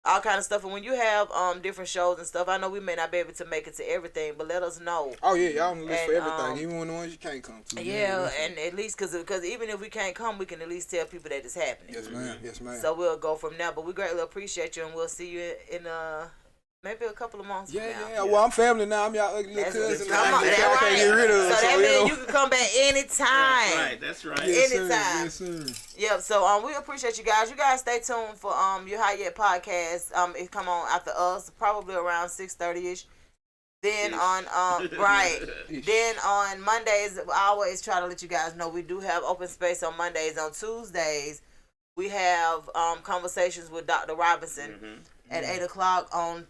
all kind of stuff. And when you have different shows and stuff, I know we may not be able to make it to everything, but let us know. Oh yeah, y'all on the list for everything, even when the ones you can't come to. Yeah, and at least because even if we can't come, we can at least tell people that it's happening. Yes, ma'am. So we'll go from there. But we greatly appreciate you, and we'll see you in maybe a couple of months from now. Yeah. Well, I'm family now. I'm y'all ugly little cousin. Come on, that's right. Can't get rid of so that means you can come back anytime. That's right. Anytime. Yes, sir. Yep. So we appreciate you guys. You guys stay tuned for your High Yet podcast. It come on after us, probably around 6:30ish. Then on Then on Mondays, I always try to let you guys know we do have open space on Mondays. On Tuesdays, we have conversations with Dr. Robinson at 8 o'clock. On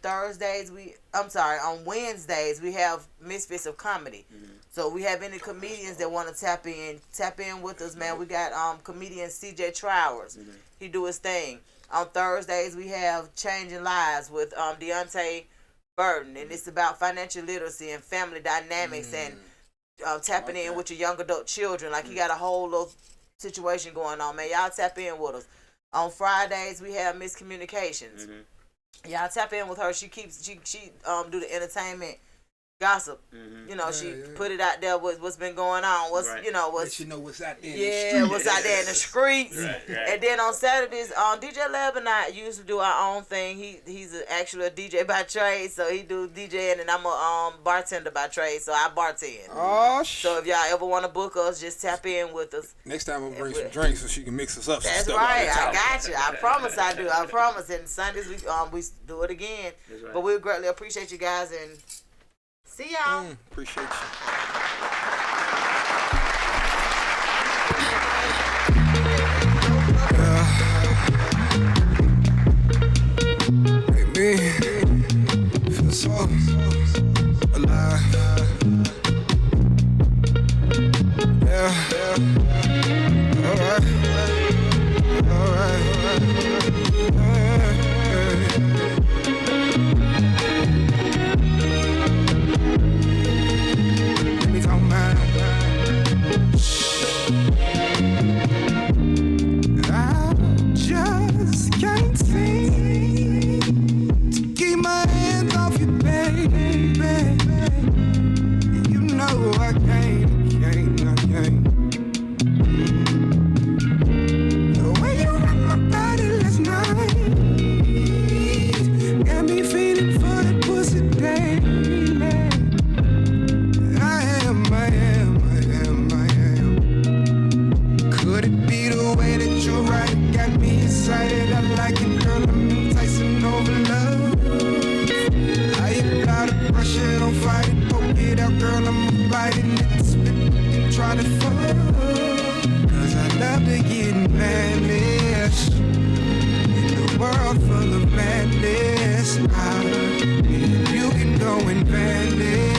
Wednesdays we have Misfits of Comedy. So we have any comedians that want to tap in with us, man. We got comedian CJ Trowers. He do his thing. On Thursdays we have Changing Lives with Deontay Burton, and it's about financial literacy and family dynamics and tapping in with your young adult children. Like, he got a whole little situation going on, man. Y'all tap in with us. On Fridays we have Miscommunications. Y'all tap in with her. She do the entertainment gossip. You know, she put it out there what's been going on. What's Let you know what's out there in the streets. what's out there in the streets. And then on Saturdays, DJ Lab and I used to do our own thing. He's actually a DJ by trade, so he do DJing, and I'm a bartender by trade, so I bartend. Oh, so if y'all ever want to book us, just tap in with us. Next time I'm gonna bring some drinks so she can mix us up. That's right. I got you. I promise I do. I promise. And Sundays we do it again. Right. But we greatly appreciate you guys, and see y'all. Appreciate you. Make me feel so alive. Yeah. Alright. You can go and vanish.